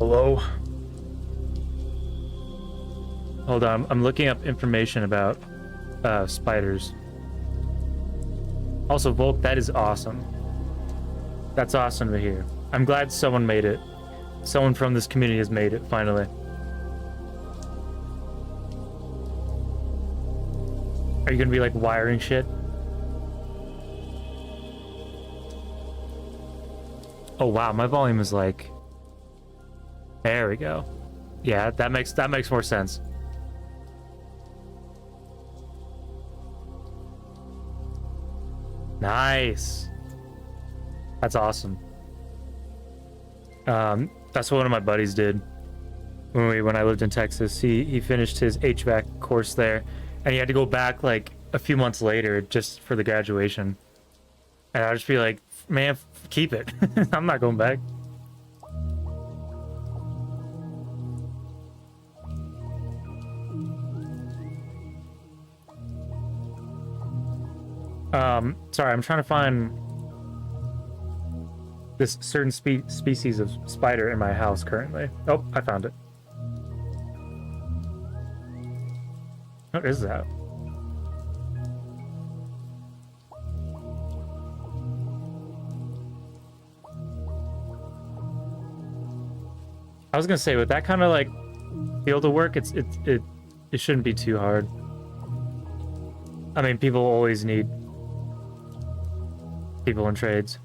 Hello? Hold on, I'm looking up information about spiders. Also, Volk, that is awesome. That's awesome to hear. I'm glad someone made it. Someone from this community has made it, finally. Are you gonna be like wiring shit? Oh wow, my volume is like... There we go. Yeah, that makes more sense. Nice. That's awesome. That's what one of my buddies did when I lived in Texas. He finished his HVAC course there, and he had to go back like a few months later just for the graduation. And I'd just be like, man, keep it. I'm not going back. Sorry, I'm trying to find this certain species of spider in my house currently. Oh, I found it. What is that? I was gonna say, with that kind of like field of work, it shouldn't be too hard. I mean, people always need people in trades.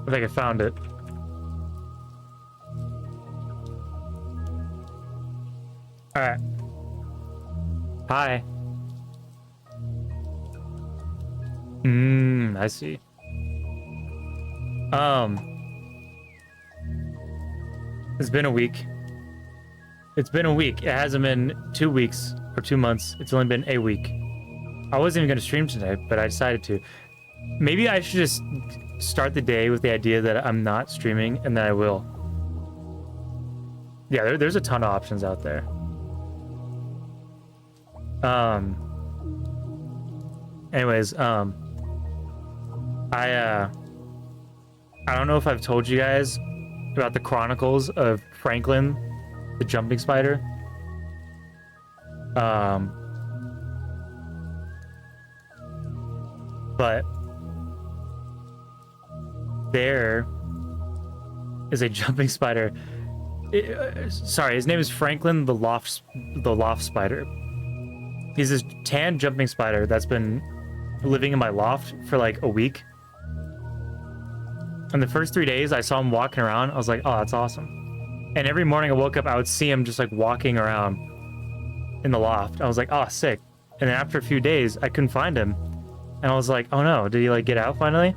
I think I found it. All right. Hi. I see. It's been a week. It's been a week. It hasn't been 2 weeks or 2 months. It's only been a week. I wasn't even going to stream today, but I decided to. Maybe I should just start the day with the idea that I'm not streaming, and then I will. Yeah, there's a ton of options out there. Anyways, I don't know if I've told you guys about the chronicles of Franklin, the jumping spider. But there is a jumping spider. Sorry, his name is Franklin the loft spider. He's this tan jumping spider that's been living in my loft for like a week. And the first 3 days I saw him walking around, I was like, oh, that's awesome. And every morning I woke up, I would see him just like walking around in the loft. I was like, oh, sick. And then after a few days, I couldn't find him. And I was like, oh no, did he like get out finally?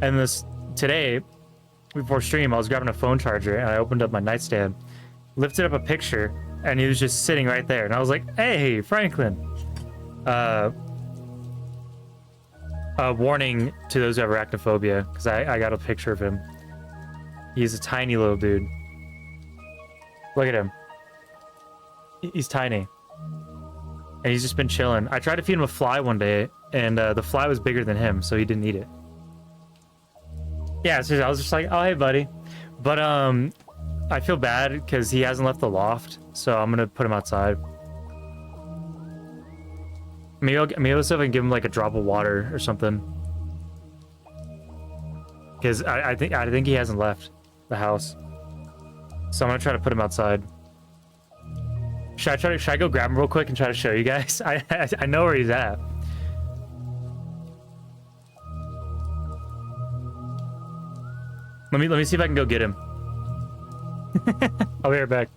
And today, before stream, I was grabbing a phone charger and I opened up my nightstand, lifted up a picture, and he was just sitting right there. And I was like, hey, Franklin. Warning to those who have arachnophobia, because I got a picture of him. He's a tiny little dude. Look at him. He's tiny. And he's just been chilling. I tried to feed him a fly one day, and the fly was bigger than him, so he didn't eat it. Yeah, so I was just like, oh, hey, buddy. But I feel bad because he hasn't left the loft, so I'm gonna put him outside. Maybe I'll see if I can give him like a drop of water or something. Because I think he hasn't left the house, so I'm gonna try to put him outside. Should I go grab him real quick and try to show you guys? I know where he's at. Let me see if I can go get him. I'll be right back.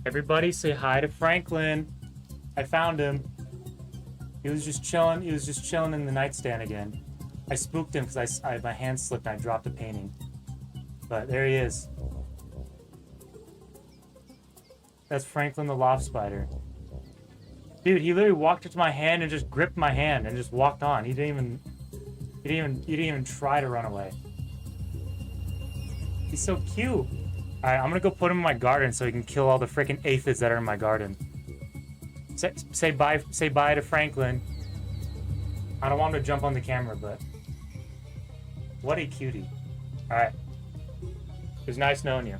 Everybody say hi to Franklin. I found him. He was just chilling. He was just chilling in the nightstand again. I spooked him because my hand slipped and I dropped a painting. But there he is. That's Franklin the loft spider. Dude, he literally walked up to my hand and just gripped my hand and just walked on. He didn't even try to run away. He's so cute. All right, I'm gonna go put him in my garden so he can kill all the freaking aphids that are in my garden. Say bye to Franklin. I don't want him to jump on the camera, but what a cutie. All right, it was nice knowing you.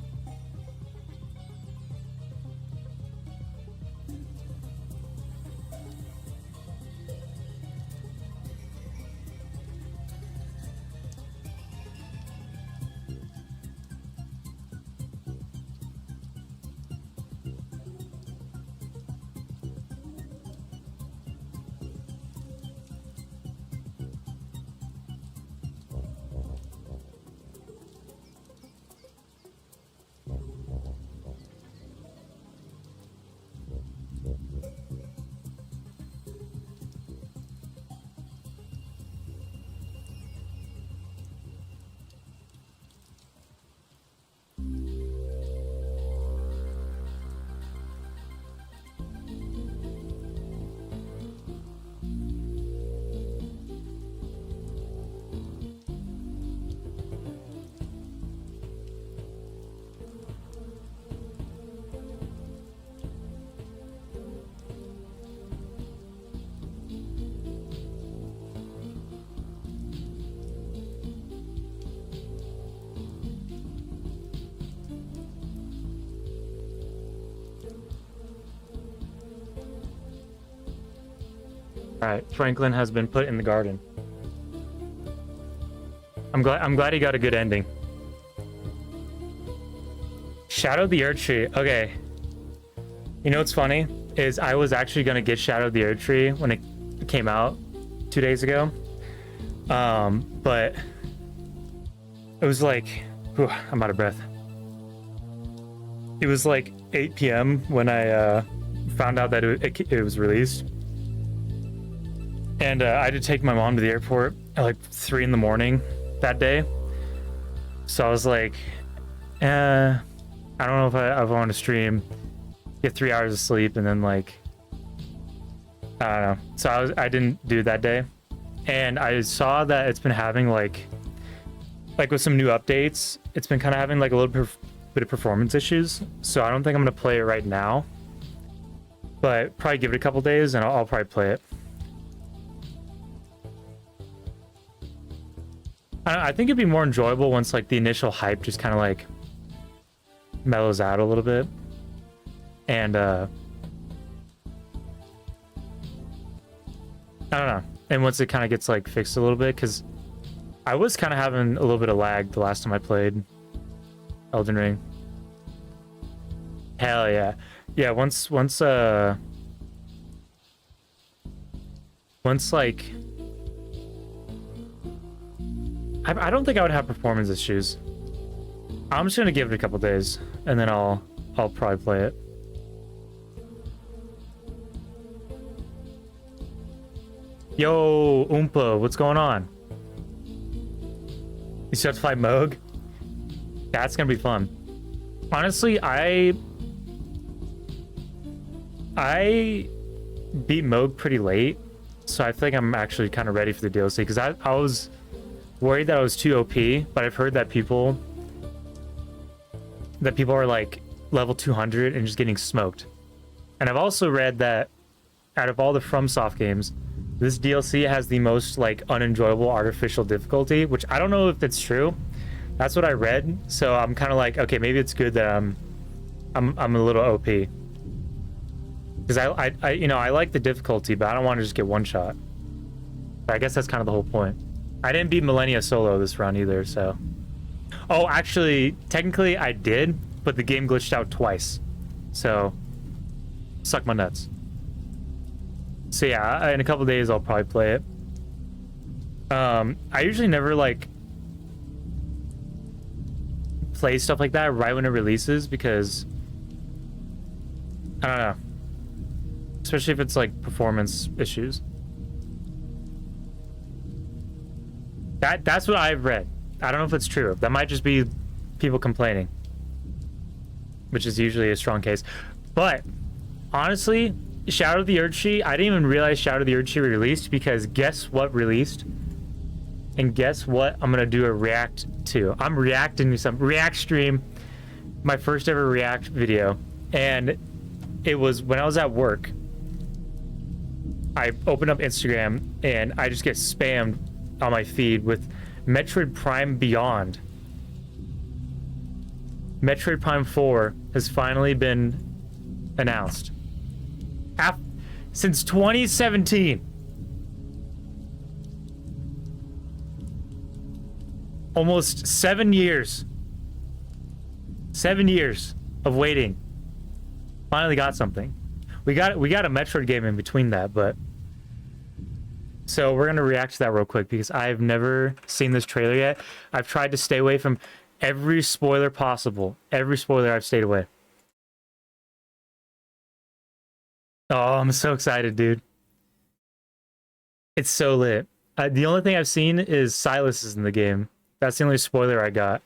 All right, Franklin has been put in the garden. I'm glad he got a good ending. Shadow the Erdtree. Okay. You know what's funny is I was actually gonna get Shadow the Erdtree when it came out 2 days ago. But it was like, whew, I'm out of breath. It was like 8 p.m. when I found out that it was released. And I had to take my mom to the airport at like 3 in the morning that day. So I was like, I don't know if I want to stream, get 3 hours of sleep, and then like, I don't know. So I didn't do it that day. And I saw that it's been having like with some new updates, it's been kind of having like a little bit of performance issues. So I don't think I'm going to play it right now. But probably give it a couple days and I'll probably play it. I think it'd be more enjoyable once like the initial hype just kind of like mellows out a little bit. And I don't know. And once it kind of gets like fixed a little bit, because I was kind of having a little bit of lag the last time I played Elden Ring. Hell yeah. Yeah, once like I don't think I would have performance issues. I'm just gonna give it a couple days and then I'll probably play it. Yo, Oompa, what's going on? You still have to fight Moog? That's gonna be fun. Honestly, I beat Moog pretty late, so I think I'm actually kind of ready for the DLC because I was worried that I was too OP, but I've heard that people are like level 200 and just getting smoked. And I've also read that out of all the FromSoft games, this DLC has the most like unenjoyable artificial difficulty, which I don't know if that's true. That's what I read, so I'm kind of like, okay, maybe it's good that I'm a little OP. Because I you know, I like the difficulty, but I don't want to just get one shot. But I guess that's kind of the whole point. I didn't beat Millennia solo this run either, so. Oh, actually, technically I did, but the game glitched out twice. So, suck my nuts. So yeah, in a couple days I'll probably play it. I usually never like play stuff like that right when it releases because I don't know. Especially if it's like performance issues. That's what I've read. I don't know if it's true. That might just be people complaining, which is usually a strong case. But honestly, Shadow of the Erdtree, I didn't even realize Shadow of the Erdtree released, because guess what released? And guess what I'm gonna do a react to? I'm reacting to some react stream, my first ever react video. And it was when I was at work. I opened up Instagram and I just get spammed on my feed with Metroid Prime Beyond. Metroid Prime 4 has finally been announced. Since 2017. Almost 7 years. 7 years of waiting. Finally got something. We got a Metroid game in between that, but... So we're gonna react to that real quick, because I've never seen this trailer yet. I've tried to stay away from every spoiler possible. Every spoiler, I've stayed away. Oh, I'm so excited, dude. It's so lit. The only thing I've seen is Silas is in the game. That's the only spoiler I got.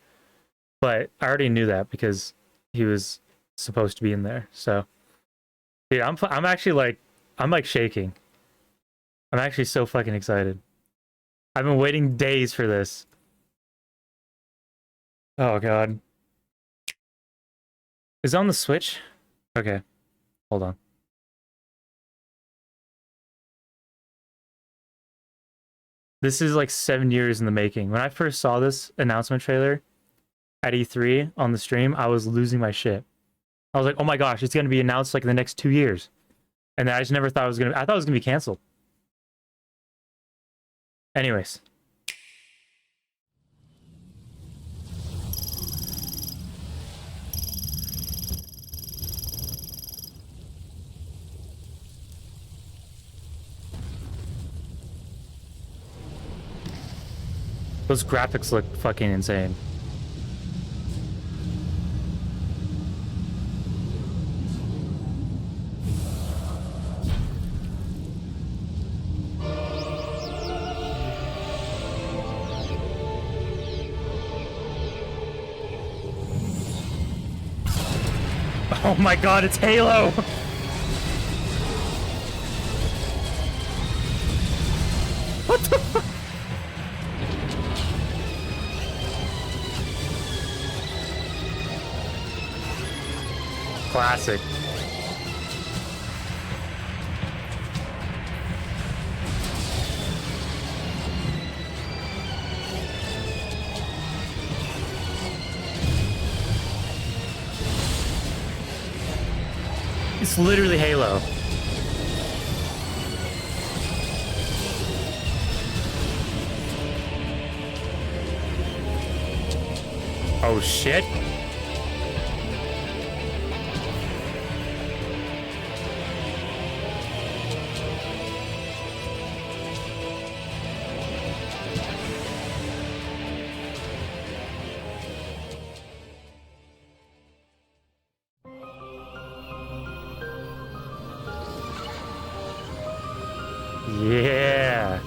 But I already knew that because he was supposed to be in there. So, dude, I'm actually like, I'm like shaking. I'm actually so fucking excited. I've been waiting days for this. Oh, God. Is it on the Switch? Okay. Hold on. This is like 7 years in the making. When I first saw this announcement trailer at E3 on the stream, I was losing my shit. I was like, oh my gosh, it's going to be announced like in the next 2 years. And I just never thought it was going to... I thought it was going to be canceled. Anyways. Those graphics look fucking insane. Oh my god, it's Halo! What the fuck? Classic. It's literally Halo. Oh shit. Yeah.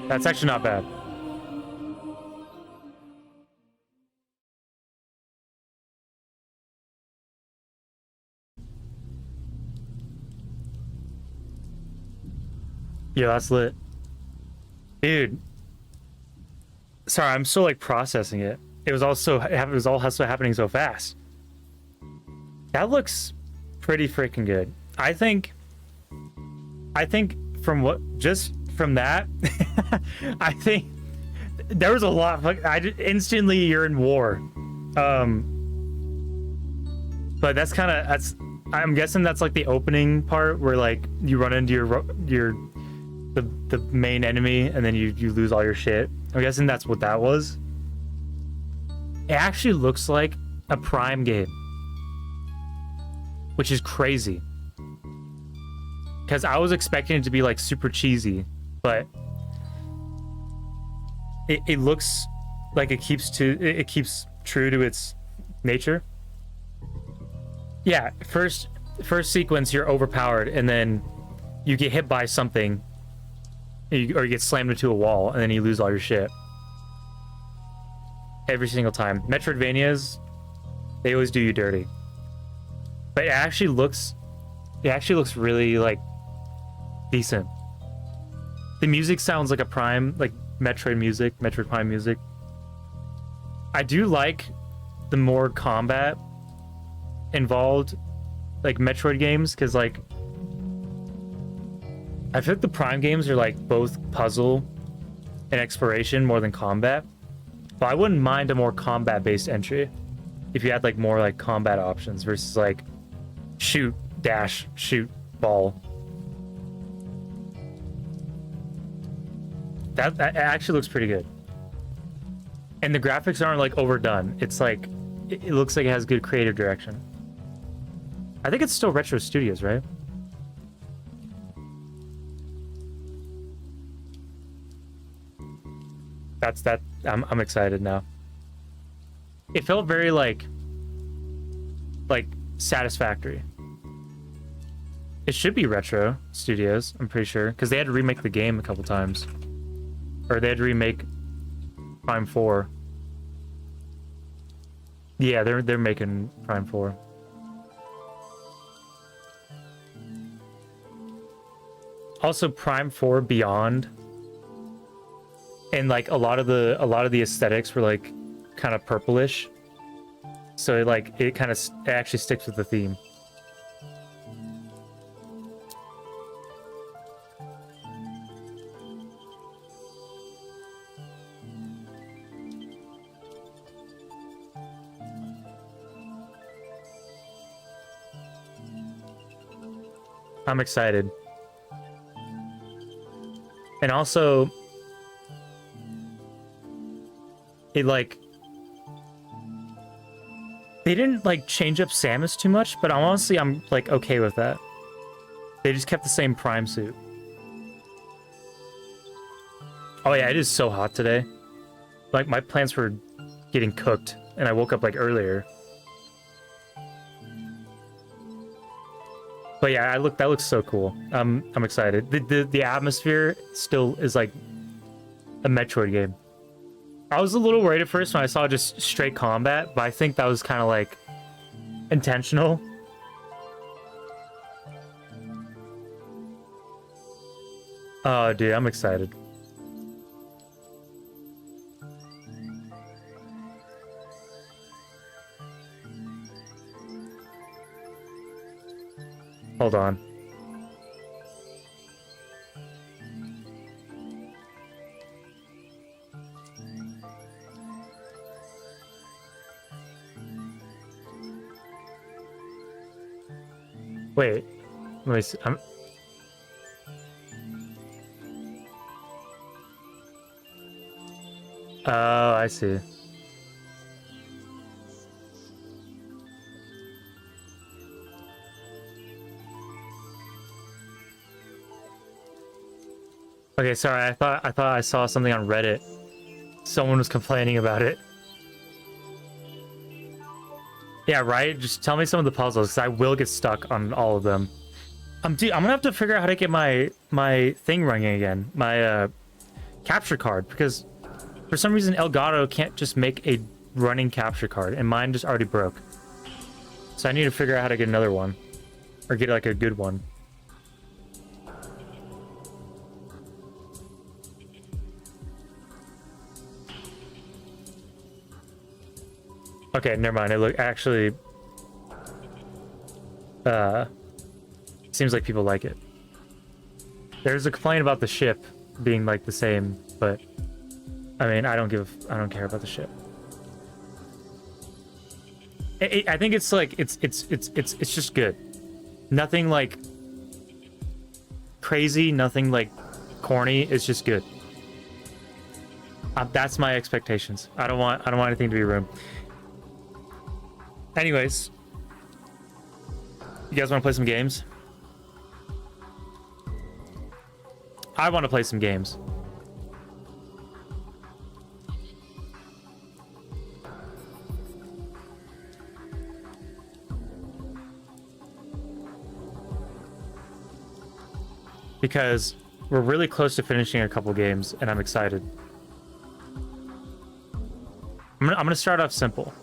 That's actually not bad. Yeah, that's lit. Dude. Sorry, I'm still like processing it. It was also happening so fast. That looks pretty freaking good. I think from what, just from that, I think there was a lot. Instantly you're in war. But that's kind of, I'm guessing that's like the opening part where like you run into the main enemy and then you lose all your shit. I'm guessing that's what that was. It actually looks like a Prime game, which is crazy. Because I was expecting it to be like super cheesy, but it looks like it keeps true to its nature. Yeah, first sequence you're overpowered, and then you get hit by something, or you get slammed into a wall, and then you lose all your shit. Every single time. Metroidvanias, they always do you dirty. But it actually looks really like decent. The music sounds like a Prime, like Metroid Prime music. I do like the more combat involved, like Metroid games, because like I feel like the Prime games are like both puzzle and exploration more than combat. But I wouldn't mind a more combat-based entry if you had like more like combat options versus like shoot, dash, shoot, ball. That actually looks pretty good. And the graphics aren't like overdone. It's like it looks like it has good creative direction. I think it's still Retro Studios, right? That's that. I'm excited now. It felt very like Satisfactory. It should be Retro Studios, I'm pretty sure, because they had to remake the game a couple times, or they had to remake Prime 4. Yeah, they're making Prime 4. Also, Prime 4 Beyond, and like a lot of the aesthetics were like kind of purplish, so it actually sticks with the theme. I'm excited. And also, it like they didn't like change up Samus too much, but honestly I'm like okay with that. They just kept the same Prime suit. Oh yeah, it is so hot today. Like my plants were getting cooked and I woke up like earlier. But yeah, that looks so cool. I'm excited. The atmosphere still is like a Metroid game. I was a little worried at first when I saw just straight combat, but I think that was kind of like intentional. Oh, dude, I'm excited. Hold on. Wait. Let me see. Oh, I see. Okay, sorry. I thought I saw something on Reddit. Someone was complaining about it. Yeah, right? Just tell me some of the puzzles, because I will get stuck on all of them. Dude, I'm gonna have to figure out how to get my thing running again. My capture card, because for some reason Elgato can't just make a running capture card, and mine just already broke. So I need to figure out how to get another one. Or get like a good one. Okay, never mind. It look actually seems like people like it. There's a complaint about the ship being like the same, but I mean, I don't care about the ship. I think it's like it's just good. Nothing like crazy, nothing like corny. It's just good. That's my expectations. I don't want anything to be ruined. Anyways, you guys want to play some games? I want to play some games. because we're really close to finishing a couple games, and I'm excited. I'm gonna start off simple.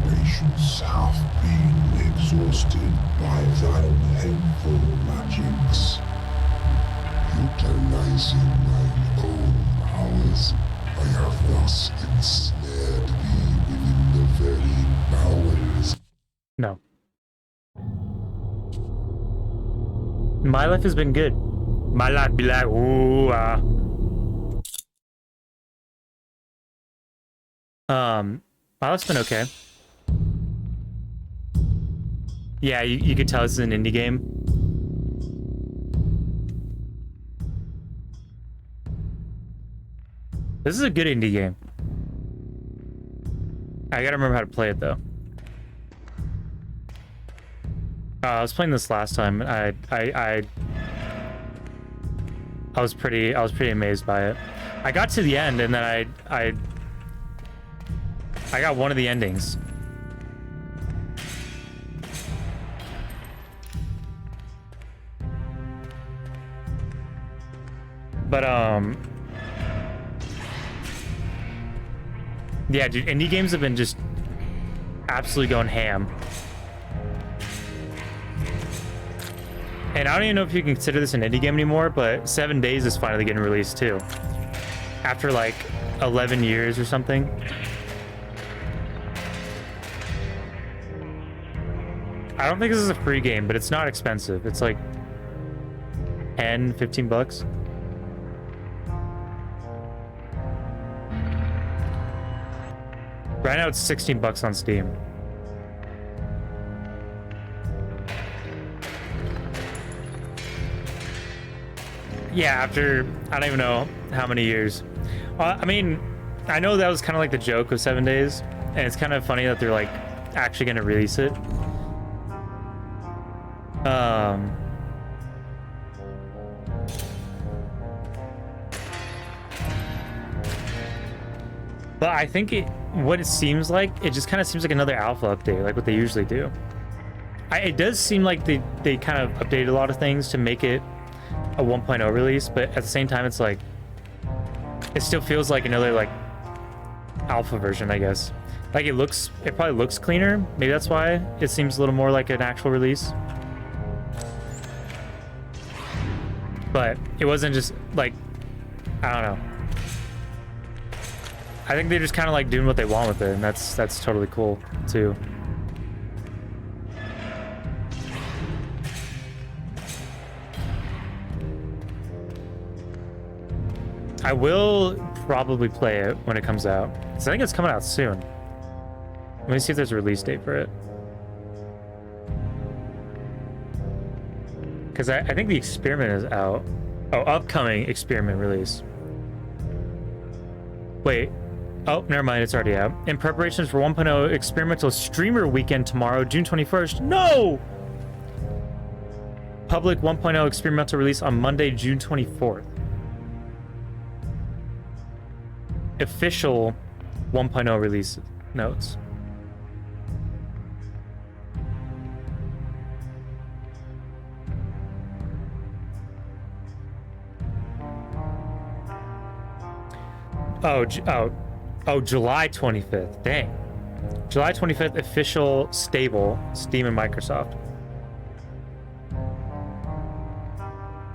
Nations have been exhausted by thy hateful magics. Utilizing my own powers, I have thus ensnared thee within the very bowels. No. My life has been good. My life be like, ooh, my life's been okay. Yeah, you could tell this is an indie game. This is a good indie game. I gotta remember how to play it though. I was playing this last time. I was pretty amazed by it. I got to the end and then I got one of the endings. But yeah, dude, indie games have been just absolutely going ham. And I don't even know if you can consider this an indie game anymore, but 7 Days is finally getting released too. After like 11 years or something. I don't think this is a free game, but it's not expensive. It's like 10, 15 bucks. Right now it's 16 bucks on Steam. Yeah, after I don't even know how many years. I mean, I know that was kind of like the joke of 7 Days, and it's kind of funny that they're like actually going to release it. But I think what it seems like, it just kind of seems like another alpha update, like what they usually do. It does seem like they kind of updated a lot of things to make it a 1.0 release, but at the same time, it's like, it still feels like another like alpha version, I guess. Like it probably looks cleaner. Maybe that's why it seems a little more like an actual release. But it wasn't just like, I don't know. I think they're just kind of like doing what they want with it, and that's totally cool too. I will probably play it when it comes out. So I think it's coming out soon. Let me see if there's a release date for it. Because I think the experiment is out. Oh, upcoming experiment release. Wait. Oh, never mind. It's already out. In preparations for 1.0 experimental streamer weekend tomorrow, June 21st. No! Public 1.0 experimental release on Monday, June 24th. Official 1.0 release notes. Oh, July 25th. Dang. July 25th, official stable, Steam and Microsoft.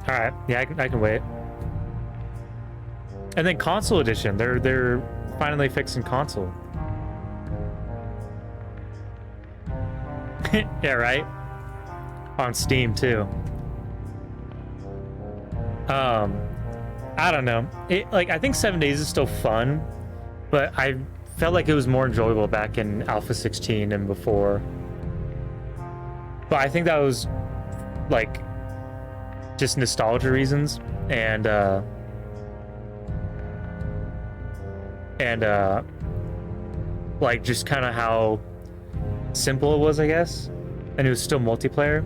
All right, yeah, I can wait. And then console edition, they're finally fixing console. Yeah, right. On Steam too. I don't know. I think 7 Days is still fun, but I felt like it was more enjoyable back in Alpha 16 and before. But I think that was like just nostalgia reasons and Like, just kind of how simple it was, I guess. And it was still multiplayer.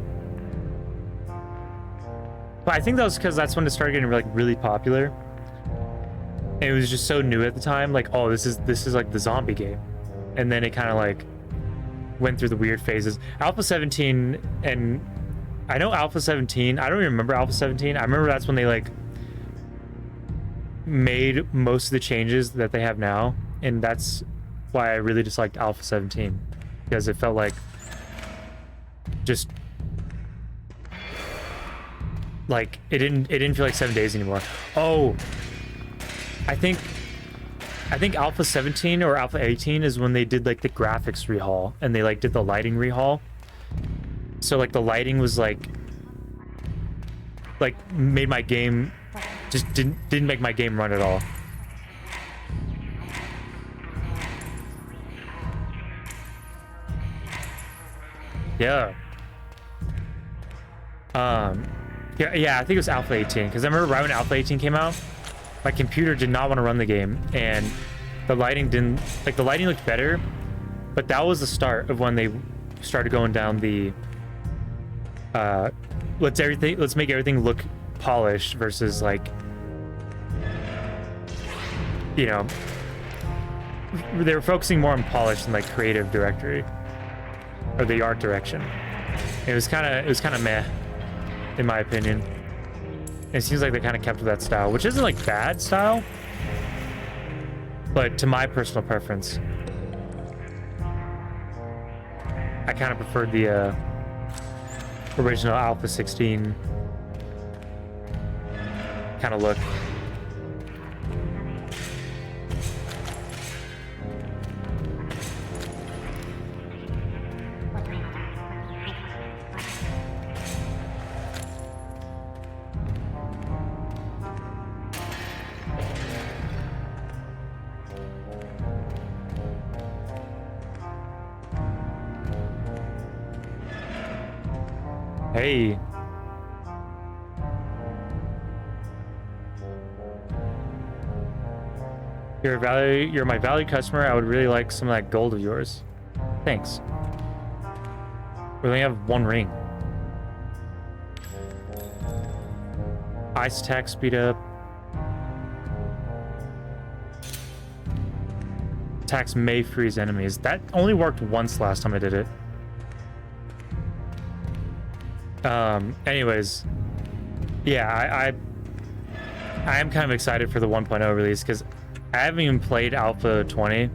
But I think that was because that's when it started getting like really popular. And it was just so new at the time, like, oh, this is like the zombie game. And then it kind of like went through the weird phases. Alpha 17, and I know Alpha 17, I don't even remember Alpha 17. I remember that's when they like made most of the changes that they have now. And that's why I really disliked Alpha 17, because it felt like just like it didn't feel like 7 days anymore. Oh, I think Alpha 17 or Alpha 18 is when they did like the graphics rehaul, and they like did the lighting rehaul. So like the lighting was like made my game just didn't make my game run at all. Yeah. Yeah, I think it was Alpha 18, because I remember right when Alpha 18 came out, my computer did not want to run the game, and the lighting didn't, like, the lighting looked better, but that was the start of when they started going down the let's make everything look polished versus, like, you know, they were focusing more on polish than like creative directory or the art direction. It was kind of meh, in my opinion. It seems like they kind of kept with that style, which isn't like bad style, but to my personal preference, I kind of preferred the original Alpha 16 kind of look. Hey. You're my valued customer. I would really like some of that gold of yours. Thanks. We only have one ring. Ice attack speed up. Attacks may freeze enemies. That only worked once last time I did it. Anyways, yeah, I am kind of excited for the 1.0 release, because I haven't even played Alpha 20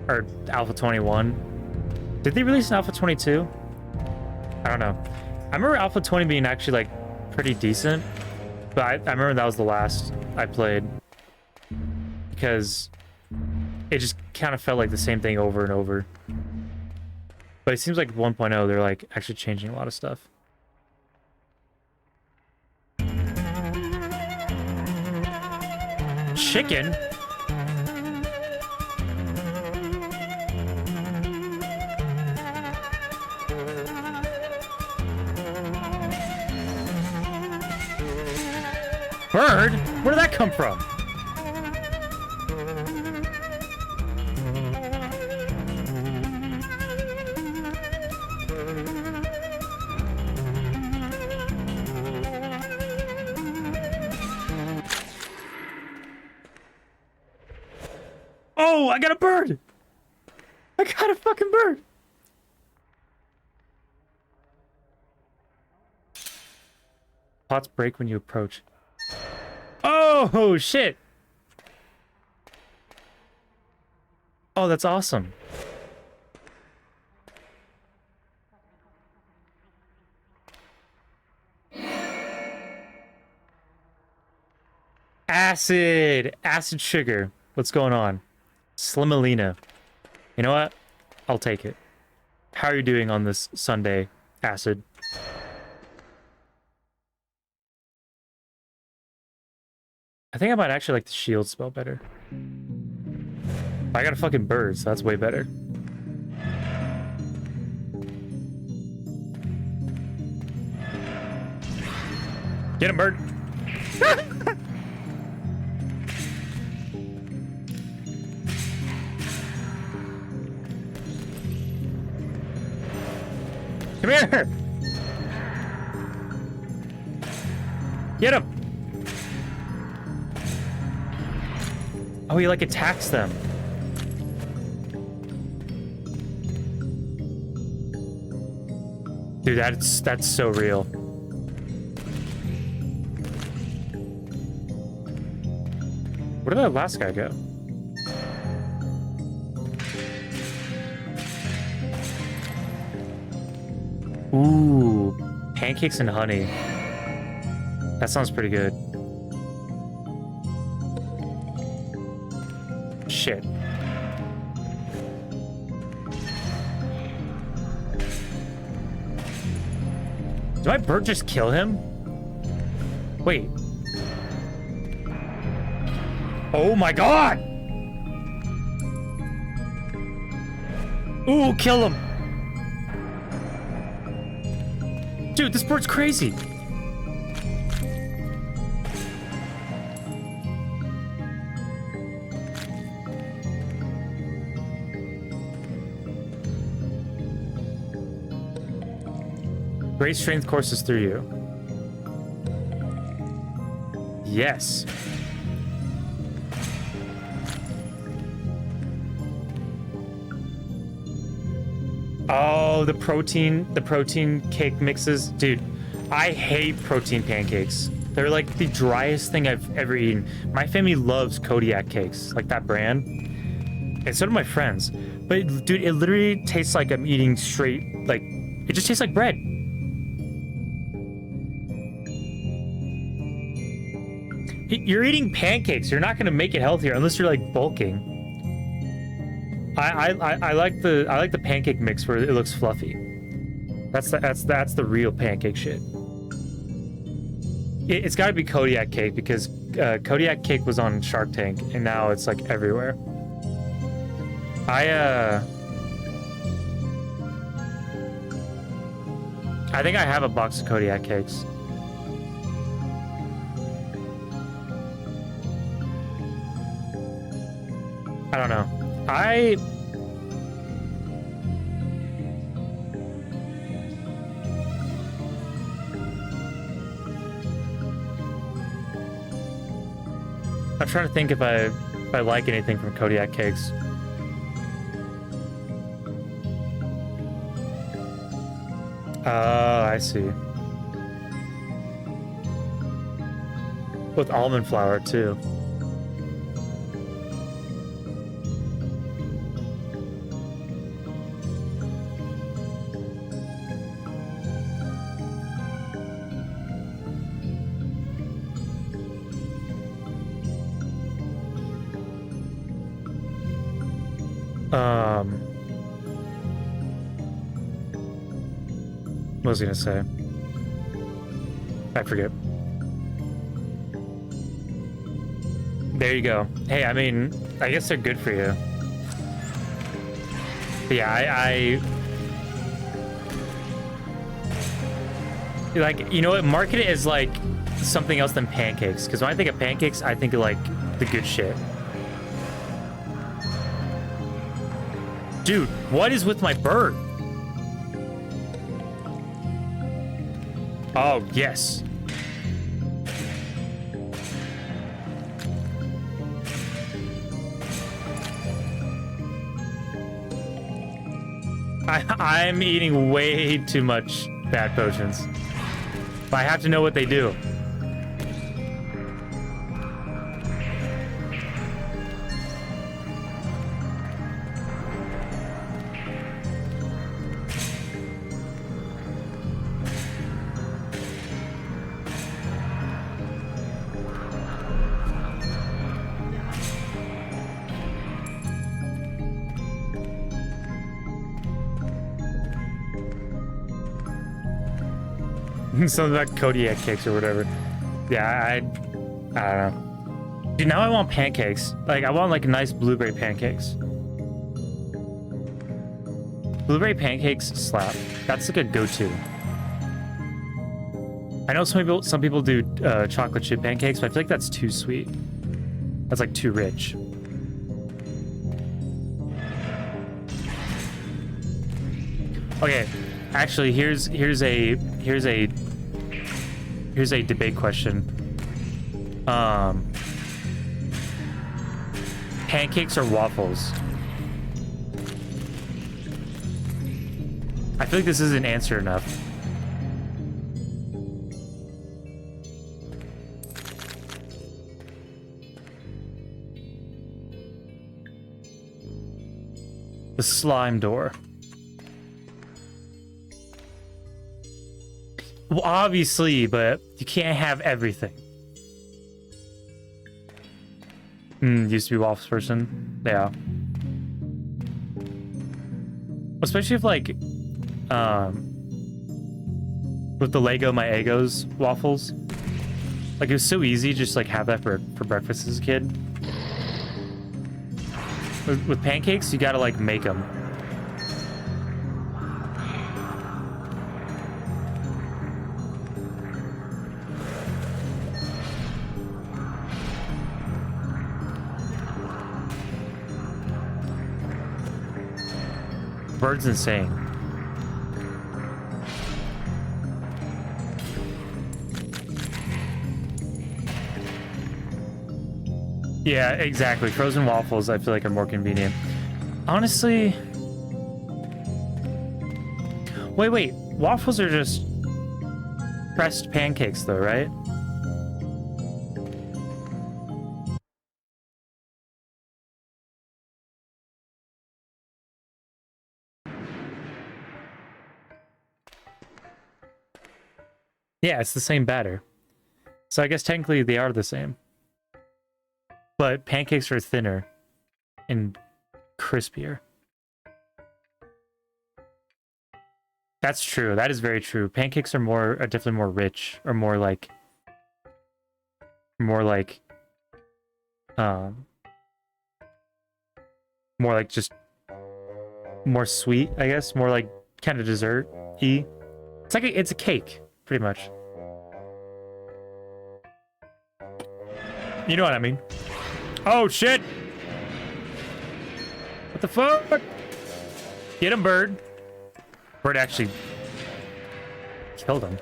or Alpha 21. Did they release an Alpha 22? I don't know. I remember Alpha 20 being actually like pretty decent, but I remember that was the last I played, because it just kind of felt like the same thing over and over. But it seems like 1.0 they're like actually changing a lot of stuff. Chicken? Bird? Where did that come from? Oh, I got a bird! I got a fucking bird! Pots break when you approach. Oh, shit! Oh, that's awesome. Acid sugar. What's going on? Slimalina. You know what? I'll take it. How are you doing on this Sunday, Acid? I think I might actually like the shield spell better. I got a fucking bird, so that's way better. Get him, bird! Come here! Get him! Oh, he like attacks them. Dude, that's so real. Where did that last guy go? Ooh, pancakes and honey. That sounds pretty good. Shit. Did my bird just kill him? Wait. Oh my god! Ooh, kill him! Dude, this bird's crazy. Great strength courses through you. Yes. Oh, the protein cake mixes. Dude, I hate protein pancakes. They're like the driest thing I've ever eaten. My family loves Kodiak cakes, like that brand. And so do my friends. But dude, it literally tastes like I'm eating straight, like, it just tastes like bread. You're eating pancakes. You're not gonna make it healthier unless you're like bulking. I like the pancake mix where it looks fluffy. That's the real pancake shit. It's got to be Kodiak cake because Kodiak cake was on Shark Tank and now it's like everywhere. I think I have a box of Kodiak cakes. I don't know. I'm trying to think if I like anything from Kodiak cakes. I see. With almond flour too. What was I gonna say? I forget. There you go. Hey, I mean, I guess they're good for you. But yeah, I like, you know what? Market it as like something else than pancakes. Because when I think of pancakes, I think of like the good shit. Dude, what is with my bird? Oh, yes. I'm eating way too much bad potions. But I have to know what they do. Something about Kodiak cakes or whatever. Yeah, I don't know. Dude, now I want pancakes. Like, I want like nice blueberry pancakes. Blueberry pancakes slap. That's like a go-to. I know some people do chocolate chip pancakes, but I feel like that's too sweet. That's like too rich. Okay, Actually, here's a debate question. Pancakes or waffles? I feel like this isn't answer enough. The slime door. Well, obviously, but you can't have everything. Used to be waffles person. Yeah. Especially if like, with the Lego My Eggos waffles. Like it was so easy just like have that for breakfast as a kid. With pancakes, you gotta like make them. Bird's insane. Yeah, exactly. Frozen waffles, I feel like, are more convenient. Honestly... Wait. Waffles are just pressed pancakes, though, right? Yeah, it's the same batter. So I guess technically they are the same. But pancakes are thinner and crispier. That's true. That is very true. Pancakes are definitely more rich, or more like just more sweet, I guess. More like kind of dessert-y. It's a cake, pretty much. You know what I mean? Oh shit! What the fuck? Get him, Bird. Bird actually killed him.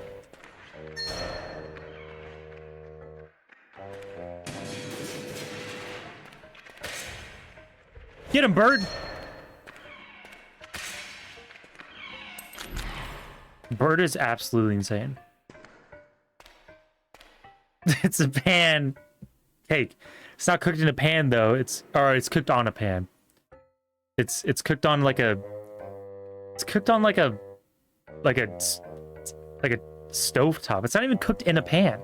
Get him, Bird! Bird is absolutely insane. It's a pan cake. It's not cooked in a pan though. It's cooked on a pan. It's cooked on like a stove top. It's not even cooked in a pan.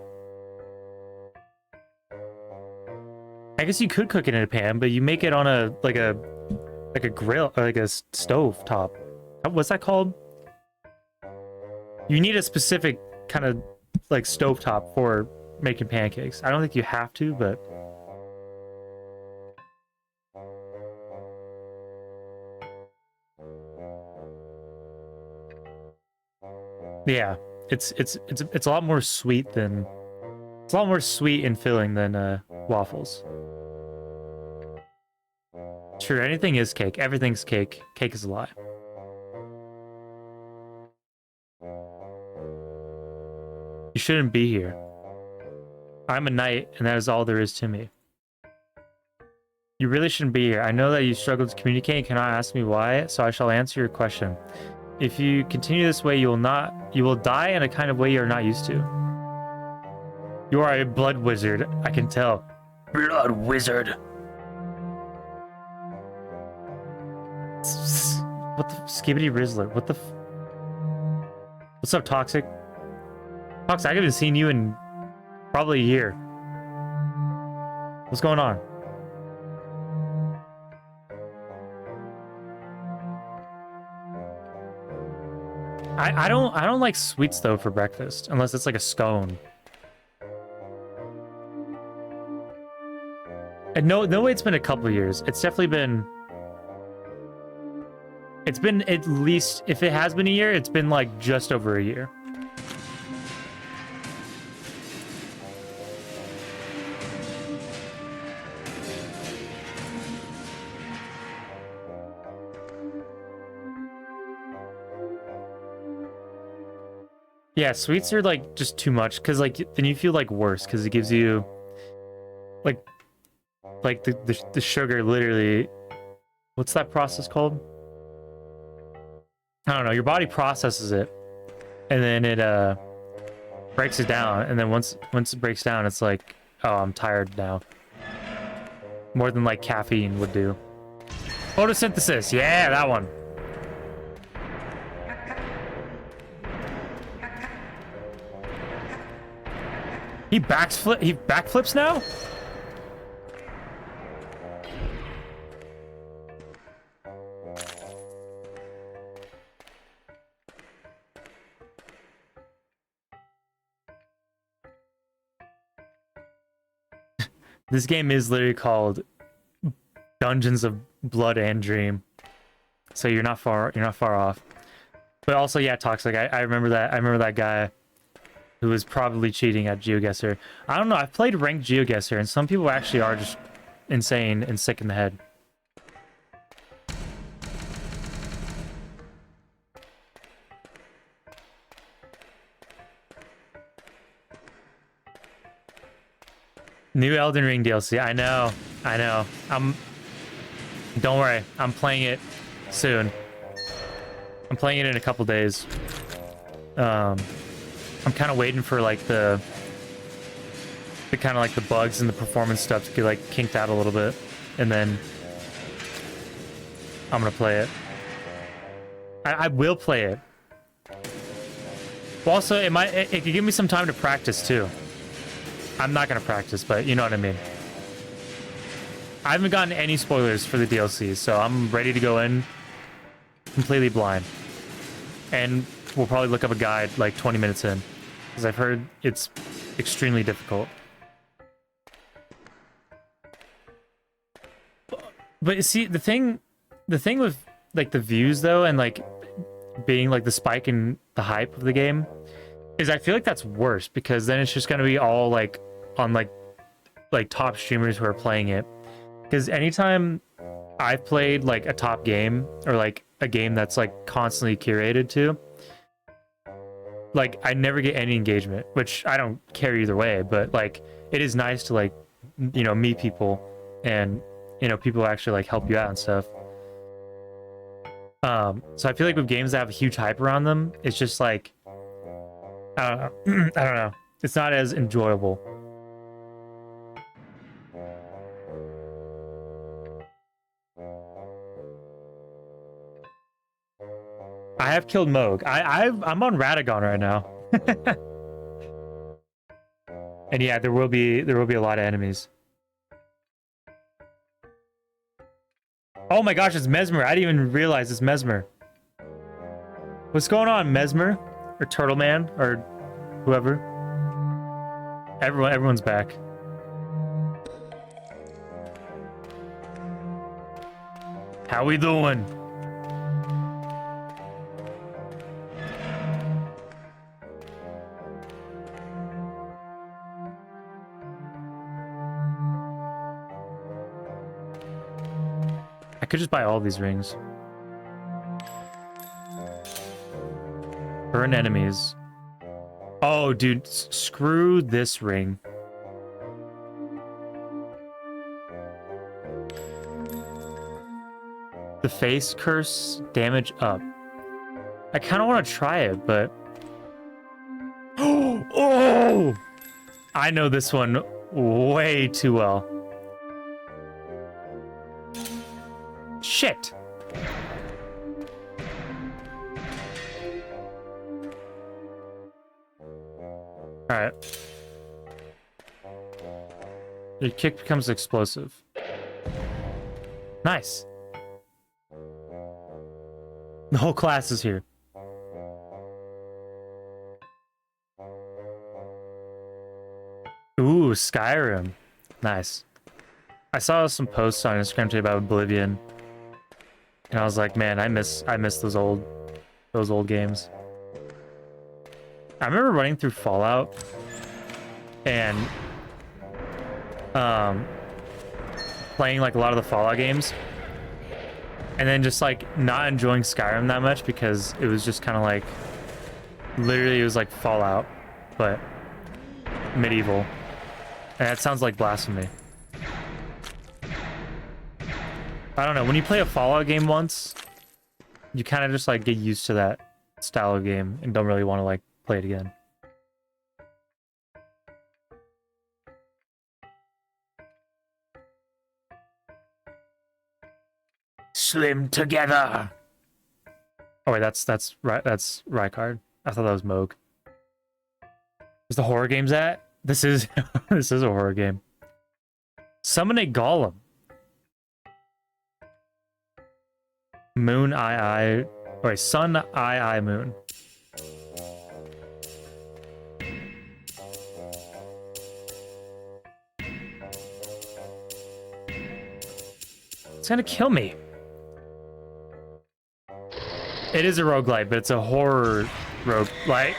I guess you could cook it in a pan, but you make it on a grill or like a stove top. What's that called? You need a specific kind of like stove top for making pancakes. I don't think you have to, but yeah, it's a lot more sweet than and filling than waffles. Sure, anything is cake. Everything's cake. Cake is a lie. You shouldn't be here. I'm a knight, and that is all there is to me. You really shouldn't be here. I know that you struggle to communicate and cannot ask me why, so I shall answer your question. If you continue this way, you will die in a kind of way you are not used to. You are a blood wizard, I can tell. Blood wizard. What the skibbity rizzler? What the What's up, Toxic? Toxic, I haven't seen you in probably a year. What's going on? I don't like sweets though for breakfast unless it's like a scone. And no way it's been a couple years. It's definitely been. It's been at least, if it has been a year, it's been like just over a year. Yeah, sweets are like just too much because like then you feel like worse because it gives you like the sugar literally. What's that process called? I don't know. Your body processes it, and then it breaks it down, and then once it breaks down, it's like, oh, I'm tired now. More than like caffeine would do. Photosynthesis, yeah, that one. He backflips now? This game is literally called Dungeons of Blood and Dream. So you're not far off. But also, yeah, Toxic. I remember that. I remember that guy who was probably cheating at GeoGuessr. I don't know. I've played ranked GeoGuessr, and some people actually are just insane and sick in the head. New Elden Ring DLC. I know. Don't worry. I'm playing it soon. I'm playing it in a couple days. I'm kind of waiting for like the kind of like the bugs and the performance stuff to get like kinked out a little bit, and then I'm gonna play it. I will play it. Also, it could give me some time to practice too. I'm not gonna practice, but you know what I mean. I haven't gotten any spoilers for the DLC, so I'm ready to go in completely blind. And we'll probably look up a guide like 20 minutes in, because I've heard it's extremely difficult. But you see, the thing with like the views though, and like being like the spike in the hype of the game, is I feel like that's worse, because then it's just gonna be all like on like top streamers who are playing it. Because anytime I've played like a top game, or like a game that's like constantly curated to, like I never get any engagement, which I don't care either way, but like it is nice to like, you know, meet people, and you know, people actually like help you out and stuff. So I feel like with games that have a huge hype around them, it's just like, I don't know. It's not as enjoyable. I have killed Moog. I'm on Radagon right now. And yeah, there will be a lot of enemies. Oh my gosh, it's Mesmer. I didn't even realize it's Mesmer. What's going on, Mesmer? Or Turtle Man? Or whoever? Everyone's back. How we doing? I could just buy all these rings. Burn enemies. Oh, dude, screw this ring. The face curse damage up. I kind of want to try it, but... Oh! I know this one way too well. Shit! Alright. Your kick becomes explosive. Nice. The whole class is here. Ooh, Skyrim. Nice. I saw some posts on Instagram today about Oblivion. And I was like, man, I miss those old games. I remember running through Fallout and playing like a lot of the Fallout games, and then just like not enjoying Skyrim that much because it was just kind of like Literally, it was like Fallout, but medieval. And that sounds like blasphemy. I don't know. When you play a Fallout game once, you kind of just like get used to that style of game and don't really want to like play it again. Slim together. Oh wait, that's Rykard. I thought that was Moog. Where's the horror games at? This is this is a horror game. Summon a golem. Moon I. Or Sun I Moon. It's gonna kill me. It is a roguelite, but it's a horror roguelite.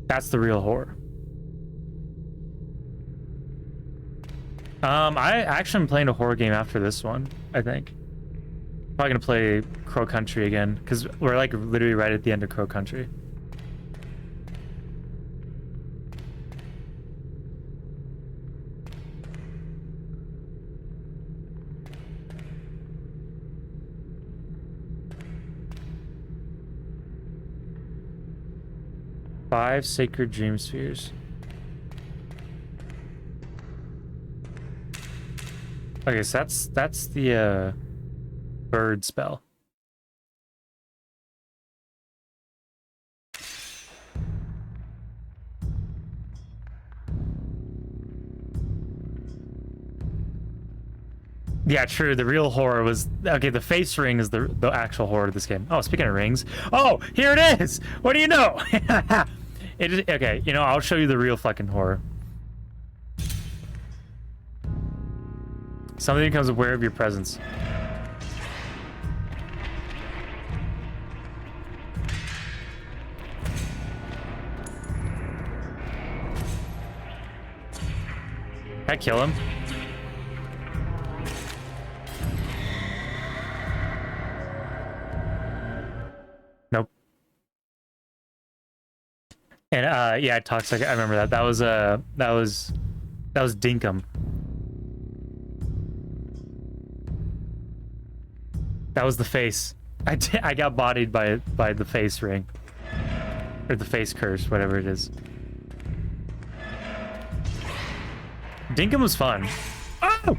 That's the real horror. I actually am playing a horror game after this one, I think. Probably gonna play Crow Country again, because we're like literally right at the end of Crow Country. Five Sacred Dream Spheres. Okay, so that's the bird spell. Yeah, true. The real horror was okay. The face ring is the actual horror of this game. Oh, speaking of rings, oh, here it is. What do you know? It is okay. You know, I'll show you the real fucking horror. Something becomes aware of your presence. Can I kill him? Nope. And yeah, Toxic. I remember that. That was Dinkum. That was the face. I got bodied by the face ring. Or the face curse, whatever it is. Dinkum was fun. Oh!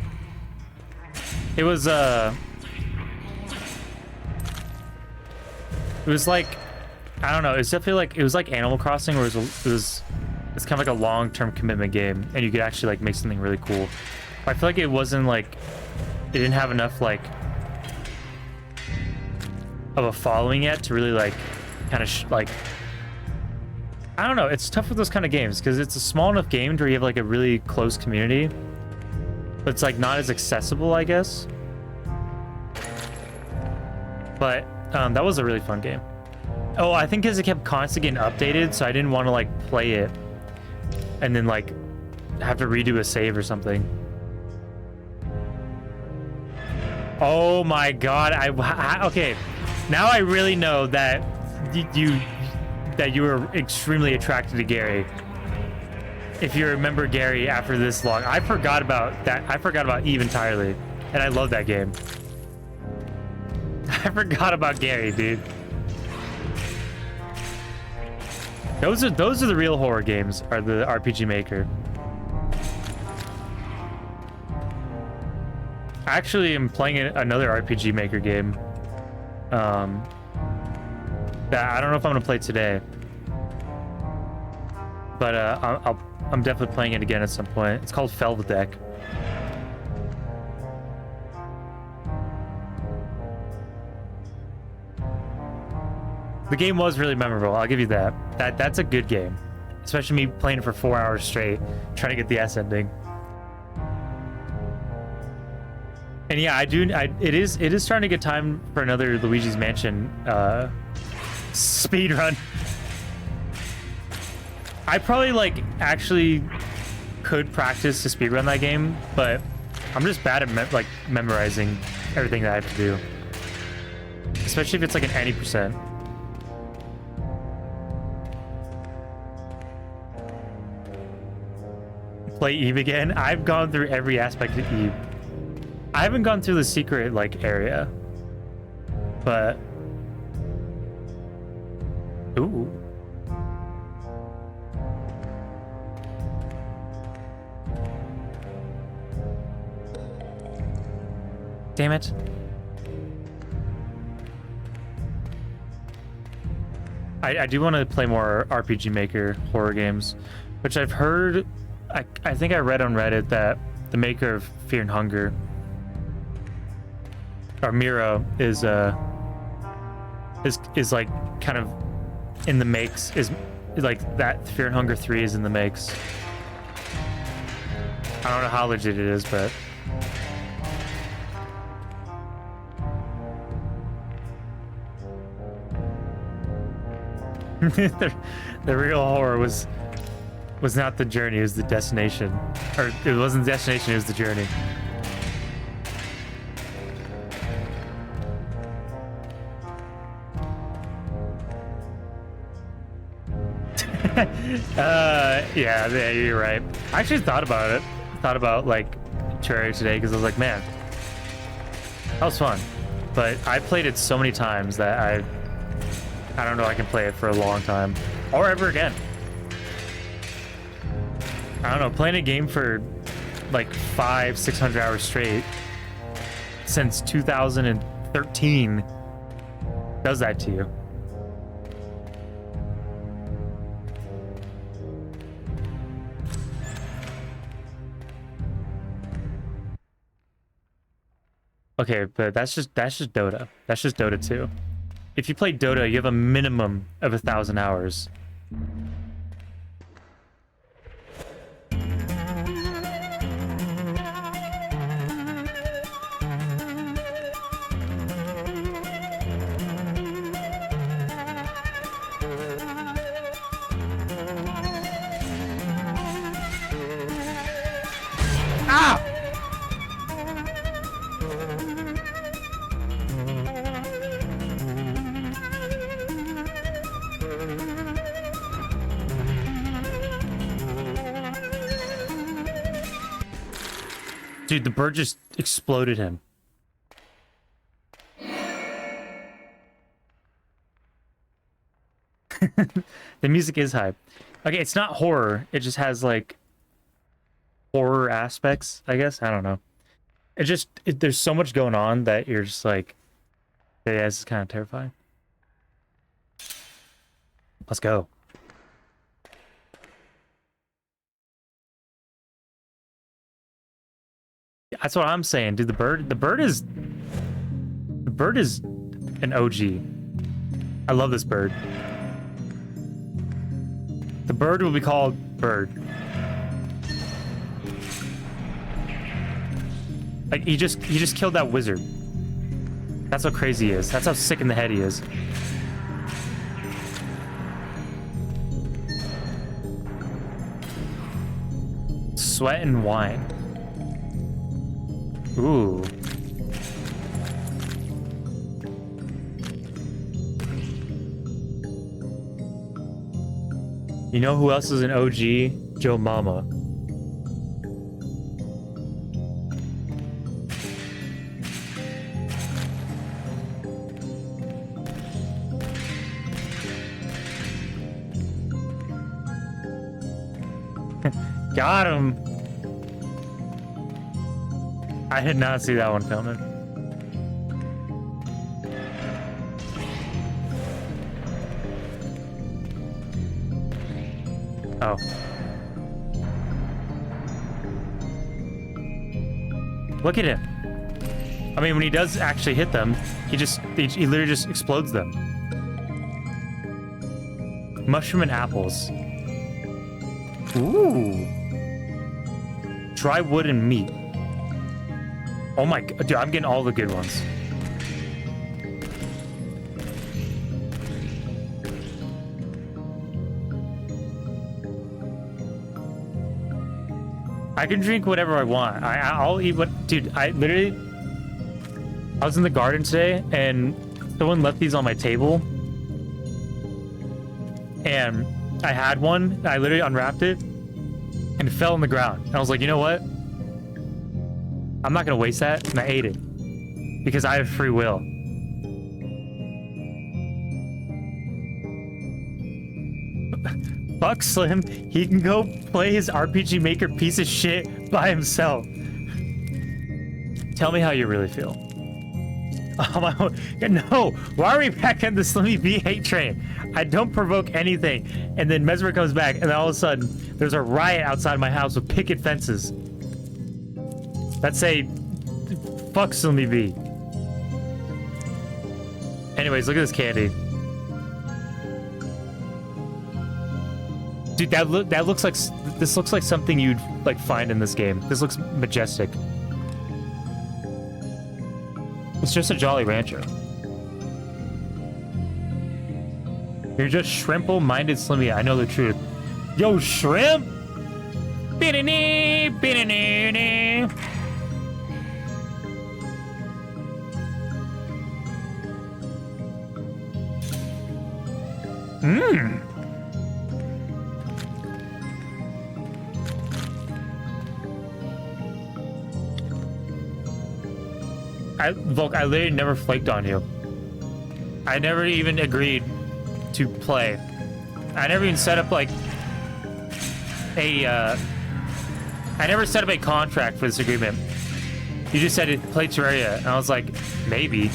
It was like, I don't know, it's definitely like, it was like Animal Crossing, where it's kind of like a long-term commitment game, and you could actually like make something really cool. I feel like it wasn't like, it didn't have enough like of a following yet to really like kind of like, I don't know, it's tough with those kind of games because it's a small enough game where you have like a really close community, but it's like not as accessible, I guess. But that was a really fun game. Oh, I think because it kept constantly getting updated, so I didn't want to like play it and then like have to redo a save or something. Oh my god, okay. Now I really know that you were extremely attracted to Gary. If you remember Gary after this long. I forgot about that. I forgot about Eve entirely. And I love that game. I forgot about Gary, dude. Those are the real horror games, are the RPG Maker. I actually am playing another RPG Maker game. That I don't know if I'm gonna play today, but I'm definitely playing it again at some point. It's called Felvdeck. The game was really memorable, I'll give you that. That's a good game, especially me playing it for 4 hours straight, trying to get the S ending. And yeah, it is starting to get time for another Luigi's Mansion speed run. I probably like actually could practice to speedrun that game, but I'm just bad at memorizing everything that I have to do. Especially if it's like an 80%. Play Eve again? I've gone through every aspect of Eve. I haven't gone through the secret like area. But ooh. Damn it. I do want to play more RPG Maker horror games, which I've heard. I think I read on Reddit that the maker of Fear and Hunger, or Miro, is like kind of in the makes, is like that Fear and Hunger 3 is in the makes. I don't know how legit it is, but the real horror was not the journey, it was the destination. Or it wasn't the destination, it was the journey. Yeah, you're right. I actually thought about it. Thought about like Terraria today because I was like, man, that was fun. But I played it so many times that I don't know I can play it for a long time. Or ever again. I don't know, playing a game for like 500-600 hours straight since 2013 does that to you. Okay, but that's just Dota. That's just Dota 2. If you play Dota, you have a minimum of 1,000 hours. Ah! Dude, the bird just exploded him. The music is hype. Okay, it's not horror. It just has like horror aspects, I guess. I don't know. There's so much going on that you're just like, yeah, this is kind of terrifying. Let's go. That's what I'm saying, dude. The bird is an OG. I love this bird. The bird will be called Bird. Like he just killed that wizard. That's how crazy he is. That's how sick in the head he is. Sweat and wine. Ooh. You know who else is an OG? Joe Mama. Got him. I did not see that one coming. Oh. Look at him. I mean, when he does actually hit them, he literally just explodes them. Mushroom and apples. Ooh. Dry wood and meat. Oh my god, dude, I'm getting all the good ones. I can drink whatever I want. I'll eat what, dude, I was in the garden today and Someone left these on my table, and I had one. I literally unwrapped it, and it fell on the ground. And I was like, you know what? I'm not gonna waste that, and I ate it because I have free will. Fuck Slim. He can go play his RPG Maker piece of shit by himself. Tell me how you really feel. Oh my, no, why are we back on the Slimmy B hate train? I don't provoke anything. And then Mesmer comes back, and then all of a sudden, there's a riot outside my house with picket fences that say, fuck Slimmy B. Anyways, look at this candy. Dude, that looks like, this looks like something you'd like find in this game. This looks majestic. It's just a Jolly Rancher. You're just shrimple-minded Slimmy. I know the truth. Yo, shrimp! Mmm. Volk, I literally never flaked on you. I never even agreed to play. I never even set up like I never set up a contract for this agreement. You just said play Terraria, and I was like, maybe.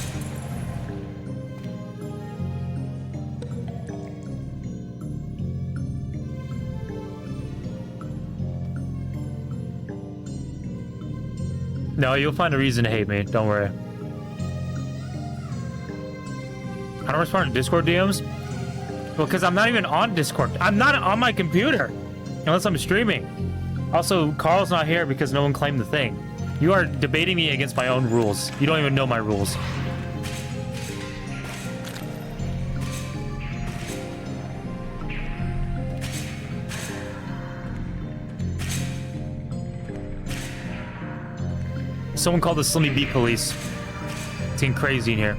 No, you'll find a reason to hate me. Don't worry. I don't respond to Discord DMs. Well, because I'm not even on Discord. I'm not on my computer. Unless I'm streaming. Also, Carl's not here because no one claimed the thing. You are debating me against my own rules. You don't even know my rules. Someone called the Slimmy B police. It's getting crazy in here.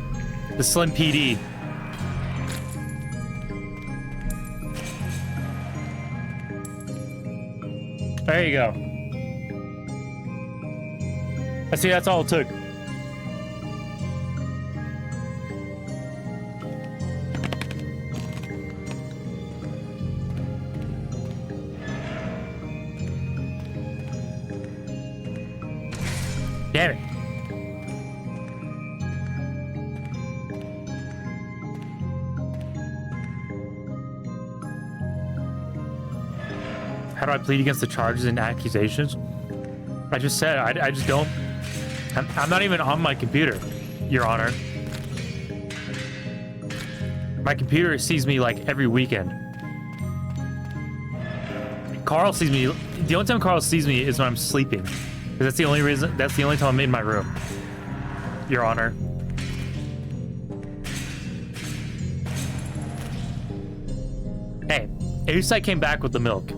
The Slim PD. There you go. I see, that's all it took. Damn it. How do I plead against the charges and accusations? I just said, I just don't. I'm not even on my computer, Your Honor. My computer sees me like every weekend. Carl sees me. The only time Carl sees me is when I'm sleeping. Because that's the only reason. That's the only time I'm in my room, Your Honor. Hey, at least I came back with the milk.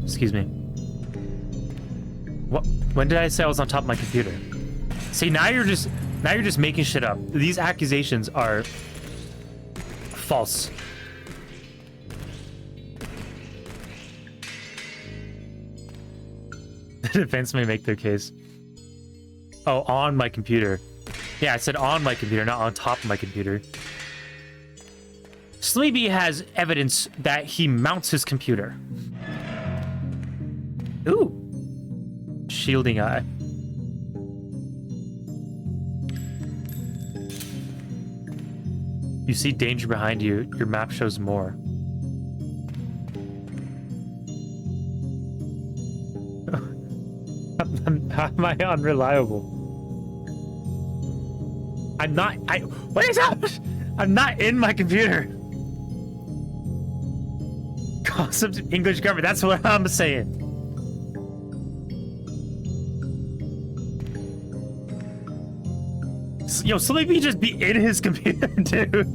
Excuse me. What? When did I say I was on top of my computer? See, now you're just making shit up. These accusations are false. The defense may make their case. Oh, on my computer. Yeah, I said on my computer, not on top of my computer. Slimmy B has evidence that he mounts his computer. Ooh. Shielding eye. You see danger behind you. Your map shows more. How am I unreliable? I'm not. What is up? I'm not in my computer. Gossip English government. That's what I'm saying. Yo, Slimmy B just be in his computer, dude.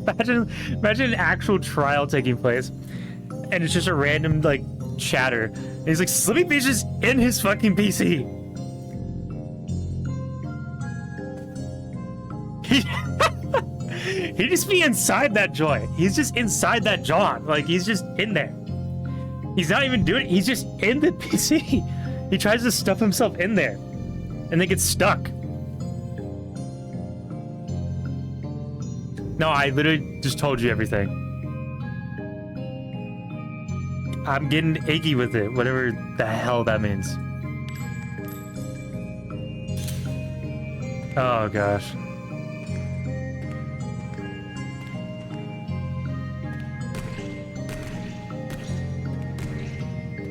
Imagine an actual trial taking place, and it's just a random like chatter. And he's like, Slippy Beach is in his fucking PC. He just be inside that joint. He's just inside that joint. Like, he's just in there. He's not even doing it. He's just in the PC. He tries to stuff himself in there and then gets stuck. No, I literally just told you everything. I'm getting achy with it, whatever the hell that means. Oh, gosh.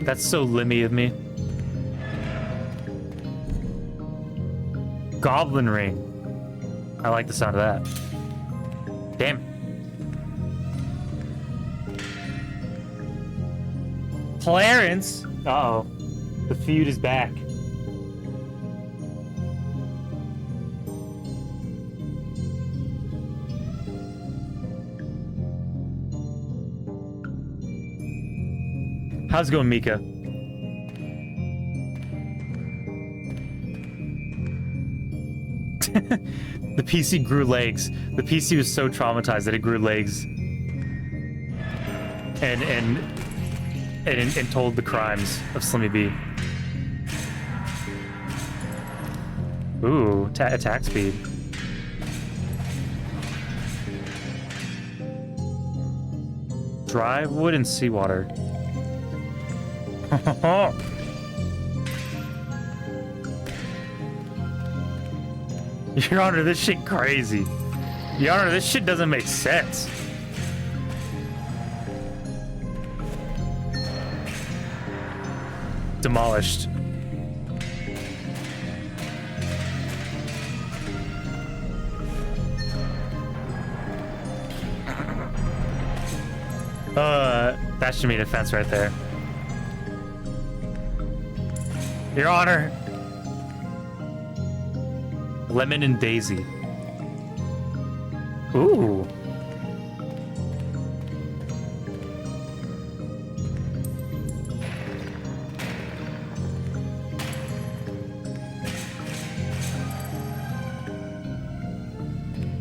That's so limmy of me. Goblin ring. I like the sound of that. Damn it. Clarence! Uh-oh. The feud is back. How's it going, Mika? The PC grew legs. The PC was so traumatized that it grew legs. And told the crimes of Slimmy B. Ooh, attack speed. Dry wood and seawater. Your Honor, this shit crazy. Your Honor, this shit doesn't make sense. Demolished. That should mean a fence right there. Your Honor. Lemon and Daisy. Ooh.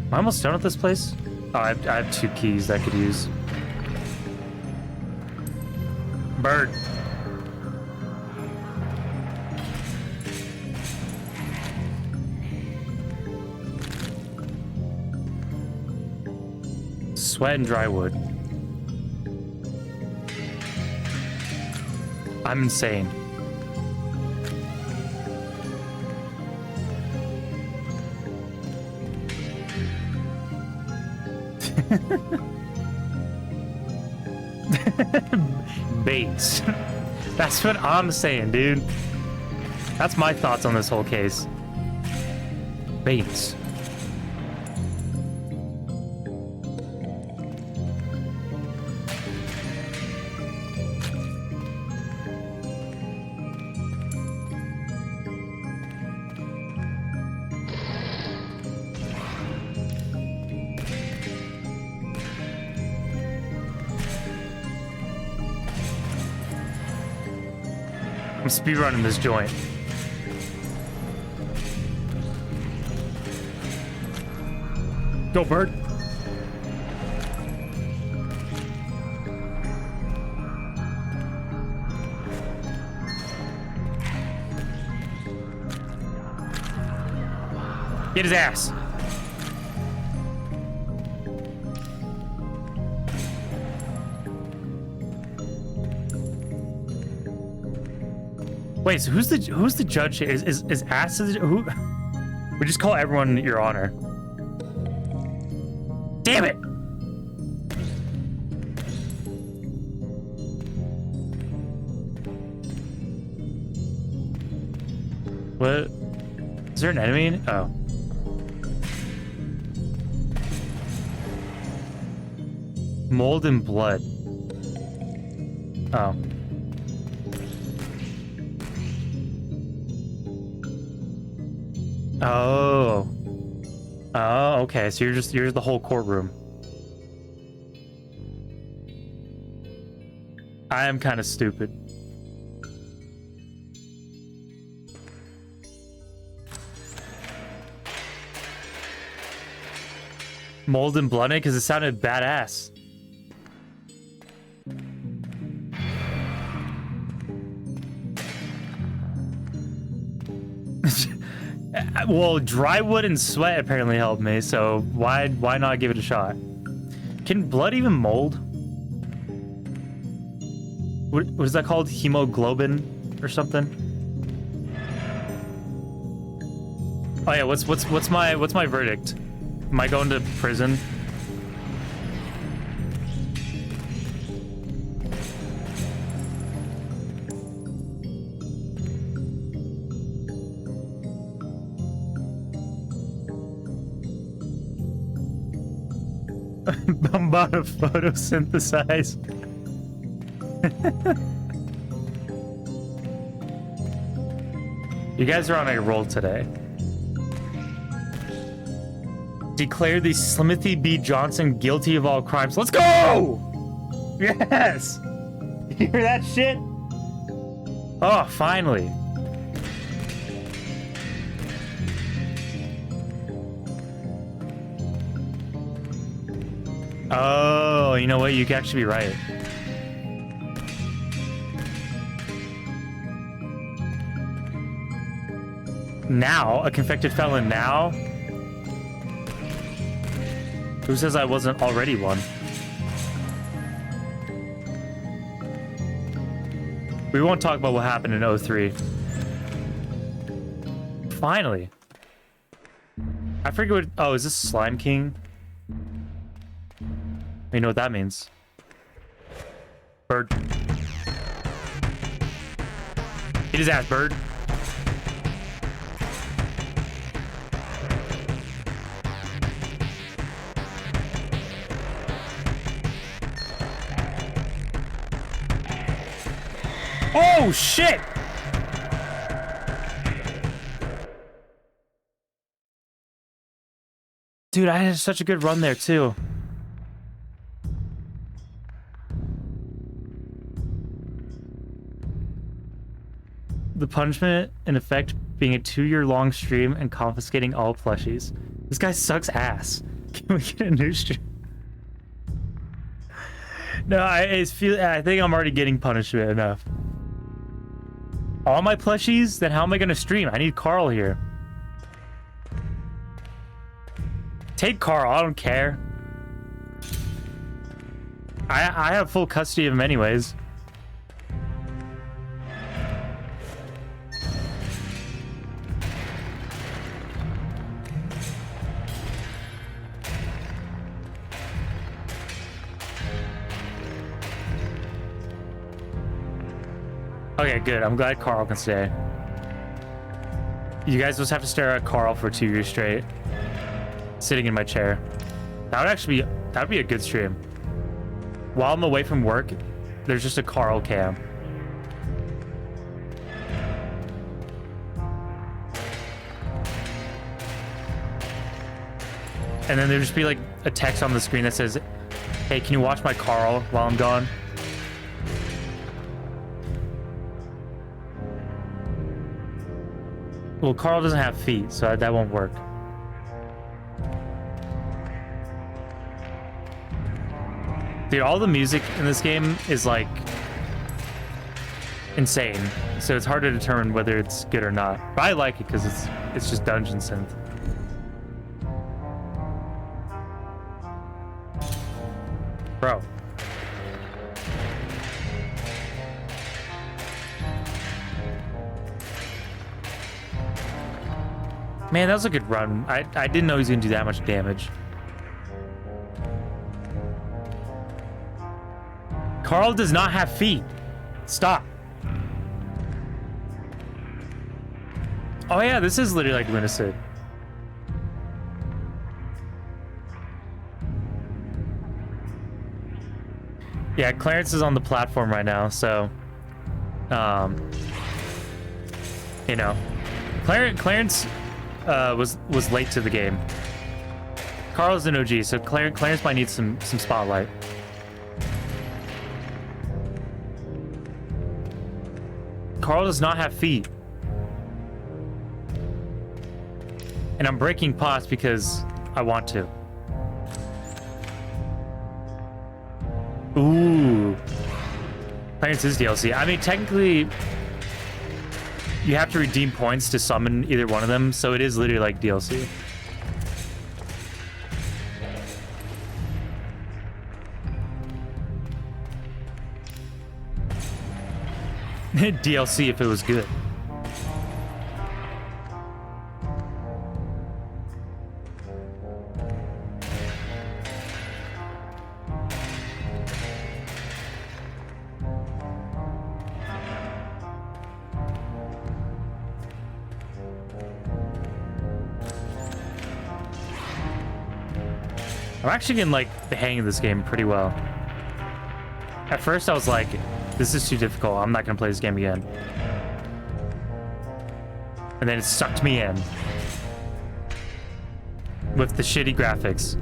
Am I almost done with this place? Oh, I have 2 keys I could use. Bird. Sweat and dry wood. I'm insane. Bates. That's what I'm saying, dude. That's my thoughts on this whole case. Bates. I'm speedrunning this joint. Go, bird. Get his ass. Wait, so who's the judge here? Is Ass who? We just call everyone Your Honor. Damn it! What? Is there an enemy? Oh. Mold and blood. Oh. Oh. Oh, okay. So you're the whole courtroom. I am kind of stupid. Mold and Blooded because it sounded badass. Well, dry wood and sweat apparently helped me, so why not give it a shot? Can blood even mold? What is that called? Hemoglobin or something? Oh yeah, what's my verdict? Am I going to prison? I'm about to photosynthesize. You guys are on a roll today. Declare the Slimothy B. Johnson guilty of all crimes. Let's go! Yes! You hear that shit? Oh, finally. Oh, you know what? You could actually be right. Now, a convicted felon now? Who says I wasn't already one? We won't talk about what happened in 03. Finally. I forget what... Oh, is this Slime King? You know what that means. Bird. Hit his ass, bird. Oh, shit! Dude, I had such a good run there, too. The punishment, in effect, being a 2-year-long stream and confiscating all plushies. This guy sucks ass. Can we get a new stream? No, I think I'm already getting punishment enough. All my plushies? Then how am I gonna stream? I need Carl here. Take Carl, I don't care. I have full custody of him anyways. Okay, good. I'm glad Carl can stay. You guys just have to stare at Carl for 2 years straight. Sitting in my chair. That would be a good stream. While I'm away from work, there's just a Carl cam. And then there'd just be like a text on the screen that says, hey, can you watch my Carl while I'm gone? Well, Carl doesn't have feet, so that won't work. Dude, all the music in this game is like insane, so it's hard to determine whether it's good or not. But I like it because it's just dungeon synth. Bro. Man, that was a good run. I didn't know he was gonna do that much damage. Carl does not have feet. Stop. Oh yeah, this is literally like Lunacid. Yeah, Clarence is on the platform right now, so you know, Clarence was late to the game. Carl's an OG, so Clarence might need some spotlight. Carl does not have feet. And I'm breaking pots because I want to. Ooh. Planets is DLC. I mean, technically, you have to redeem points to summon either one of them, so it is literally like DLC. DLC if it was good. I'm actually getting like the hang of this game pretty well. At first I was like, this is too difficult. I'm not gonna play this game again. And then it sucked me in. With the shitty graphics.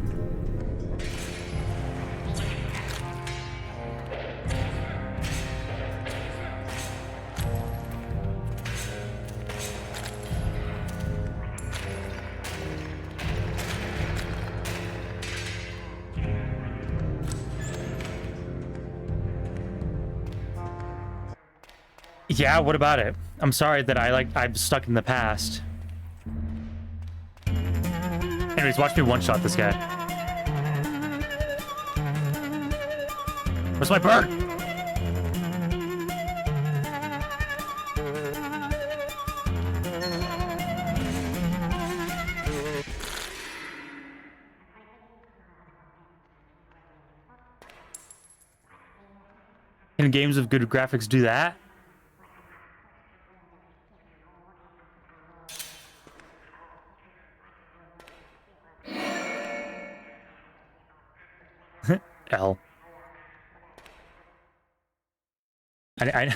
Yeah, what about it? I'm sorry that I'm stuck in the past. Anyways, watch me one-shot this guy. Where's my bird? Can games with good graphics do that? L. I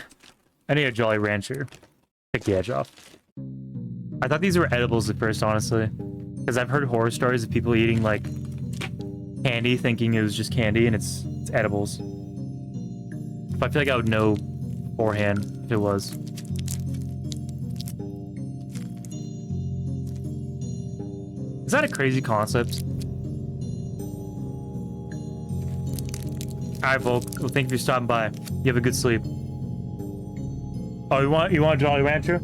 need a Jolly Rancher. Take the edge off. I thought these were edibles at first, honestly. Because I've heard horror stories of people eating, like, candy thinking it was just candy and it's edibles. But I feel like I would know beforehand if it was. Is that a crazy concept? Alright, Volk. Well, thank you for stopping by. You have a good sleep. Oh, you want a Jolly Rancher?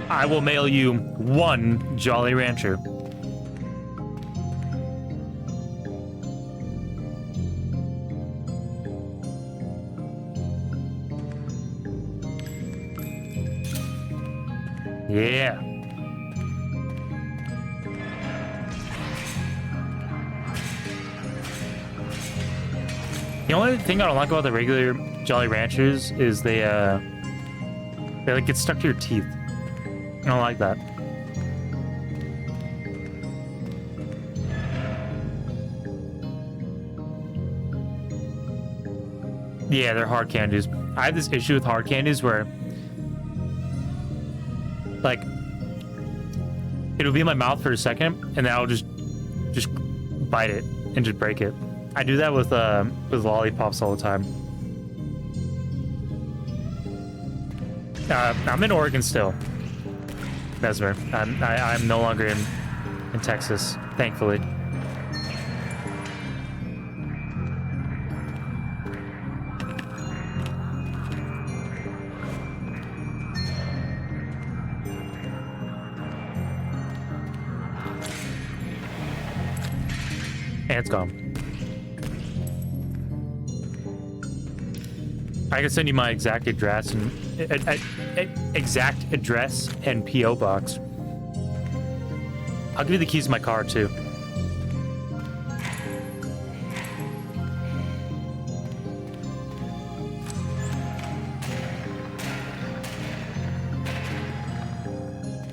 I will mail you one Jolly Rancher. Yeah. The only thing I don't like about the regular Jolly Ranchers is they like get stuck to your teeth. I don't like that. Yeah, they're hard candies. I have this issue with hard candies where, like, it'll be in my mouth for a second, and then I'll just bite it and just break it. I do that with lollipops all the time. I'm in Oregon still. Mesmer. I'm no longer in Texas, thankfully. And it's gone. I can send you my exact address and PO box. I'll give you the keys to my car too.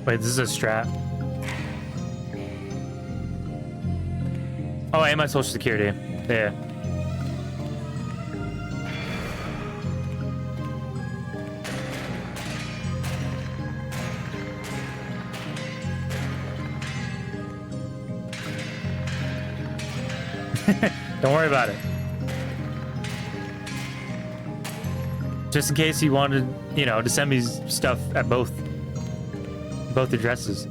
Wait, this is a strap. Oh, and my social security. Yeah. Don't worry about it. Just in case you wanted, you know, to send me stuff at both addresses.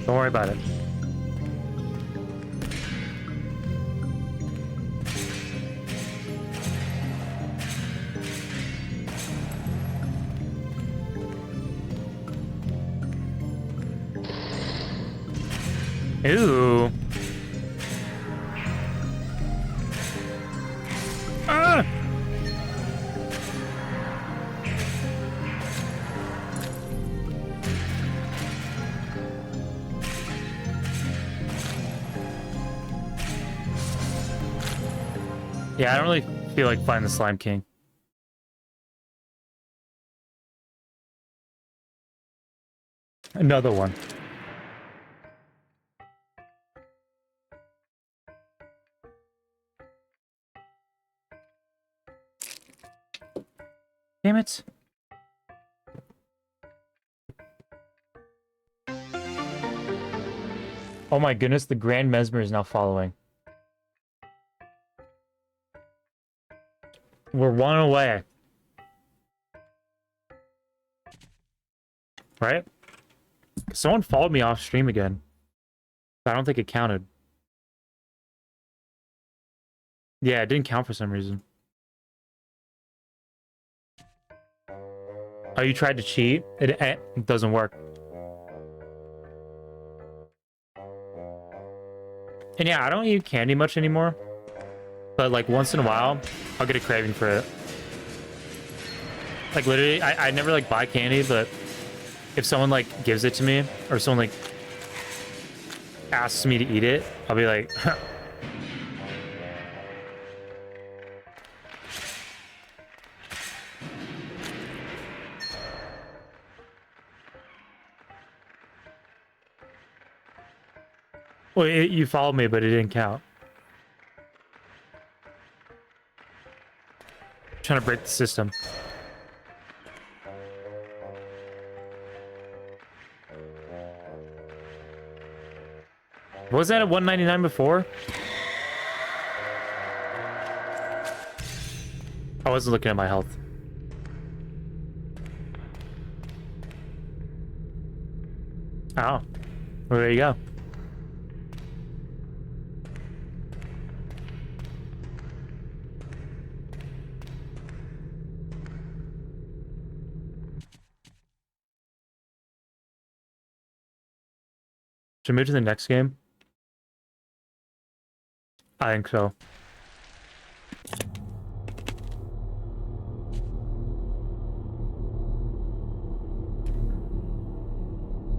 Don't worry about it. Ooh. Ah! Yeah, I don't really feel like finding the Slime King. Another one. Damn it. Oh my goodness, the Grand Mesmer is now following. We're one away. Right? Someone followed me off stream again. I don't think it counted. Yeah, it didn't count for some reason. Oh, you tried to cheat? It doesn't work. And yeah, I don't eat candy much anymore. But like once in a while, I'll get a craving for it. Like literally, I never like buy candy, but if someone like gives it to me or someone like asks me to eat it, I'll be like, well, you followed me, but it didn't count. Trying to break the system. Was that at 199 before? I wasn't looking at my health. Oh. Well, there you go. Should we move to the next game? I think so.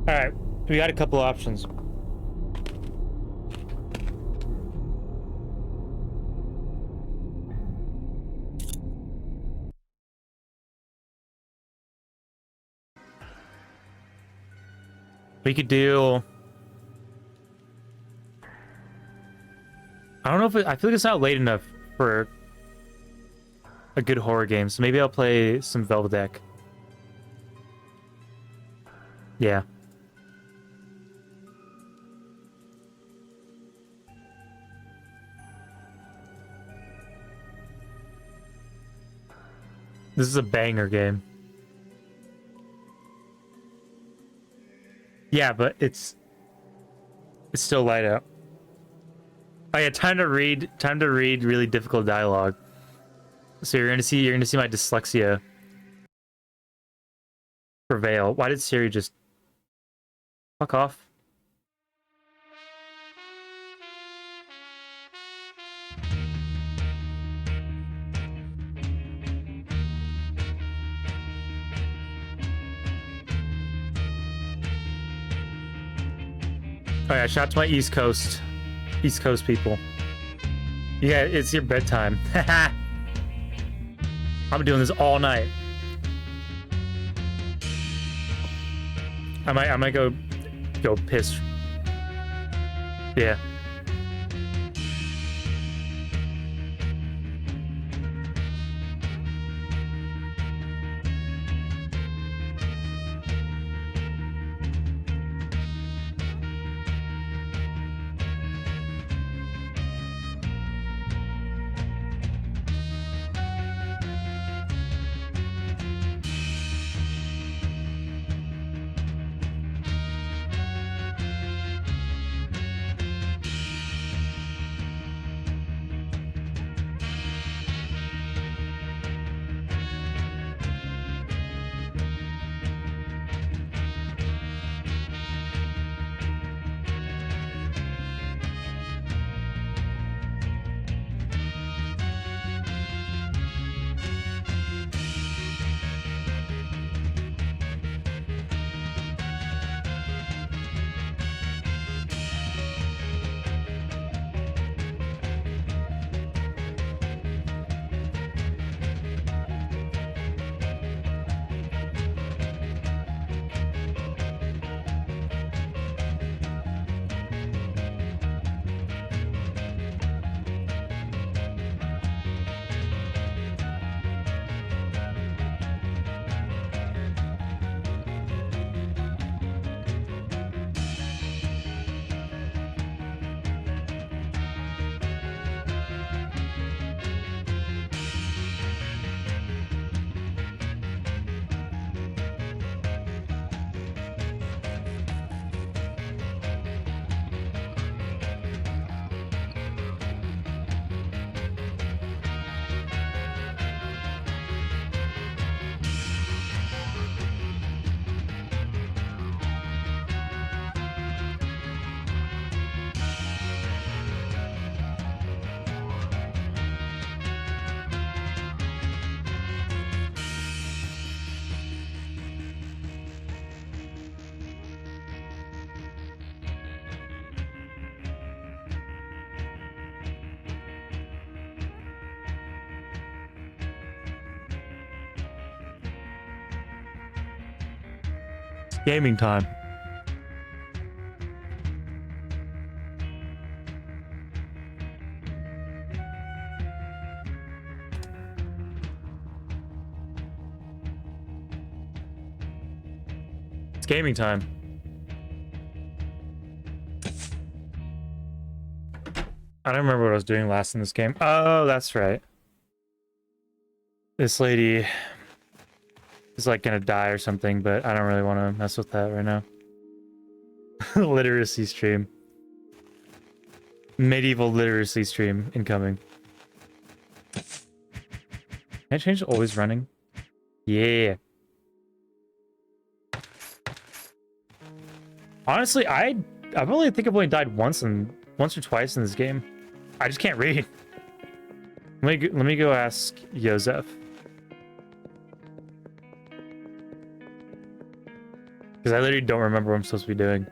Alright, we got a couple options. We could do... I don't know if I feel like it's not late enough for a good horror game, so maybe I'll play some Velvedeck. Yeah. This is a banger game. Yeah, but it's still light out. Oh yeah, time to read really difficult dialogue. So you're gonna see my dyslexia prevail. Why did Siri just fuck off? Oh yeah, shout out to my East Coast people. Yeah, it's your bedtime. I'm doing this all night. I might go piss. Yeah. Gaming time. It's gaming time. I don't remember what I was doing last in this game. Oh, that's right. This lady is like gonna die or something, but I don't really want to mess with that right now. Literacy stream. Medieval literacy stream incoming. Can I change always running? Yeah. Honestly, I only think I've only died once or twice in this game. I just can't read. Let me go ask Joseph. Because I literally don't remember what I'm supposed to be doing.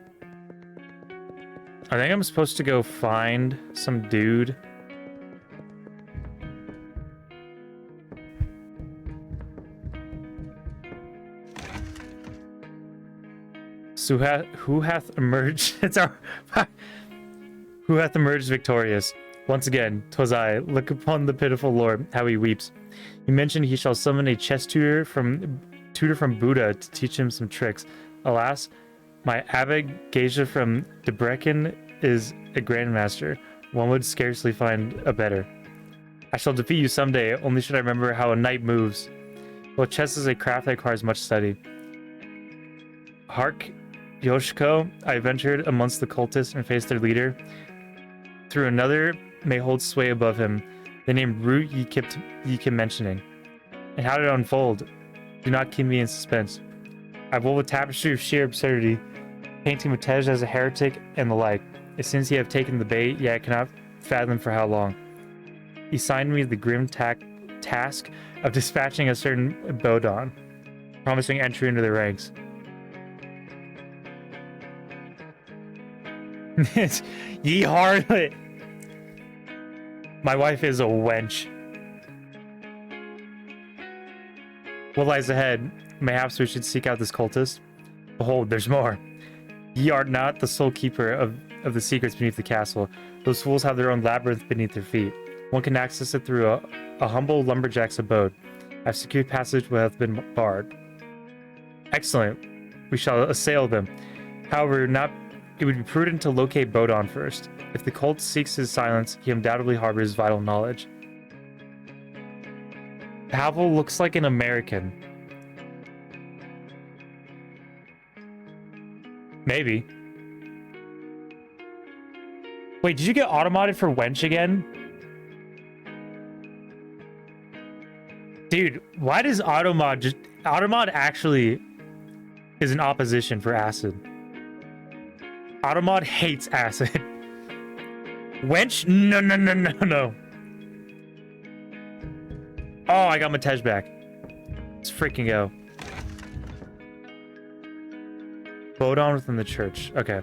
I think I'm supposed to go find some dude. So who hath emerged? It's our who hath emerged victorious? Once again, 'twas I. Look upon the pitiful Lord, how he weeps. He mentioned he shall summon a chess tutor from Buddha to teach him some tricks. Alas, my avid geisha from Debrecen is a grandmaster. One would scarcely find a better. I shall defeat you someday, only should I remember how a knight moves. Well, chess is a craft that requires much study. Hark, Yoshiko, I ventured amongst the cultists and faced their leader. Through another may hold sway above him. The name Root ye kept mentioning. And how did it unfold? Do not keep me in suspense. I wove a tapestry of sheer absurdity, painting Matej as a heretic and the like. Since ye have taken the bait, yet I cannot fathom for how long. He signed me the grim task of dispatching a certain Bodon, promising entry into the ranks. Ye harlot! My wife is a wench. What lies ahead? Mayhaps we should seek out this cultist. Behold, there's more. Ye are not the sole keeper of the secrets beneath the castle. Those fools have their own labyrinth beneath their feet. One can access it through a humble lumberjack's abode. I've secured passage but have been barred. Excellent. We shall assail them. However, it would be prudent to locate Bodon first. If the cult seeks his silence, he undoubtedly harbors vital knowledge. Pavel looks like an American. Maybe. Wait, did you get automodded for wench again? Dude, why does Automod actually is an opposition for acid? Automod hates acid. Wench? No. Oh, I got Matej back. Let's freaking go. Bodon within the church. Okay.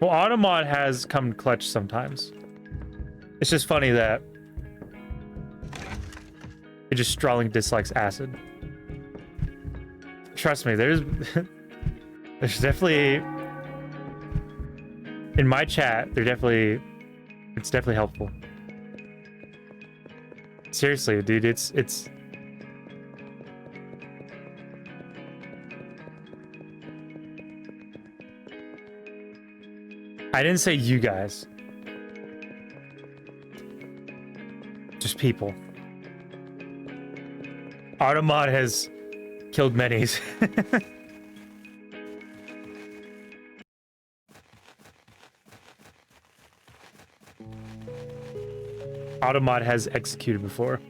Well, Automod has come clutch sometimes. It's just funny that it just strongly dislikes acid. Trust me, there's definitely in my chat, it's definitely helpful. Seriously, dude, it's I didn't say you guys. Just people. Automod has killed many. Automod has executed before.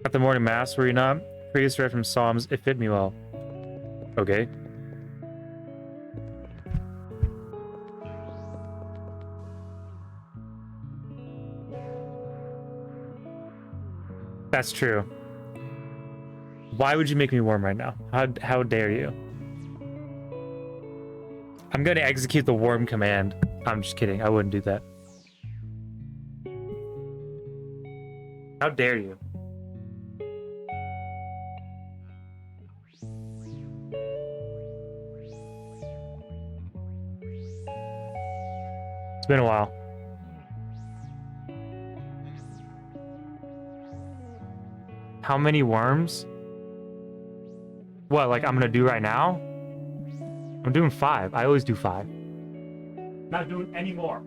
At the morning mass, were you not? Priest read from Psalms, it fit me well. Okay. That's true. Why would you make me warm right now? How dare you? I'm going to execute the worm command. I'm just kidding. I wouldn't do that. How dare you? It's been a while. How many worms? What, like I'm gonna do right now? I'm doing 5. I always do 5. Not doing any more.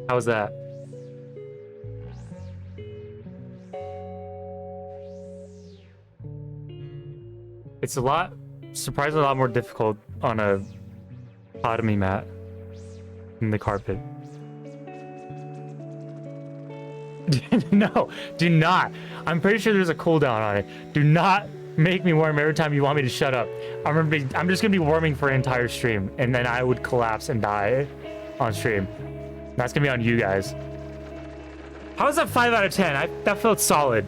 How's that? It's surprisingly a lot more difficult on a potami mat than the carpet. No, do not. I'm pretty sure there's a cooldown on it. Do not make me worm every time you want me to shut up. I'm just gonna be worming for an entire stream, and then I would collapse and die on stream. That's gonna be on you guys. How is that 5 out of 10? That felt solid.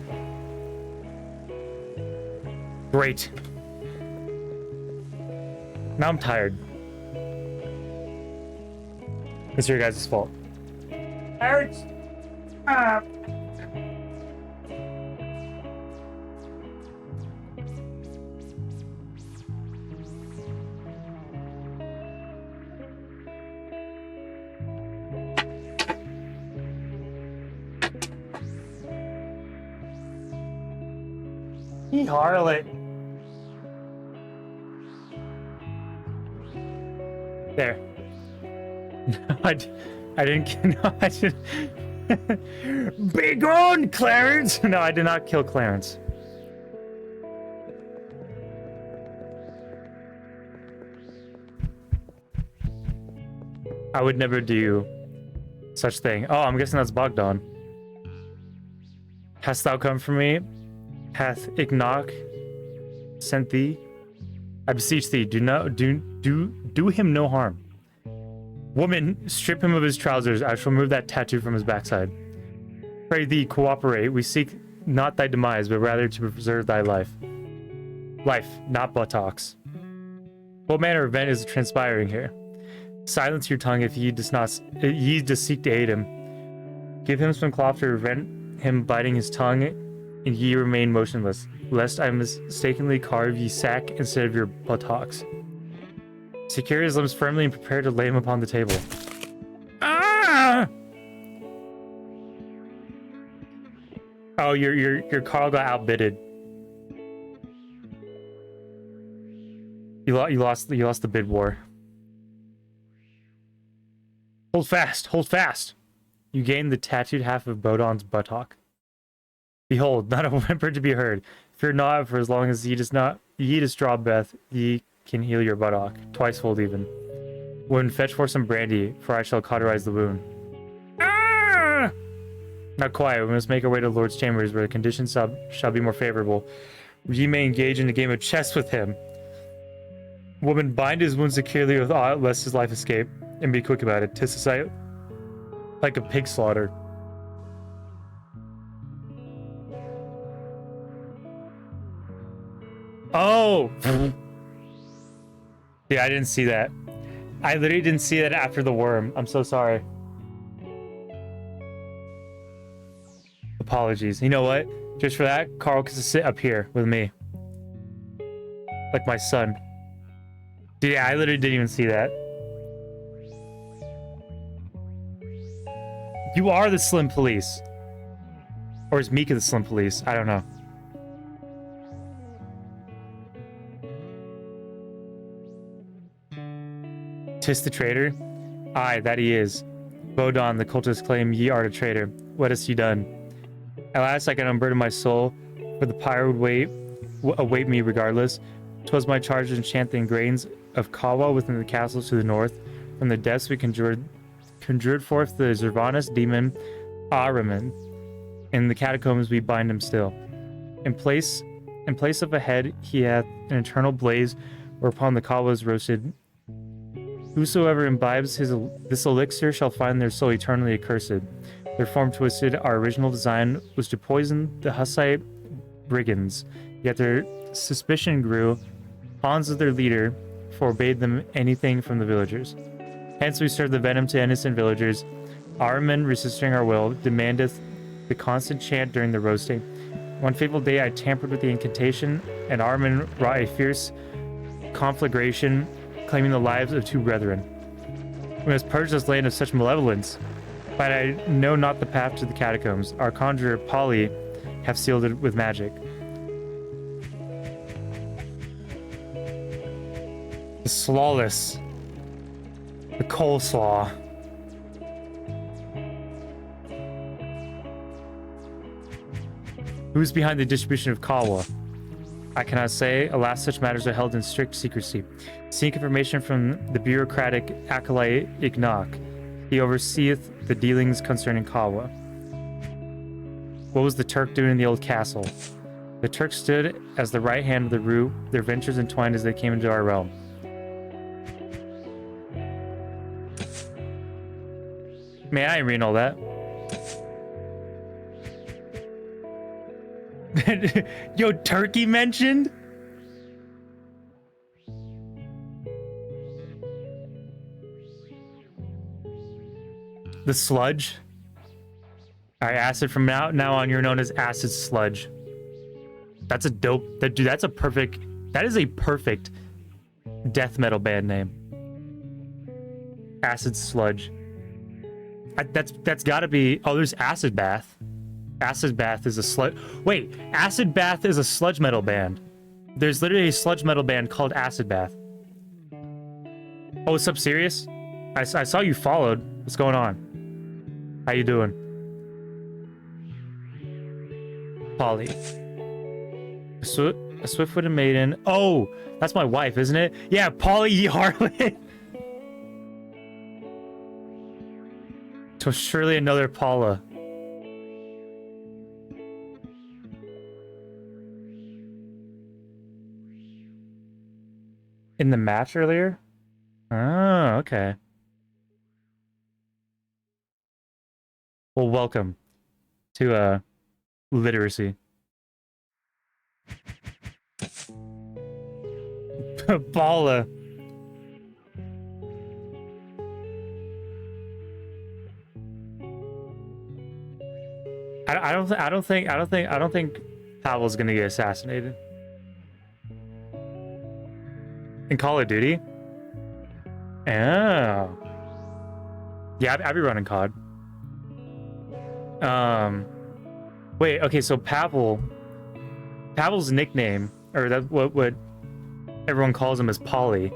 Great. Now I'm tired. It's your guys' fault. Hurts. He harlot. There. No, I didn't. No, I didn't. Be gone, Clarence! No, I did not kill Clarence. I would never do such thing. Oh, I'm guessing that's Bogdan. Hast thou come for me? Hath Ignoc sent thee? I beseech thee, do him no harm. Woman, strip him of his trousers. I shall remove that tattoo from his backside. Pray thee, cooperate. We seek not thy demise, but rather to preserve thy life. Life, not buttocks. What manner of event is transpiring here? Silence your tongue if ye does seek to aid him. Give him some cloth to prevent him biting his tongue, and ye remain motionless, lest I mistakenly carve ye sack instead of your buttocks. Secure his limbs firmly and prepare to lay him upon the table. Ah! Oh, your Carl got outbidded. You lost the bid war. Hold fast, hold fast. You gain the tattooed half of Bodon's buttock. Behold, not a whimper to be heard. Fear not, for as long as ye does draw breath, ye can heal your buttock, twicefold even. Woman, fetch for some brandy, for I shall cauterize the wound. Ah! Not quiet, we must make our way to Lord's chambers, where the conditions shall be more favorable. Ye may engage in a game of chess with him. Woman, bind his wound securely with aught, lest his life escape, and be quick about it. 'Tis a sight like a pig slaughter. Oh! Yeah, I didn't see that. I literally didn't see that after the worm. I'm so sorry. Apologies. You know what? Just for that, Carl gets to sit up here with me. Like my son. Dude, yeah, I literally didn't even see that. You are the Slim Police. Or is Mika the Slim Police? I don't know. Tis the traitor? Aye, that he is. Bodon, the cultists claim ye are the traitor. What hast ye done? At last I can unburden my soul, for the pyre would await me regardless. 'Twas my charge to enchant the ingrains of Kawa within the castles to the north. From the depths we conjured forth the Zervanus demon Ahriman. In the catacombs we bind him still. In place of a head, he hath an eternal blaze, whereupon the kawa is roasted. Whosoever imbibes this elixir shall find their soul eternally accursed. Their form twisted, our original design was to poison the Hussite brigands, yet their suspicion grew. Hans of their leader forbade them anything from the villagers. Hence we serve the venom to innocent villagers. Our men, resisting our will, demandeth the constant chant during the roasting. One fateful day I tampered with the incantation, and Armin wrought a fierce conflagration, claiming the lives of 2 brethren. We must purge this land of such malevolence. But I know not the path to the catacombs. Our conjurer, Polly, hath sealed it with magic. The Slawless. The Coleslaw. Who's behind the distribution of kawa? I cannot say. Alas, such matters are held in strict secrecy. Seek information from the bureaucratic acolyte Ignac. He overseeth the dealings concerning kawa. What was the Turk doing in the old castle? The Turk stood as the right hand of the Rue, their ventures entwined as they came into our realm. Man, I ain't reading all that. Yo, Turkey mentioned? The sludge. All right, acid. From now on, you're known as Acid Sludge. That's a dope. Dude, that's a perfect. That is a perfect death metal band name. Acid Sludge. That's got to be. Oh, there's Acid Bath. Acid Bath is a sludge. Wait, Acid Bath is a sludge metal band. There's literally a sludge metal band called Acid Bath. Oh, what's up, Sirius? I saw you followed. What's going on? How you doing? Polly. A swift-footed maiden. Oh, that's my wife, isn't it? Yeah, Polly Harlan. So surely another Paula. In the match earlier? Oh, okay. Well, welcome to literacy. Paula. I don't think Pavel's gonna get assassinated. In Call of Duty? Oh. Yeah, I'd be running COD. Wait, okay, so Pavel's nickname, or that what everyone calls him, is Polly.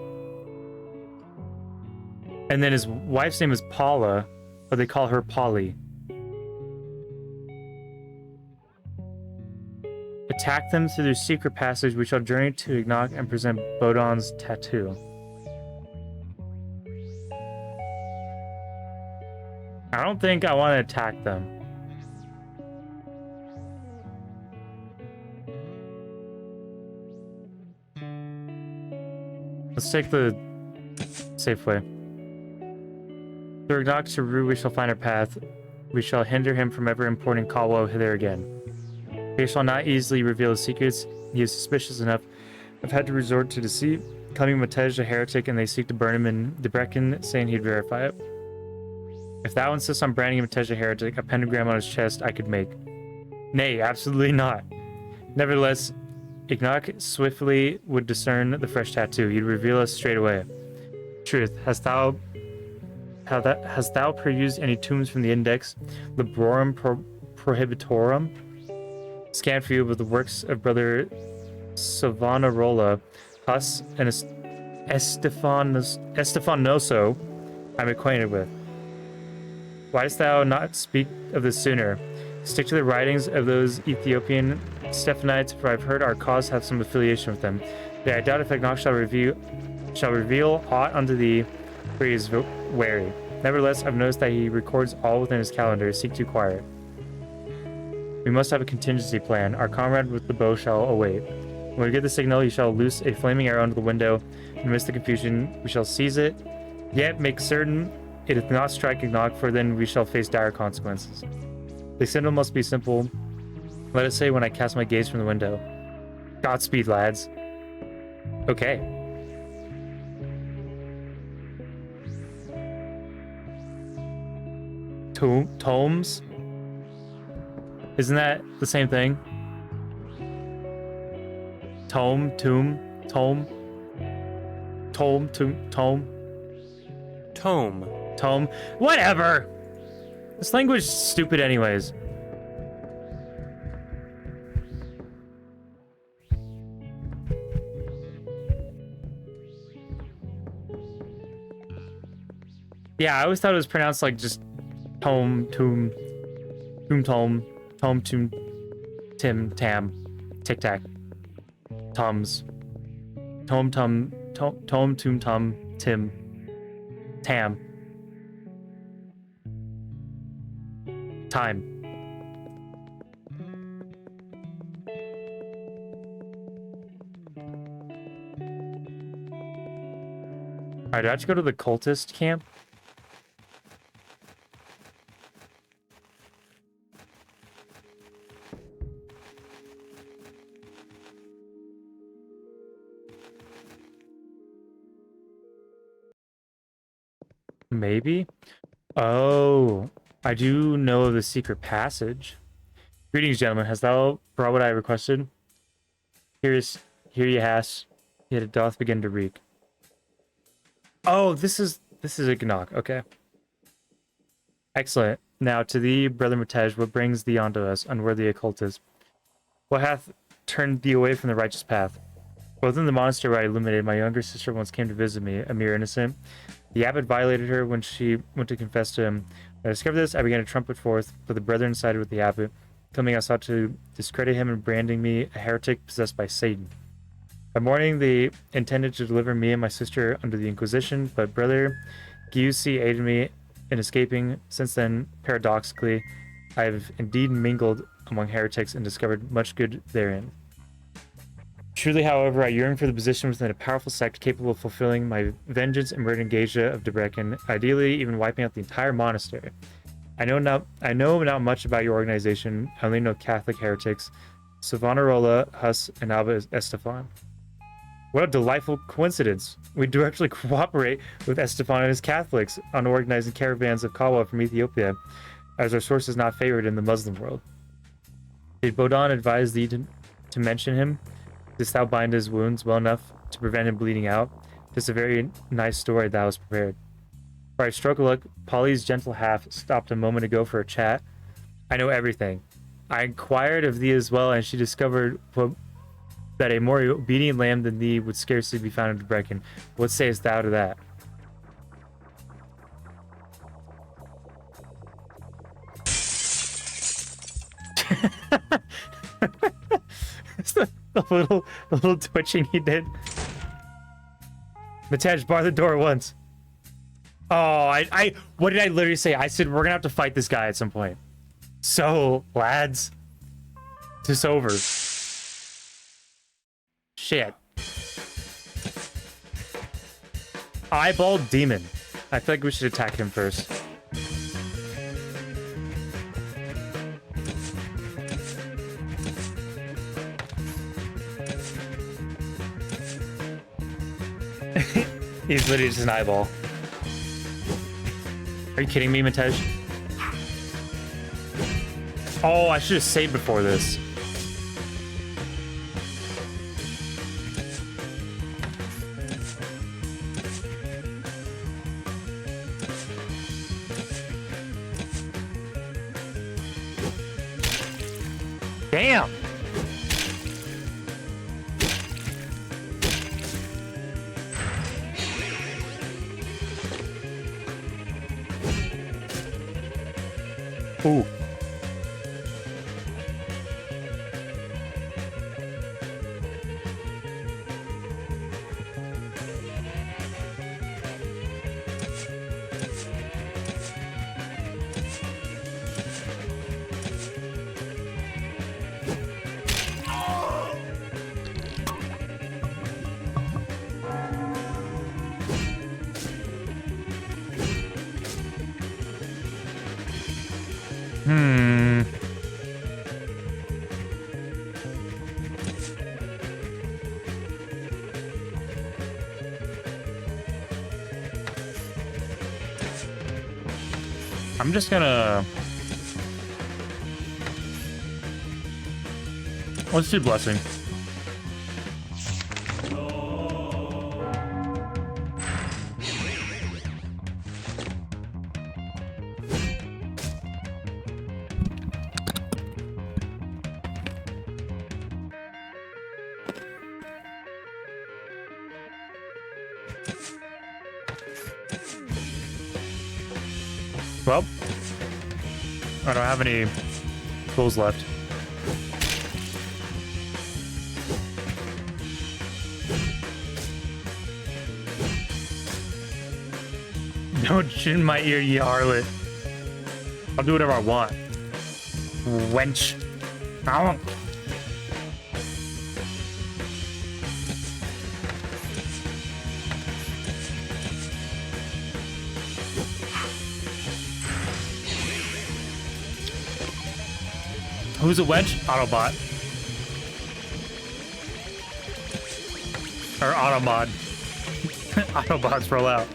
And then his wife's name is Paula, but they call her Polly. Attack them through their secret passage. We shall journey to Ignac and present Bodon's tattoo. I don't think I want to attack them. Let's take the safe way. Through Ignac to Rue we shall find our path. We shall hinder him from ever importing Kawa hither again. He shall not easily reveal his secrets. He is suspicious enough. I've had to resort to deceit, claiming Matej a heretic, and they seek to burn him in Debrecen, saying he'd verify it. If thou insists on branding Matej a heretic, a pentagram on his chest I could make. Nay, absolutely not. Nevertheless, Ignac swiftly would discern the fresh tattoo. He'd reveal us straight away. Truth, hast thou perused any tombs from the Index Librorum Prohibitorum? Scanned for you with the works of Brother Savonarola, Huss, and Estefanoso I'm acquainted with. Why dost thou not speak of this sooner? Stick to the writings of those Ethiopian Stephanites, for I've heard our cause have some affiliation with them. Yet I doubt if Ignac shall reveal aught unto thee, for he is wary. Nevertheless, I've noticed that he records all within his calendar. Seek to acquire it. We must have a contingency plan. Our comrade with the bow shall await. When we get the signal, he shall loose a flaming arrow into the window. And amidst the confusion, we shall seize it. Yet make certain it does not strike Ignog, for then we shall face dire consequences. The signal must be simple. Let us say when I cast my gaze from the window. Godspeed, lads. Okay. Tomes? Isn't that the same thing? Tome, tomb, tome, tome, tomb, tome, Tome. tome. Whatever! This language is stupid anyways. Yeah, I always thought it was pronounced like just tome, tomb, tome, tomb, tim, tam, tic tac, tums, tome, tomb, tum, tim, tam, time. Alright, do I have to go to the cultist camp? Maybe? Oh, I do know of the secret passage. Greetings, gentlemen. Hast thou brought what I requested? Here ye hast. Yet it doth begin to reek. Oh, this is a Gnock. Okay. Excellent. Now to thee, brother Matej, what brings thee unto us, unworthy occultist? What hath turned thee away from the righteous path? Both in the monastery where I illuminated, my younger sister once came to visit me, a mere innocent. The abbot violated her when she went to confess to him. When I discovered this, I began to trumpet forth, but the brethren sided with the abbot, claiming I sought to discredit him and branding me a heretic possessed by Satan. By morning, they intended to deliver me and my sister under the Inquisition, but brother Giussi aided me in escaping. Since then, paradoxically, I have indeed mingled among heretics and discovered much good therein. Truly, however, I yearn for the position within a powerful sect capable of fulfilling my vengeance and murdering Geisha of Debrecen, ideally even wiping out the entire monastery. I know not much about your organization. I only know Catholic heretics, Savonarola, Huss, and Abba Estefan. What a delightful coincidence. We directly cooperate with Estefan and his Catholics on organizing caravans of Kawa from Ethiopia, as our source is not favored in the Muslim world. Did Bodan advise thee to mention him? Didst thou bind his wounds well enough to prevent him bleeding out? 'Tis a very nice story thou hast prepared. By a stroke of luck, Polly's gentle half stopped a moment ago for a chat. I know everything. I inquired of thee as well, and she discovered that a more obedient lamb than thee would scarcely be found in Debrecen. What sayest thou to that? the little twitching he did. Matej, bar the door once. Oh, what did I literally say? I said we're gonna have to fight this guy at some point. So, lads, it's over. Shit. Eyeball demon. I feel like we should attack him first. He's literally just an eyeball. Are you kidding me, Matej? Oh, I should have saved before this. Damn! Ooh. I'm just gonna... Let's do blessing. Well, I don't have any tools left. Don't shit in my ear, you harlot. I'll do whatever I want. Wench. Ow. Who's a wench? Autobot. Or Automod. Autobots roll out.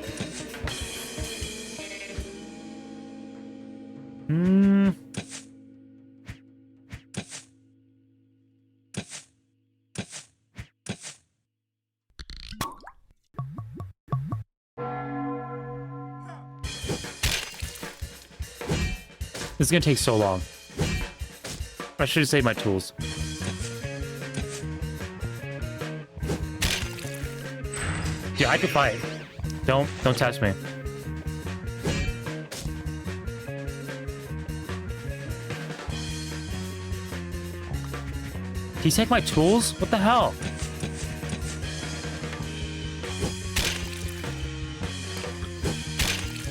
This is gonna take so long. I should have saved my tools. Yeah, I could fight. Don't touch me. Did he take my tools? What the hell?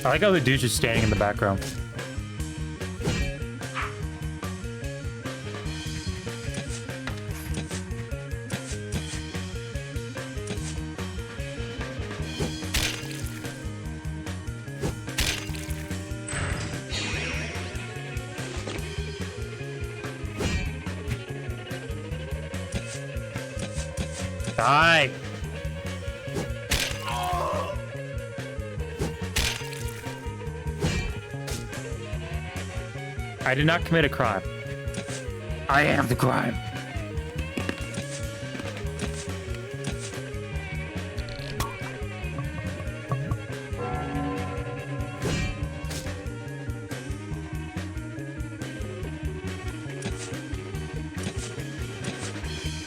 I like how the dude's just standing in the background. Die! I did not commit a crime. I am the crime.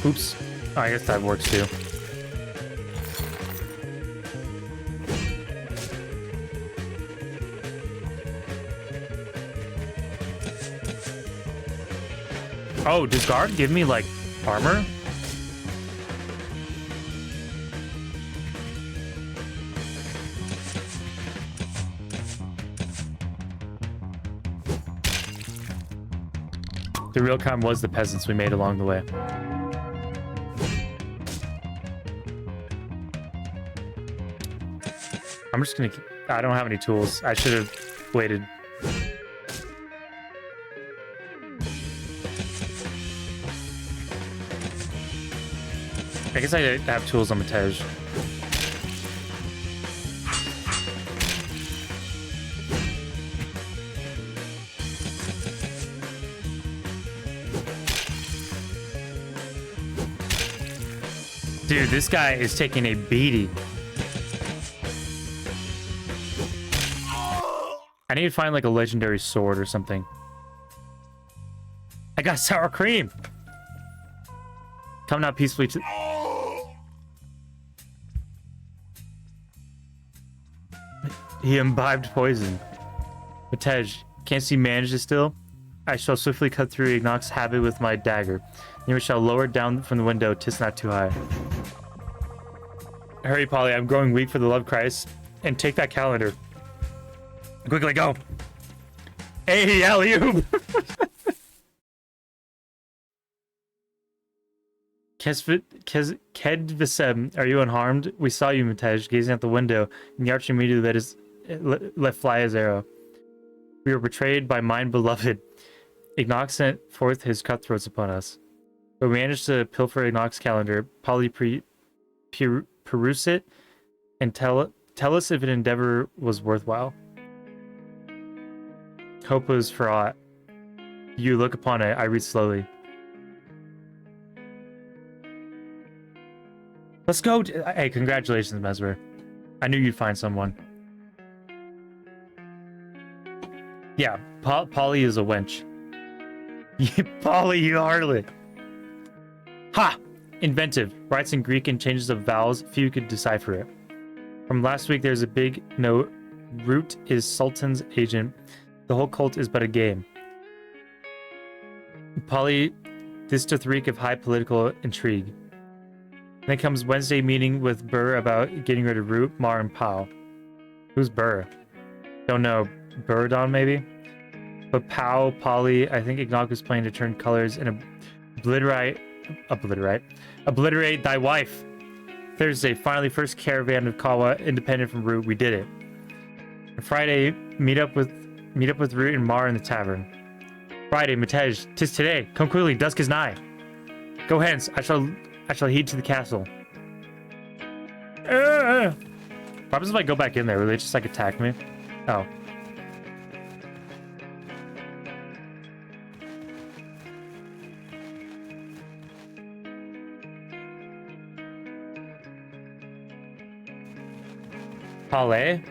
Oops. Oh, I guess that works too. Oh, does guard give me, like, armor? The real crime was the peasants we made along the way. I'm just gonna... I don't have any tools. I should have waited. I guess I have tools on Matej. Dude, this guy is taking a beating. I need to find like a legendary sword or something. I got sour cream. Come now peacefully to... He imbibed poison. Matej, canst thou manage this still? I shall swiftly cut through Ignox's habit with my dagger. Then we shall lower it down from the window, 'tis not too high. Hurry, Polly, I'm growing weak for the love Christ. And take that calendar. Quickly, go! Hey, alley-oop! Kedvisem, are you unharmed? We saw you, Matej, gazing out the window, and the archer immediately let fly his arrow. We were betrayed by mine beloved. Ignox sent forth his cutthroats upon us. But we managed to pilfer Ignox's calendar, Polly peruse it, and tell us if an endeavor was worthwhile. hope was for aught. You look upon it, I read slowly. Let's go. Hey, congratulations, Mesmer. I knew you'd find someone. Yeah, Polly is a wench. Polly, you harlot. Ha! Inventive. Writes in Greek and changes of vowels. Few could decipher it. From last week, there's a big note. Root is Sultan's agent. The whole cult is but a game. Polly, this doth reek of high political intrigue. Then comes Wednesday meeting with Burr about getting rid of Root, Mar, and Pow. Who's Burr? Don't know. Burradon, maybe? But Pow, Polly, I think Ignog was planning to turn colors and obliterate thy wife. Thursday, finally, first caravan of Kawa, independent from Root. We did it. And Friday, meet up with Root and Mar in the tavern. Friday, Matej, 'tis today. Come quickly, dusk is nigh. Go hence, I shall heed to the castle. What happens if I go back in there? Will they just like attack me? Oh. Palais?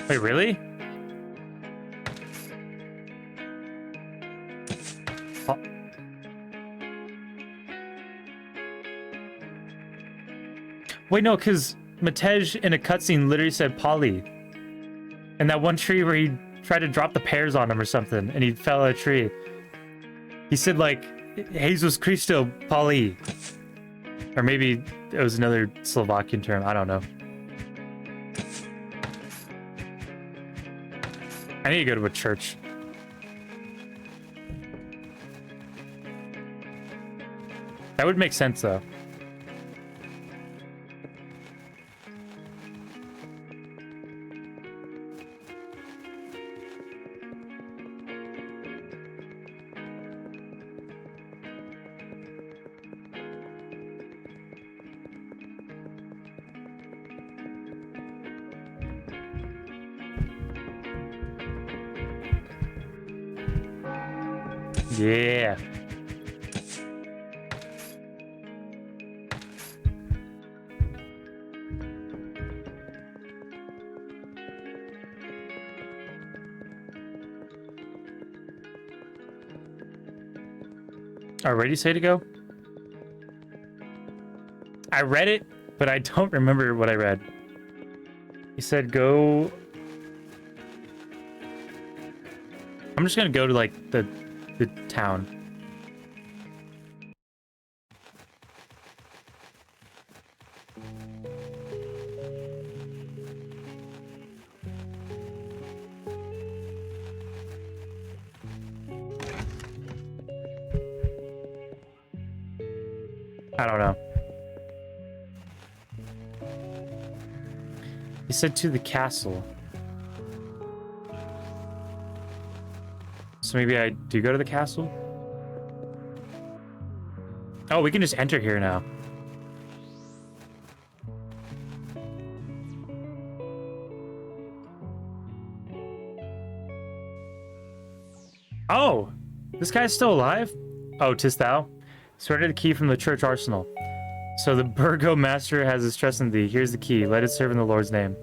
Wait, really? Wait, no, because Matej in a cutscene literally said Polly. And that one tree where he tried to drop the pears on him or something, and he fell out of a tree. He said, like, Jesus Christo Polly. Or maybe it was another Slovakian term, I don't know. I need to go to a church. That would make sense, though. Yeah. Already say to go? I read it, but I don't remember what I read. He said go... I'm just gonna go to like the town. I don't know. He said to the castle. So maybe I do go to the castle? Oh, we can just enter here now. Oh! This guy's still alive? Oh, 'tis thou? Surrender the key from the church arsenal. So the burgomaster has his trust in thee. Here's the key. Let it serve in the Lord's name.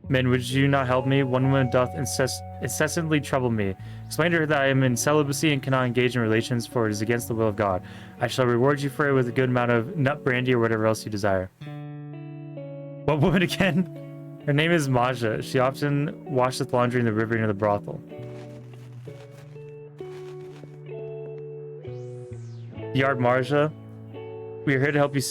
Men, would you not help me? One woman doth incessantly trouble me. Explain to her that I am in celibacy and cannot engage in relations, for it is against the will of God. I shall reward you for it with a good amount of nut brandy or whatever else you desire. What woman again? Her name is Maja. She often washeth laundry in the river near the brothel. Yard Marja, we are here to help you.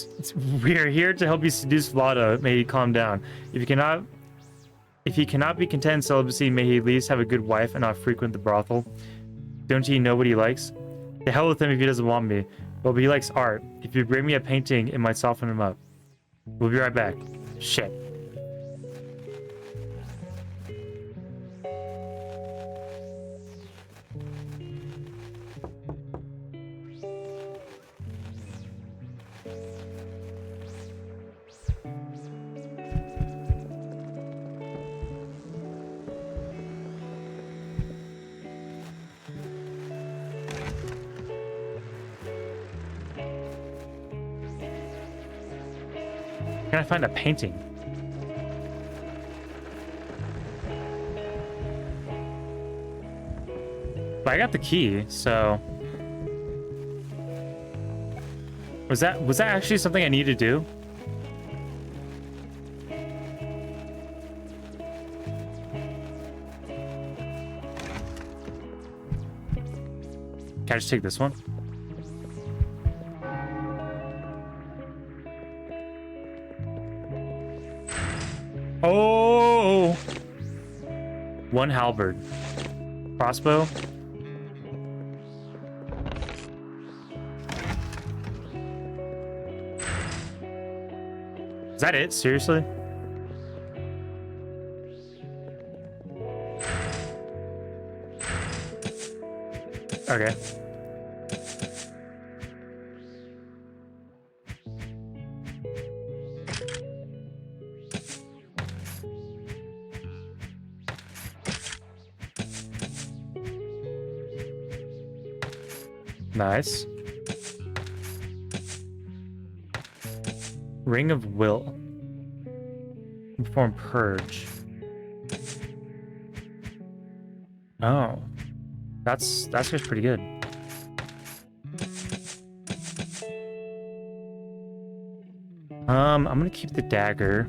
We are here to help you seduce Vlada. May he calm down. If he cannot be content in celibacy, may he at least have a good wife and not frequent the brothel. Don't you know what he likes? To hell with him if he doesn't want me. Well, but he likes art. If you bring me a painting, it might soften him up. We'll be right back. Shit. Can I find a painting? But I got the key, so was that actually something I need to do? Can I just take this one? Oh! One halberd. Crossbow. Is that it? Seriously? Okay. Nice. Ring of Will. Perform Purge. Oh. That's just pretty good. I'm gonna keep the dagger.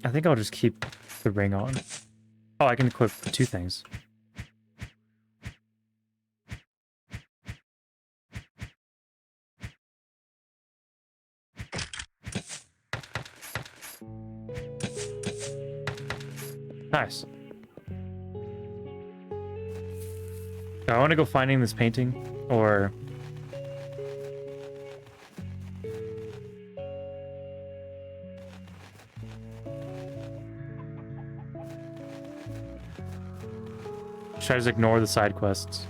I think I'll just keep the ring on. Oh, I can equip 2 things. Nice. Do I want to go finding this painting, or... should I just ignore the side quests?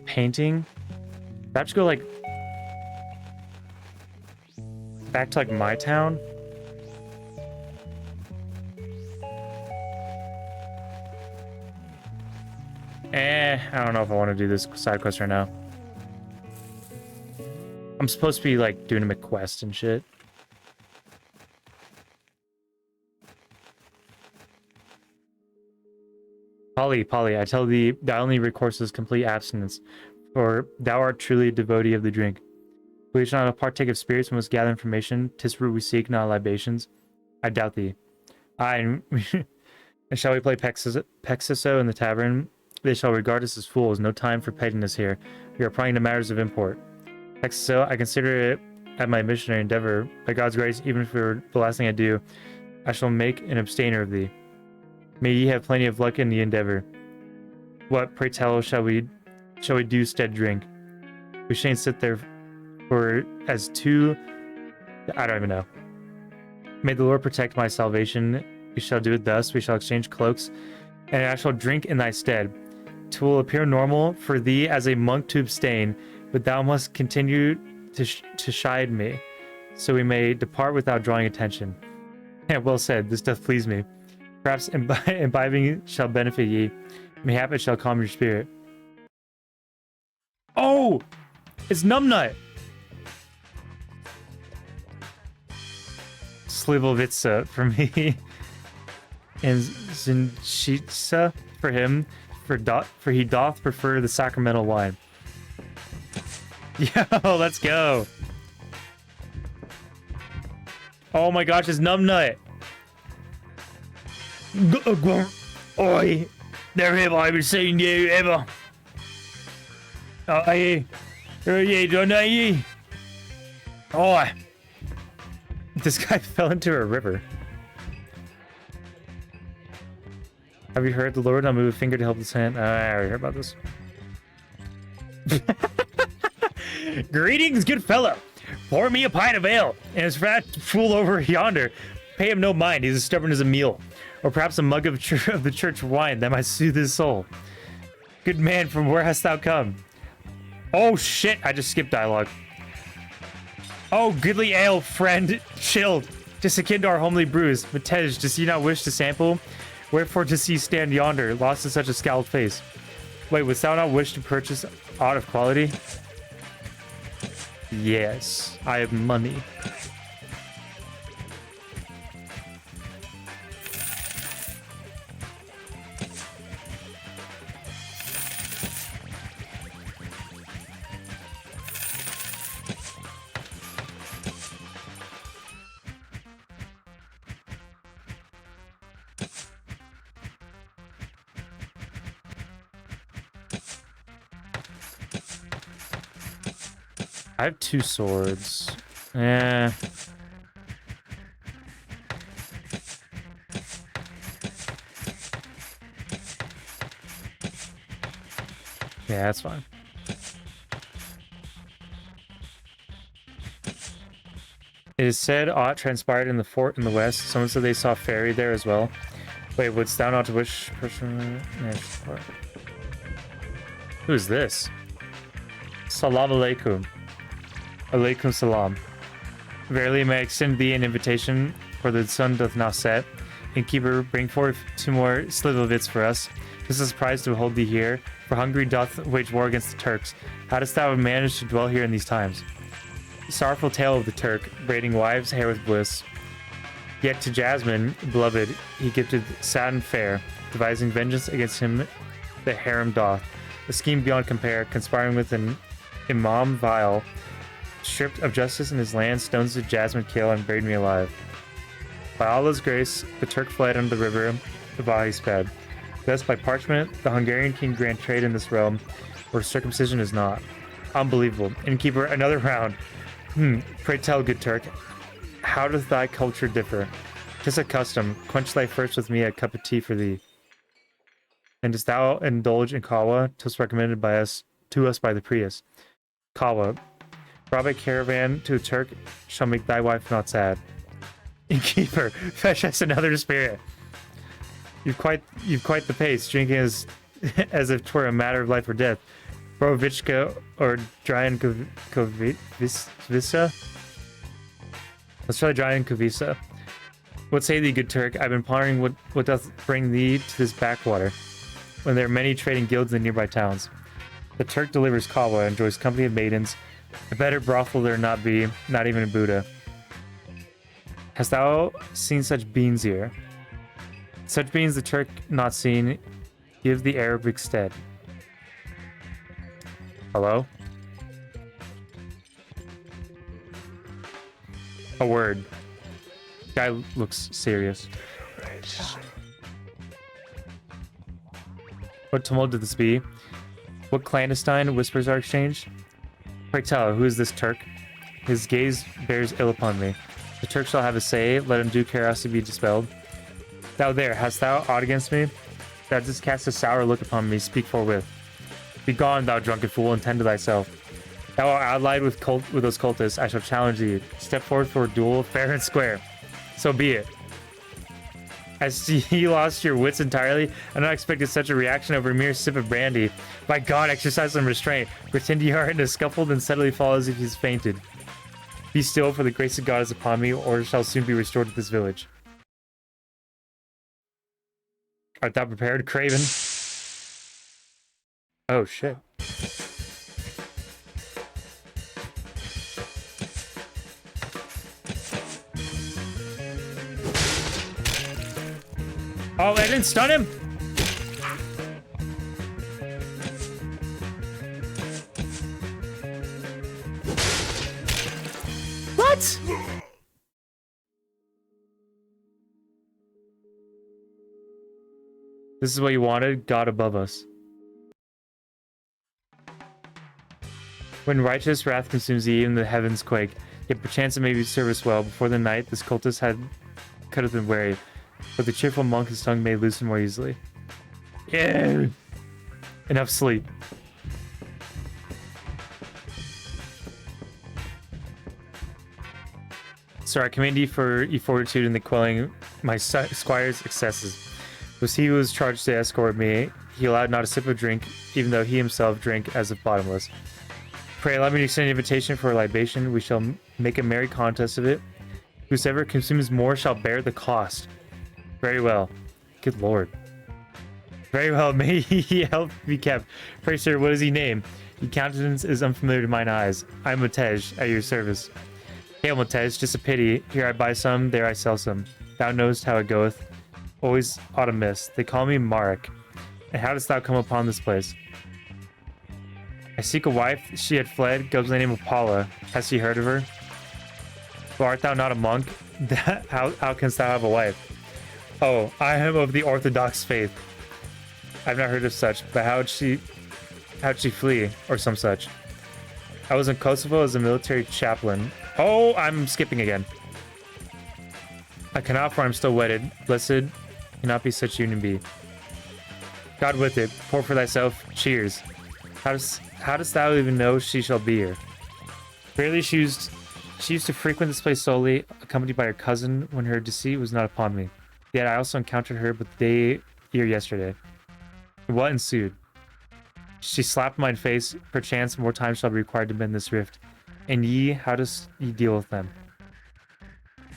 Painting? I have to go like back to like my town. I don't know if I want to do this side quest right now. I'm supposed to be like doing a quest and shit. Polly, I tell thee, thy only recourse is complete abstinence, for thou art truly a devotee of the drink. We shall not partake of spirits, and must gather information. 'Tis root we seek, not libations. I doubt thee. And shall we play Pexiso in the tavern? They shall regard us as fools. No time for pettiness here. We are prying to matters of import. Pexiso, I consider it at my missionary endeavor. By God's grace, even for the last thing I do, I shall make an abstainer of thee. May ye have plenty of luck in the endeavor. What, pray tell, shall we do stead drink? We shan't sit there for as two... I don't even know. May the Lord protect my salvation. We shall do it thus. We shall exchange cloaks, and I shall drink in thy stead. 'Twill appear normal for thee as a monk to abstain, but thou must continue to chide me, so we may depart without drawing attention. Yeah, well said. This doth please me. Perhaps imbibing shall benefit ye. Mayhap it shall calm your spirit. Oh! It's Numbnut! Slivovitsa for me. And Zinchitsa for him, for he doth prefer the sacramental wine. Yo, let's go. Oh my gosh, it's Numbnut. Oi, there have I ever seen you ever. Aye, don't ye? Oi. This guy fell into a river. Have you heard the Lord not move a finger to help his hand? I already heard about this. Greetings, good fellow. Pour me a pint of ale, and his fat fool over yonder. Pay him no mind, he's as stubborn as a mule. Or perhaps a mug of the church wine that might soothe his soul. Good man, from where hast thou come? Oh shit, I just skipped dialogue. Oh, goodly ale, friend, chilled. Just akin to our homely brews. Matej, does he not wish to sample? Wherefore does he stand yonder, lost in such a scowled face? Wait, wouldst thou not wish to purchase aught of quality? Yes, I have money. I have 2 swords. Yeah, that's fine. It is said aught transpired in the fort in the west. Someone said they saw Fairy there as well. Wait, wouldst thou not wish person? Who is this? Salam alaikum. Alaikum salam. Verily may I extend thee an invitation, for the sun doth now set. Innkeeper, bring forth 2 more slivovits for us. This is a surprise to behold thee here, for Hungary doth wage war against the Turks. How dost thou manage to dwell here in these times? Sorrowful tale of the Turk, braiding wives' hair with bliss. Yet to Jasmine, beloved, he gifted sad and fair, devising vengeance against him the harem doth. A scheme beyond compare, conspiring with an imam vile, stripped of justice in his land, stones did Jasmine kill and buried me alive. By Allah's grace, the Turk fled under the river, the Vahi sped. Thus, by parchment, the Hungarian king grant trade in this realm, where circumcision is not. Unbelievable. Innkeeper, another round. Pray tell, good Turk, how doth thy culture differ? 'Tis a custom. Quench thy thirst with me a cup of tea for thee. And dost thou indulge in kawa, till recommended by us to us by the Prius? Kawa, rob a caravan to a Turk shall make thy wife not sad. Innkeeper, fetch us another spirit. You've quite the pace, drinking as if 'twere a matter of life or death. Borovichka or Dryan Kovisa? Let's try Dryan Kovisa. What say thee, good Turk? I've been pondering what doth bring thee to this backwater, when there are many trading guilds in nearby towns. The Turk delivers kawa, enjoys company of maidens. A better brothel there not be, not even in Buddha. Hast thou seen such beans here? Such beans the Turk not seen, give the Arabic stead. Hello? A word. Guy looks serious. What tumult did this be? What clandestine whispers are exchanged? Pray tell, who is this Turk? His gaze bears ill upon me. The Turk shall have a say, let him do curiosity be dispelled. Thou there, hast thou aught against me? Thou didst cast a sour look upon me, speak forthwith. Begone, thou drunken fool, and tend to thyself. Thou art allied with those cultists, I shall challenge thee. Step forward for a duel, fair and square. So be it. As you lost your wits entirely, I not expected such a reaction over a mere sip of brandy. By God, exercise some restraint. Pretend you are in a scuffle, then suddenly fall as if he's fainted. Be still, for the grace of God is upon me, or shall soon be restored to this village. Art thou prepared, Craven? Oh, shit. Oh, I didn't stun him? What? This is what you wanted? God above us. When righteous wrath consumes thee, even the heavens quake. Yet perchance it may be service well. Before the night, this cultist could have been wary. But the cheerful monk his tongue may loosen more easily. Yeah. Enough sleep. Sir, I commend you for your fortitude in the quelling my squire's excesses. It was he who was charged to escort me. He allowed not a sip of drink, even though he himself drank as if bottomless. Pray allow me to extend an invitation for a libation. We shall make a merry contest of it. Whosoever consumes more shall bear the cost. Very well. Good lord. Very well, may he help be kept. Pray, sir, what is he named? Your countenance is unfamiliar to mine eyes. I am Matej, at your service. Hail, Matej, just a pity. Here I buy some, there I sell some. Thou knowest how it goeth. Always autumn mist. They call me Marek. And how dost thou come upon this place? I seek a wife. She had fled. Goes by the name of Paula. Hast she heard of her? Well, art thou not a monk? How canst thou have a wife? Oh, I am of the Orthodox faith. I've not heard of such, but how'd she flee, or some such? I was in Kosovo as a military chaplain. Oh, I'm skipping again. I cannot, for I'm still wedded. Blessed cannot be such union be. God with it, pour for thyself. Cheers. How dost thou even know she shall be here? Barely she used to frequent this place solely, accompanied by her cousin, when her deceit was not upon me. Yet I also encountered her but the day ere yesterday. What ensued? She slapped mine face. Perchance more time shall be required to mend this rift. And ye, how does ye deal with them?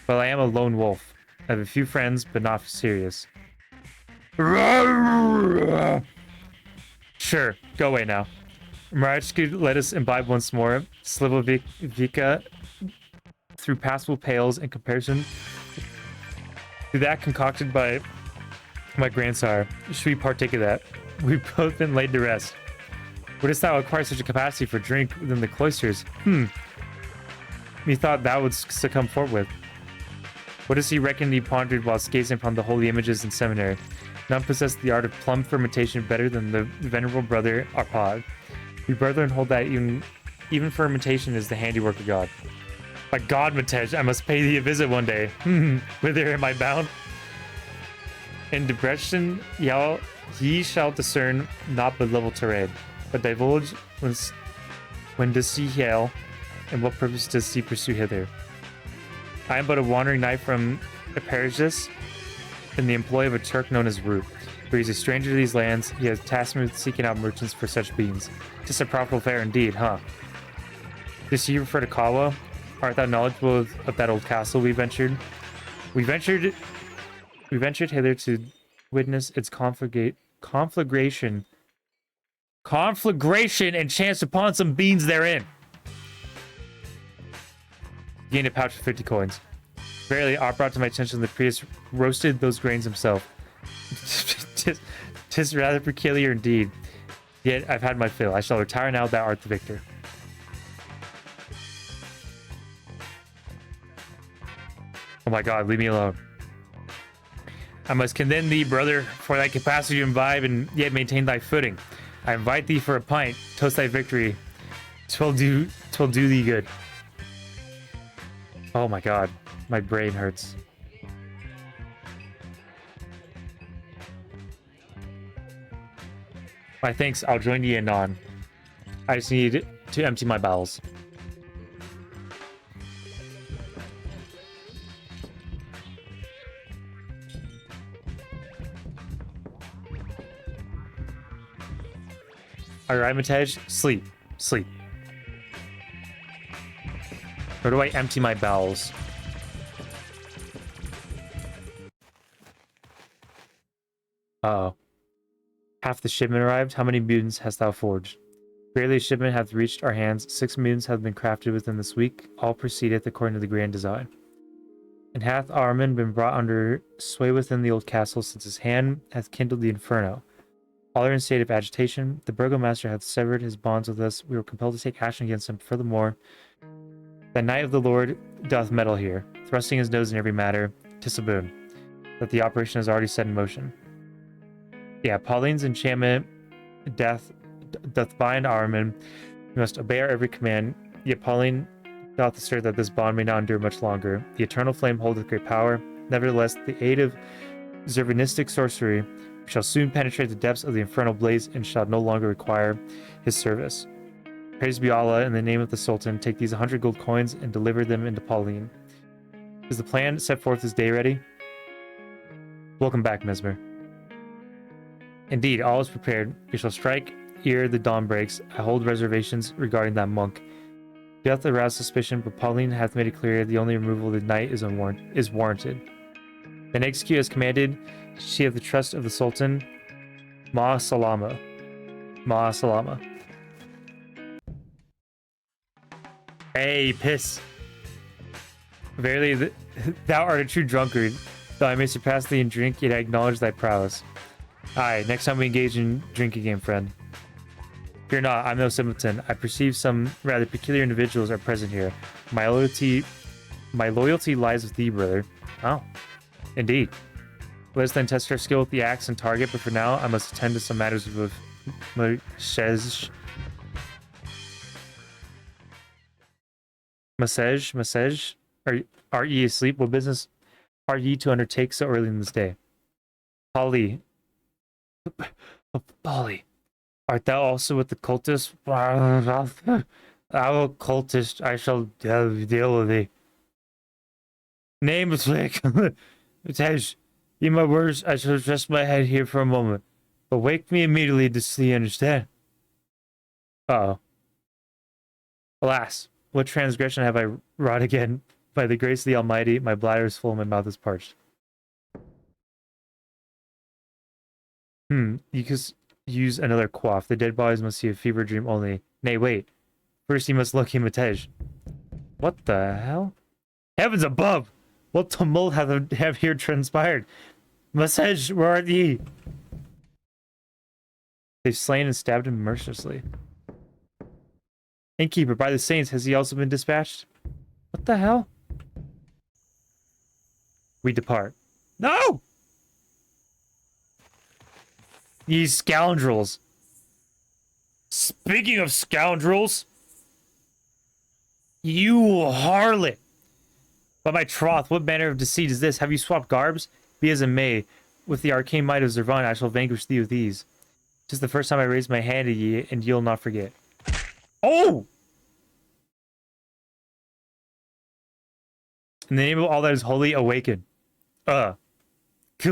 Well, I am a lone wolf. I have a few friends, but not serious. Sure, go away now. Marachki let us imbibe once more. Slivovika through passable pails in comparison to that concocted by my grandsire. Should we partake of that? We've both been laid to rest. Wouldst thou acquire such a capacity for drink within the cloisters? Methought thou wouldst succumb forthwith. What does he reckon he pondered whilst gazing upon the holy images in seminary? None possessed the art of plum fermentation better than the venerable brother Arpad. We brethren hold that even fermentation is the handiwork of God. By God, Matej, I must pay thee a visit one day. Whither am I bound? In depression, ye shall discern not but level terrain, but divulge when does he hail, and what purpose does he pursue hither? I am but a wandering knight from Epergus, in the employ of a Turk known as Root. For he is a stranger to these lands, he has tasked me with seeking out merchants for such beans. 'Tis a profitable fare indeed, huh? Does he refer to Kawa? Art thou knowledgeable of that old castle we ventured? We ventured hither to witness its conflagration and chanced upon some beans therein. Gained a pouch for 50 coins. Verily, art brought to my attention the priest roasted those grains himself. Tis rather peculiar indeed. Yet I've had my fill. I shall retire now, thou art the victor. Oh my god, leave me alone. I must condemn thee, brother, for thy capacity to imbibe and yet maintain thy footing. I invite thee for a pint, toast thy victory. 'Twill do thee good. Oh my god, my brain hurts. My thanks, I'll join ye anon. I just need to empty my bowels. Alright, Matej, sleep. Sleep. Where do I empty my bowels? Uh-oh. Half the shipment arrived. How many mutants hast thou forged? Barely a shipment hath reached our hands. 6 mutants have been crafted within this week. All proceedeth according to the grand design. And hath Armin been brought under sway within the old castle, since his hand hath kindled the inferno. All are in state of agitation. The burgomaster hath severed his bonds with us. We were compelled to take action against him. Furthermore, the Knight of the Lord doth meddle here, thrusting his nose in every matter. 'Tis a boon that the operation is already set in motion. Yeah, Pauline's enchantment doth bind Armin. We must obey our every command. Yet Pauline doth assert that this bond may not endure much longer. The eternal flame holdeth great power. Nevertheless, the aid of Zervanistic sorcery We shall soon penetrate the depths of the infernal blaze and shall no longer require his service. Praise be Allah, in the name of the Sultan, take these 100 gold coins and deliver them into Pauline. Is the plan set forth this day ready? Welcome back, Mesmer. Indeed, all is prepared. We shall strike ere the dawn breaks. I hold reservations regarding that monk. He hath aroused suspicion, but Pauline hath made it clear the only removal of the night is warranted. Then execute as commanded. She hath the trust of the Sultan. Ma salama. Ma salama. Hey, piss. Verily, thou art a true drunkard. Though I may surpass thee in drink, yet I acknowledge thy prowess. Aye, next time we engage in drinking game, friend. Fear not, I'm no simpleton. I perceive some rather peculiar individuals are present here. My loyalty lies with thee, brother. Oh, indeed. Let us then test our skill with the axe and target, but for now, I must attend to some matters with Massage? Are ye asleep? What business are ye to undertake so early in this day? Polly, art thou also with the cultist? Thou cultist, I shall deal with thee. Name is Flick. Tej, heed my words, I shall rest my head here for a moment. But wake me immediately to see, understand? Uh-oh. Alas, what transgression have I wrought again? By the grace of the Almighty, my bladder is full, my mouth is parched. You could use another quaff. The dead bodies must see a fever dream only. Nay, wait. First you must look him Matej. What the hell? Heavens above! What tumult have here transpired? Matej, where are ye? They've slain and stabbed him mercilessly. Innkeeper, by the saints, has he also been dispatched? What the hell? We depart. No! Ye scoundrels. Speaking of scoundrels, you harlot. By my troth, what manner of deceit is this? Have you swapped garbs? Be as it may, with the arcane might of Zervan, I shall vanquish thee with ease. 'Tis the first time I raise my hand at ye, and ye'll not forget. Oh! In the name of all that is holy, awaken. Good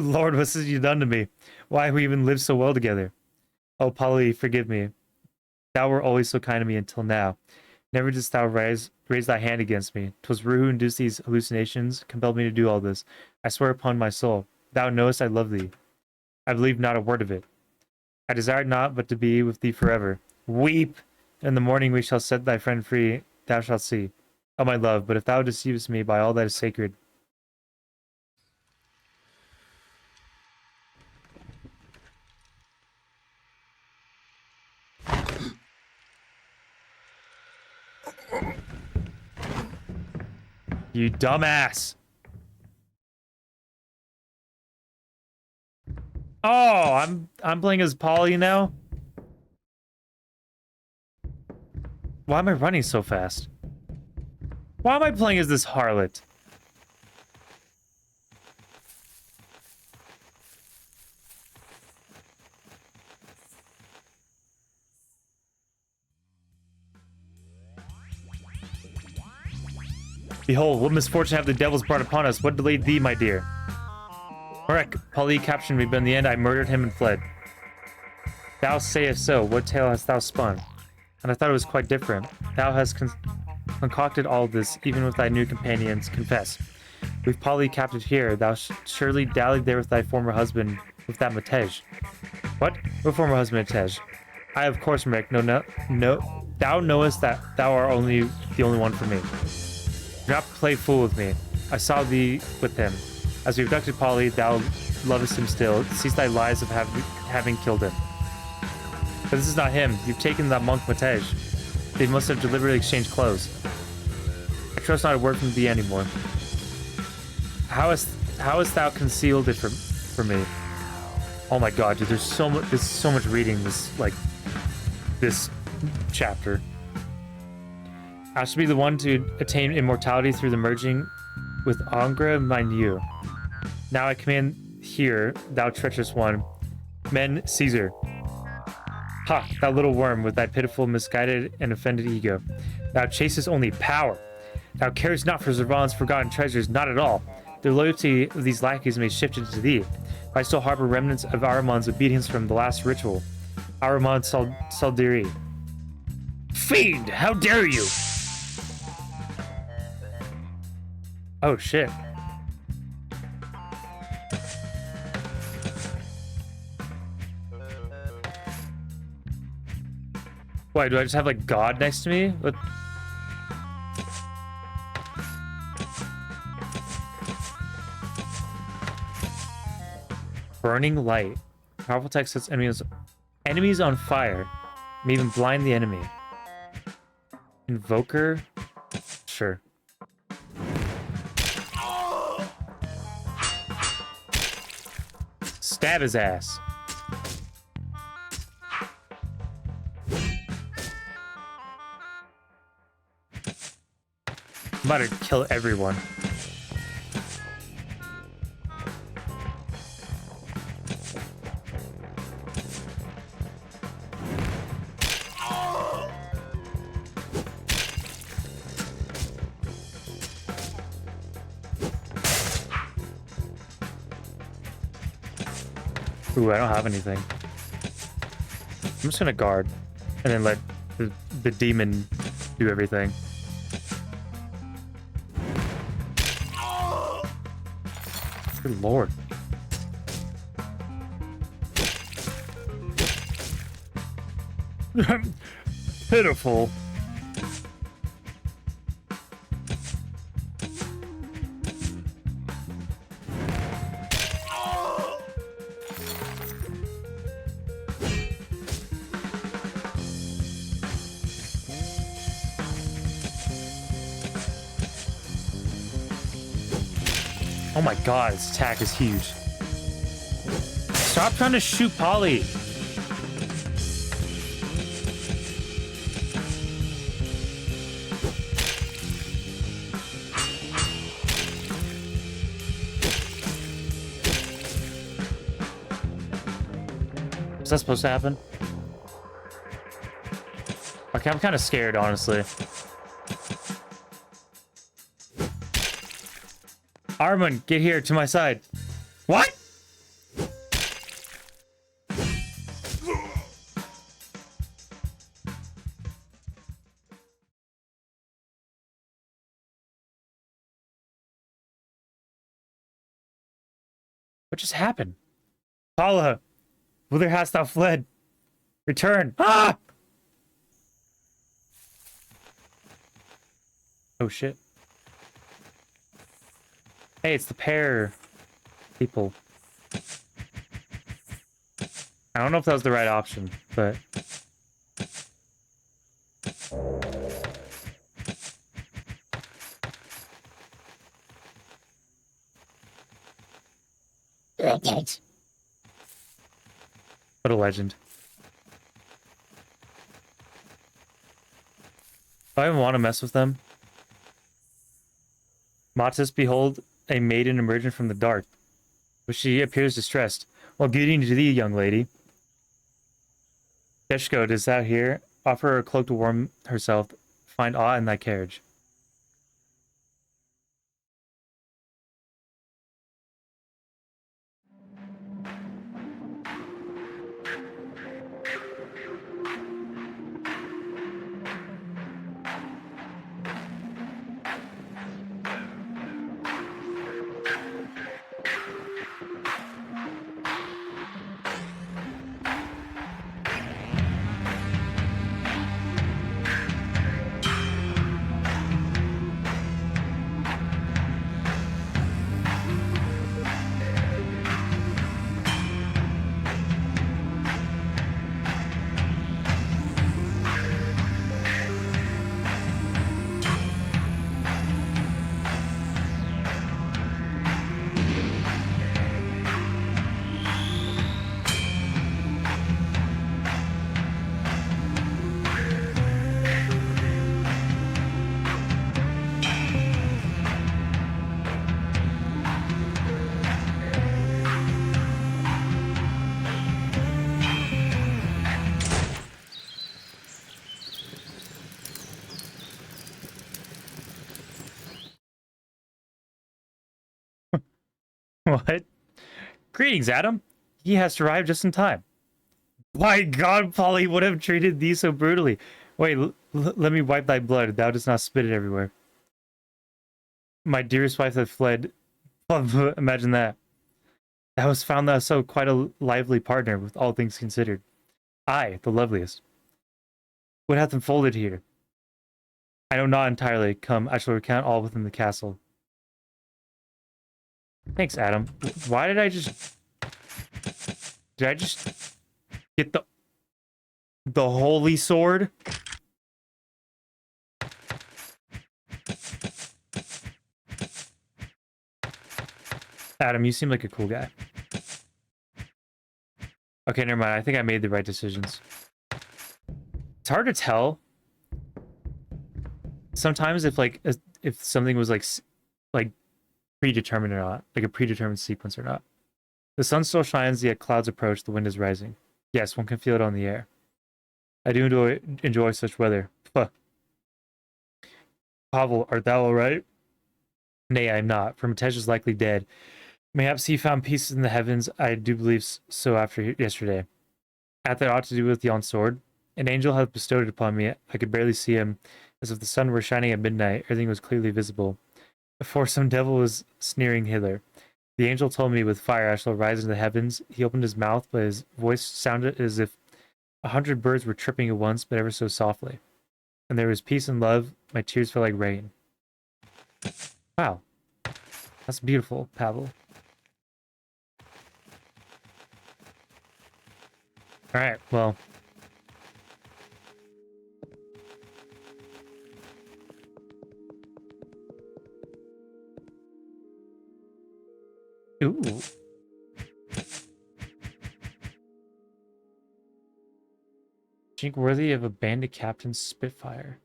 Lord, what has you done to me? Why have we even lived so well together? Oh, Polly, forgive me. Thou wert always so kind to me until now. Never didst thou raise thy hand against me. 'Twas Rue who induced these hallucinations, compelled me to do all this. I swear upon my soul. Thou knowest I love thee. I believe not a word of it. I desired not but to be with thee forever. Weep! In the morning we shall set thy friend free. Thou shalt see. Oh, my love, but if thou deceivest me by all that is sacred, you dumbass. Oh, I'm playing as Polly now. Why am I running so fast? Why am I playing as this harlot? Behold, what misfortune have the devils brought upon us? What delayed thee, my dear? Marek, Polly captured me, but in the end I murdered him and fled. Thou sayest so. What tale hast thou spun? And I thought it was quite different. Thou hast concocted all this, even with thy new companions. Confess. We've Polly captured here. Thou surely dallied there with thy former husband, with that Matej. What? What former husband, Matej? I, of course, Marek. No. Thou knowest that thou art the only one for me. Do not play fool with me. I saw thee with him. As we abducted Polly, thou lovest him still. Cease thy lies of having killed him. But this is not him. You've taken that monk Matej. They must have deliberately exchanged clothes. I trust not a word from thee anymore. How hast thou concealed it from me? Oh my god, dude, there's so much reading this chapter. I should be the one to attain immortality through the merging with Angra Mainyu. Now I command here, thou treacherous one, Men, Caesar. Ha, thou little worm with thy pitiful, misguided, and offended ego. Thou chasest only power. Thou carest not for Zervan's forgotten treasures, not at all. The loyalty of these lackeys may shift into thee. I still harbor remnants of Ahriman's obedience from the last ritual. Ahriman Saldiri. Fiend, how dare you! Oh shit. Why, do I just have like God next to me? What? Burning light. Powerful text sets enemies on fire. May even blind the enemy. Invoker? Sure. Stab his ass. I'm about to kill everyone. Ooh, I don't have anything. I'm just gonna guard and then let the demon do everything. Good lord. Pitiful. Oh my god, this attack is huge. Stop trying to shoot Polly. Is that supposed to happen? Okay, I'm kind of scared, honestly. Armand, get here to my side. What? What just happened? Paula, whither hast thou fled? Return. Ah! Oh shit. Hey, it's the pair people. I don't know if that was the right option, but... What a legend. Do I even want to mess with them? Matis, behold, a maiden emerging from the dark, but she appears distressed. Well, greeting to thee, young lady. Deshko, dost thou here? Offer her a cloak to warm herself. Find awe in thy carriage. What? Greetings, Adam. He has arrived just in time. My God, Polly would have treated thee so brutally. Wait, let me wipe thy blood. Thou dost not spit it everywhere. My dearest wife hath fled. Imagine that. Thou hast found thyself quite a lively partner, with all things considered. I, the loveliest. What hath unfolded here? I know not entirely. Come, I shall recount all within the castle. Thanks, Adam. Why did I just... Did I just get the holy sword? Adam, you seem like a cool guy. Okay, never mind. I think I made the right decisions. It's hard to tell. Sometimes if something was like predetermined or not, like a predetermined sequence or not. The sun still shines, yet clouds approach, the wind is rising. Yes, one can feel it on the air. I do enjoy such weather. Puh. Pavel, art thou alright? Nay, I am not, for Matej is likely dead. Mayhaps he found peace in the heavens. I do believe so after yesterday. Hath that aught to do with yon sword? An angel hath bestowed it upon me. I could barely see him, as if the sun were shining at midnight. Everything was clearly visible. Before some devil was sneering hither. The angel told me, with fire I shall rise into the heavens. He opened his mouth, but his voice sounded as if 100 birds were tripping at once, but ever so softly. And there was peace and love. My tears fell like rain. Wow. That's beautiful, Pavel. Alright, well. Ooh. Think worthy of a bandit captain's Spitfire.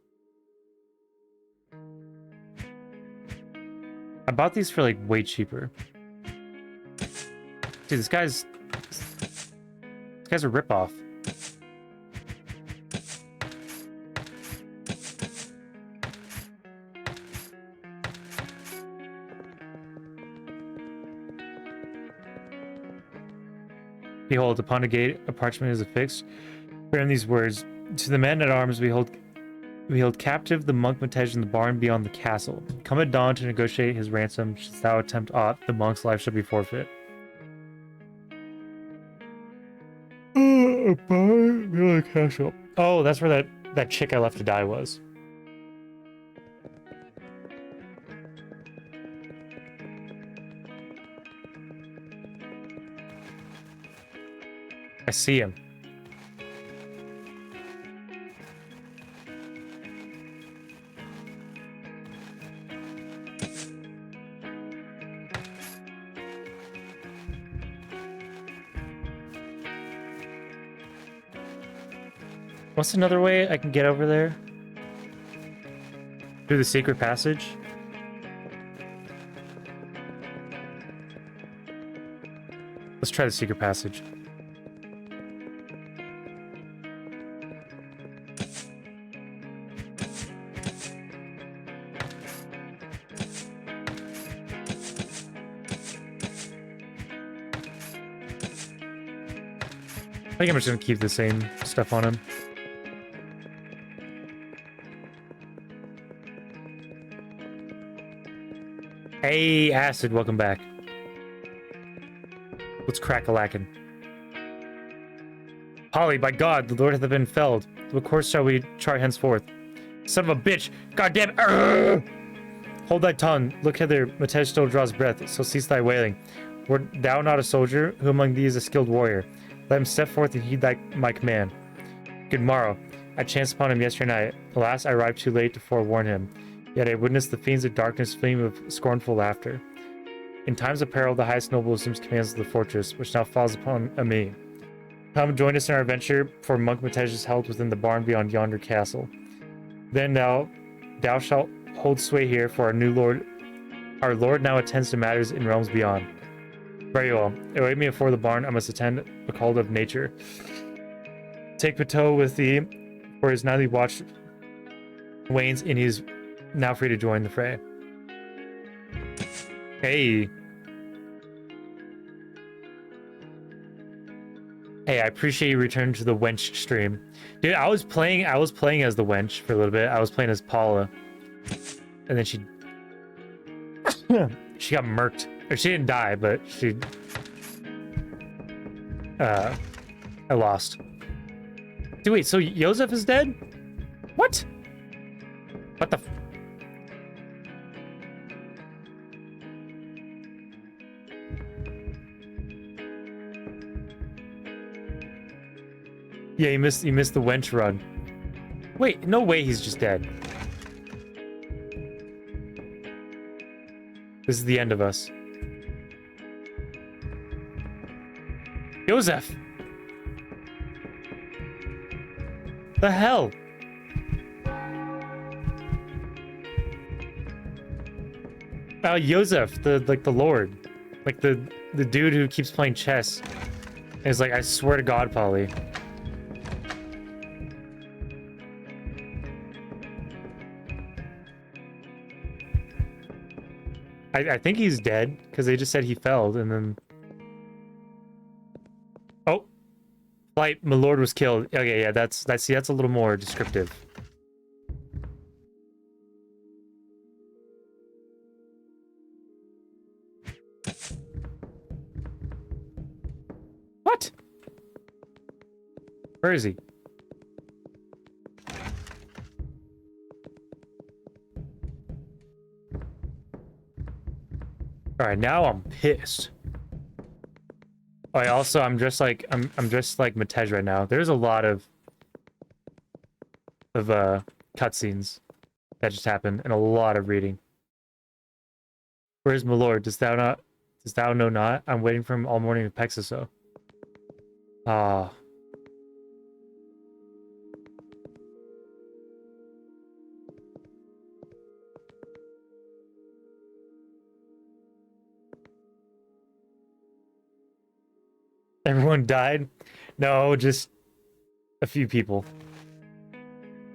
I bought these for like way cheaper. Dude, this guy's a ripoff. Behold, upon a gate, a parchment is affixed, bearing these words: to the men at arms we hold captive the monk Matej in the barn beyond the castle. Come at dawn to negotiate his ransom. Shouldst thou attempt aught, the monk's life shall be forfeit. A barn beyond the castle. Oh, that's where that chick I left to die was. I see him. What's another way I can get over there? Through the secret passage? Let's try the secret passage. I think I'm just gonna keep the same stuff on him. Hey, Acid, welcome back. Let's crack-a-lackin'. Polly, by God, the Lord hath been felled. What course shall we chart henceforth? Son of a bitch! God damn it! Arrgh! Hold thy tongue. Look hither. Matej still draws breath, so cease thy wailing. Wert thou not a soldier? Who among thee is a skilled warrior? Let him step forth and heed my command. Good morrow. I chanced upon him yesterday night. Alas, I arrived too late to forewarn him. Yet I witnessed the fiends of darkness fleeing with scornful laughter. In times of peril, the highest noble assumes commands of the fortress, which now falls upon me. Come, join us in our adventure, for Monk Matej is held within the barn beyond yonder castle. Then thou shalt hold sway here, for our Lord now attends to matters in realms beyond. Very well. Await me before the barn. I must attend a call of nature. Take Pateau with thee, for his nightly watch wanes, and he is now free to join the fray. Hey. Hey, I appreciate you returning to the wench stream. Dude, I was playing as the wench for a little bit. I was playing as Paula. And then she she got murked. Or she didn't die, but she I lost. Dude, wait, so Joseph is dead? What? What the Yeah, you missed the wench run. Wait, no way he's just dead. This is the end of us. Joseph! The hell? Joseph, the Lord. Like the dude who keeps playing chess. And is like, I swear to God, Polly. I think he's dead because they just said he fell and then. Oh, flight. My lord was killed. Okay, yeah, that's a little more descriptive. What? Where is he? All right, now I'm pissed. Oh, also, I'm just like Matej right now. There's a lot of cutscenes that just happened and a lot of reading. Where's my lord? Dost thou know not? I'm waiting for him all morning to Pexaso. Ah. Everyone died? No, just a few people.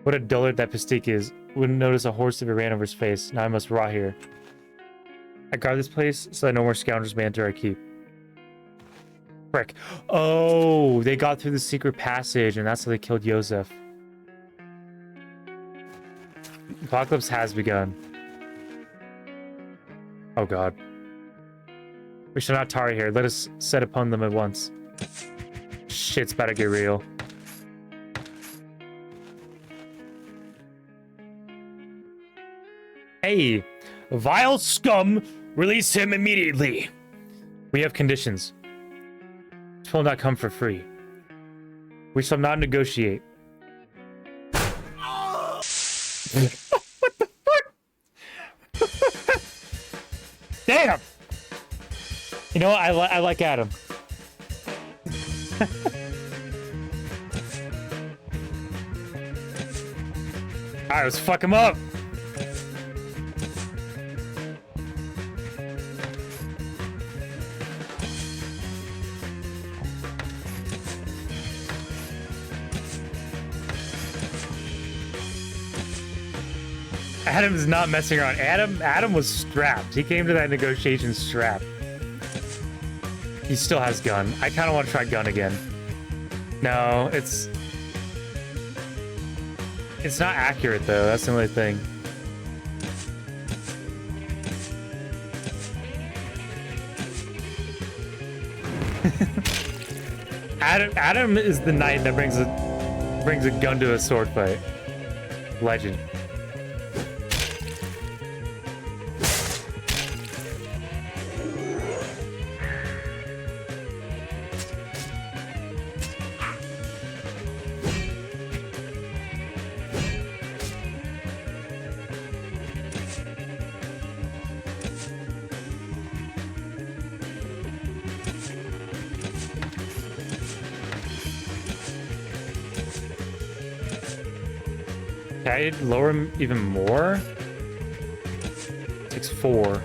What a dullard that Pistique is. Wouldn't notice a horse if it ran over his face. Now I must rot here. I guard this place so that no more scoundrels may enter our keep. Frick. Oh, they got through the secret passage and that's how they killed Joseph. Apocalypse has begun. Oh god. We shall not tarry here. Let us set upon them at once. Shit's about to get real. Hey, vile scum, release him immediately. We have conditions. This will not come for free. We shall not negotiate. What the fuck? Damn! You know what? I like Adam. Alright, let's fuck him up. Adam's not messing around. Adam was strapped. He came to that negotiation strapped. He still has gun. I kind of want to try gun again. No, it's not accurate though. That's the only thing. Adam is the knight that brings a gun to a sword fight. Legend. Can I lower him even more? Takes 4.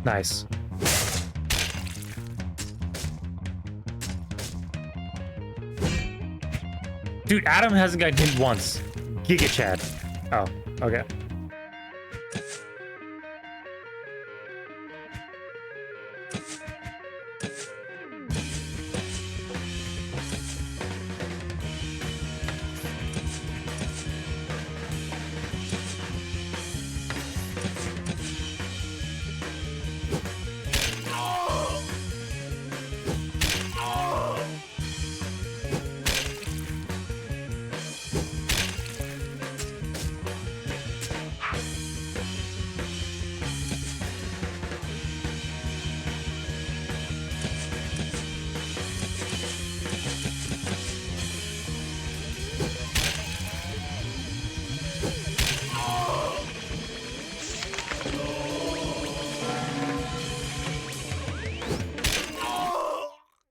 Nice. Dude, Adam hasn't gotten hit once. Giga Chad. Oh, okay.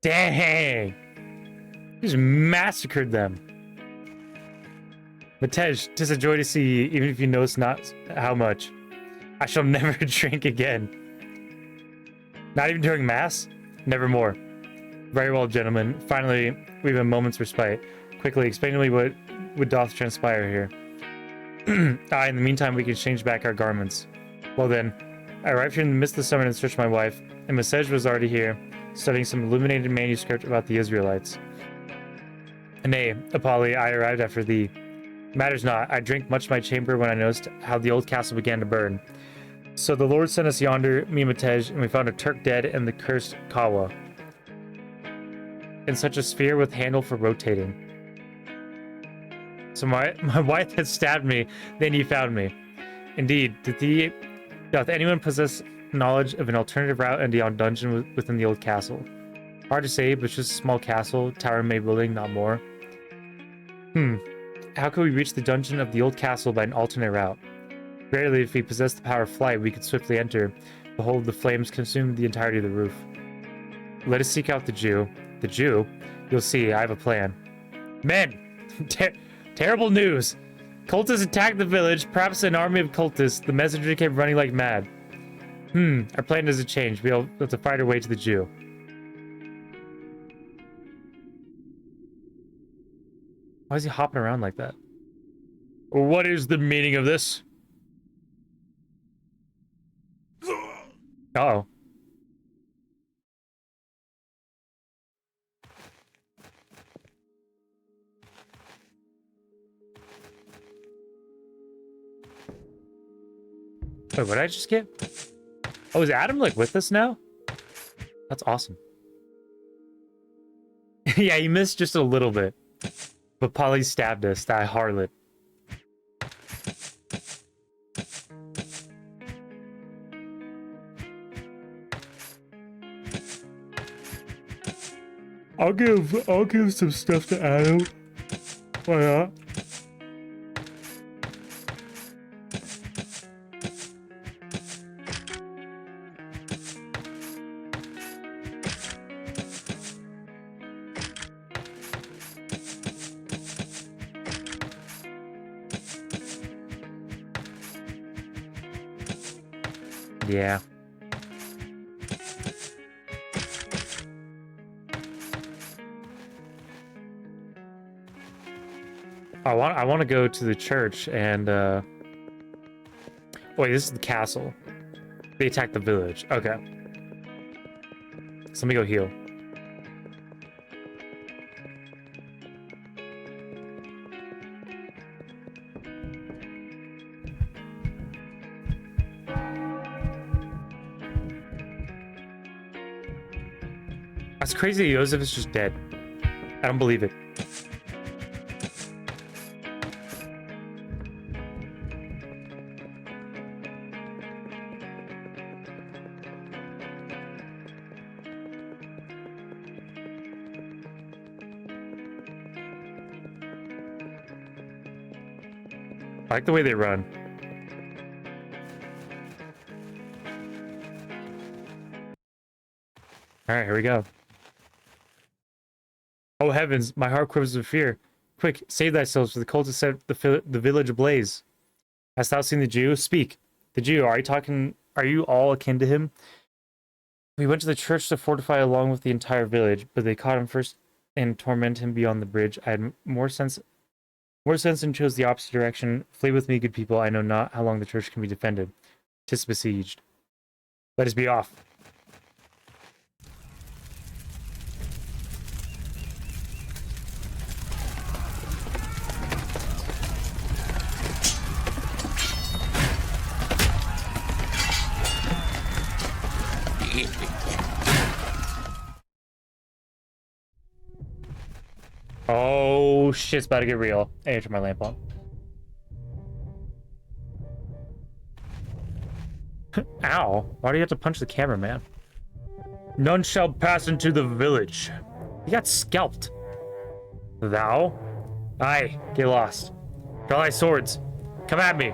Dang! Just massacred them. Matej, 'tis a joy to see, even if you know it's not how much. I shall never drink again. Not even during mass? Nevermore. Very well, gentlemen. Finally, we have a moment's respite. Quickly, explain to me what doth transpire here. In the meantime, we can change back our garments. Well then, I arrived here in the midst of the summer and searched my wife, and Matej was already here, studying some illuminated manuscript about the Israelites. Nay, Apolly, I arrived after thee. Matters not, I drank much my chamber when I noticed how the old castle began to burn. So the Lord sent us yonder, me and Matej, and we found a Turk dead and the cursed Kawa. In such a sphere with handle for rotating. So my wife had stabbed me, then you found me. Indeed, doth anyone possess knowledge of an alternative route and beyond dungeon within the old castle? Hard to say, but just a small castle, tower made building, not more. How could we reach the dungeon of the old castle by an alternate route? Rarely, if we possessed the power of flight, we could swiftly enter. Behold, the flames consumed the entirety of the roof. Let us seek out the Jew. The Jew? You'll see, I have a plan. Men! Terrible news! Cultists attacked the village, perhaps an army of cultists. The messenger came running like mad. Our plan doesn't change. We'll have to fight our way to the Jew. Why is he hopping around like that? What is the meaning of this? Uh-oh. Wait, what did I just get? Oh, is Adam, like, with us now? That's awesome. Yeah, he missed just a little bit. But Polly stabbed us, that harlot. I'll give some stuff to Adam. Why not? Yeah. I want to go to the church and wait, this is the castle. They attacked the village. Okay. So let me go heal. That's crazy that Joseph is just dead. I don't believe it. I like the way they run. All right, here we go. Oh heavens, my heart quivers with fear. Quick, save thyself, for the cultists set the village ablaze. Hast thou seen the Jew? Speak. The Jew, are you all akin to him? We went to the church to fortify along with the entire village, but they caught him first and tormented him beyond the bridge. I had more sense More Sensen chose the opposite direction. Flee with me, good people. I know not how long the church can be defended. 'Tis besieged. Let us be off. Oh, shit's about to get real. I turn my lamp on. Ow. Why do you have to punch the cameraman? None shall pass into the village. He got scalped. Thou? Aye, get lost. Draw thy swords. Come at me.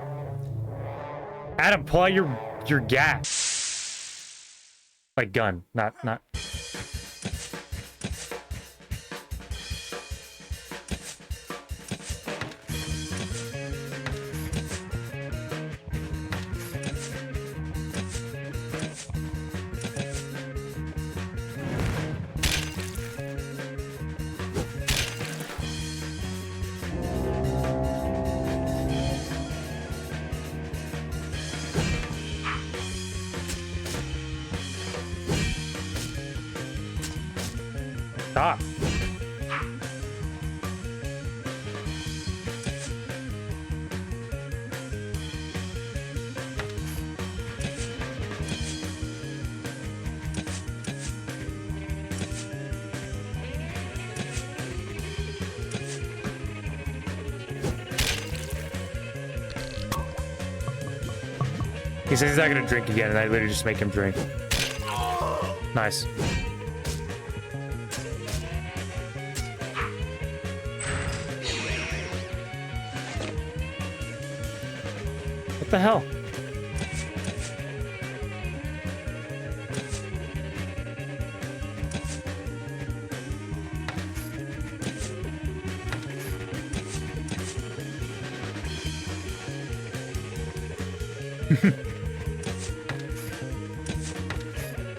Adam, pull out your gas. Like gun, not. Stop. He says he's not gonna drink again, and I literally just make him drink. Nice. What the hell?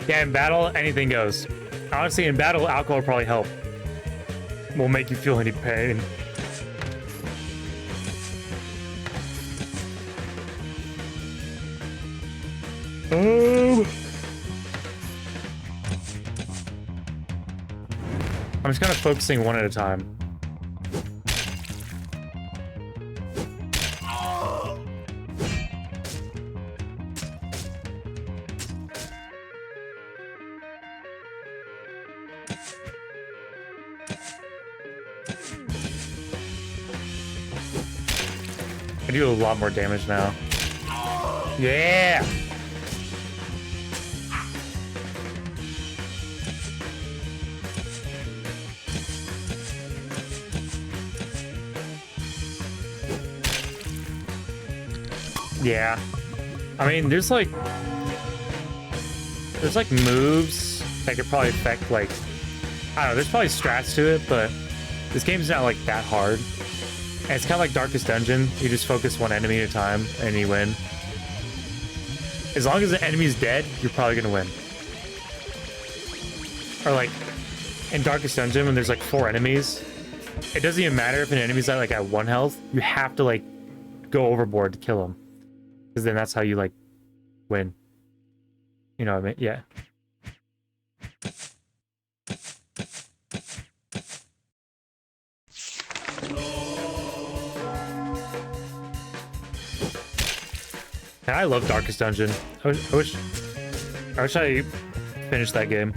Yeah, in battle, anything goes. Honestly, in battle, alcohol will probably help. Won't make you feel any pain. I'm just kind of focusing one at a time. I do a lot more damage now. Yeah! Yeah. I mean, there's like moves that could probably affect, like, I don't know, there's probably strats to it, but this game's not like that hard. And it's kind of like Darkest Dungeon. You just focus one enemy at a time and you win. As long as the enemy's dead, you're probably gonna win. Or like in Darkest Dungeon, when there's like 4 enemies, it doesn't even matter if an enemy's like at 1 health. You have to like go overboard to kill him, because then that's how you like win. You know what I mean? Yeah. And I love Darkest Dungeon. I wish I finished that game,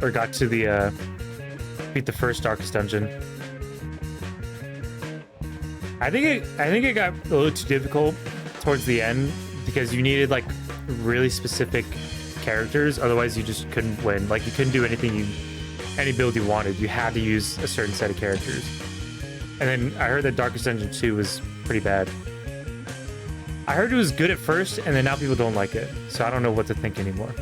or got to the beat the first Darkest Dungeon. I think it got a little too difficult towards the end, because you needed like really specific characters, otherwise you just couldn't win. Like you couldn't do any build you wanted. You had to use a certain set of characters. And then I heard that Darkest Dungeon 2 was pretty bad. I heard it was good at first, and then now people don't like it. So I don't know what to think anymore.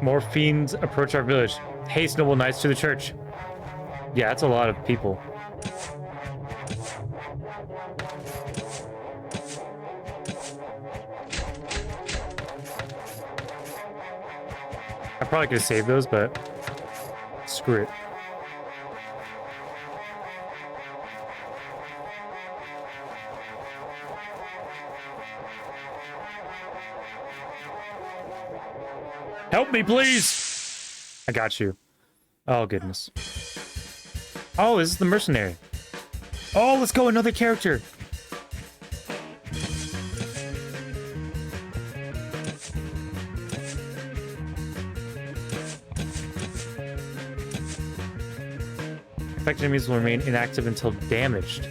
More fiends approach our village. Haste, noble knights, to the church. Yeah, that's a lot of people. I probably could have saved those, but screw it. Help me, please! I got you. Oh, goodness. Oh, this is the mercenary. Oh, let's go, another character. Affected enemies will remain inactive until damaged.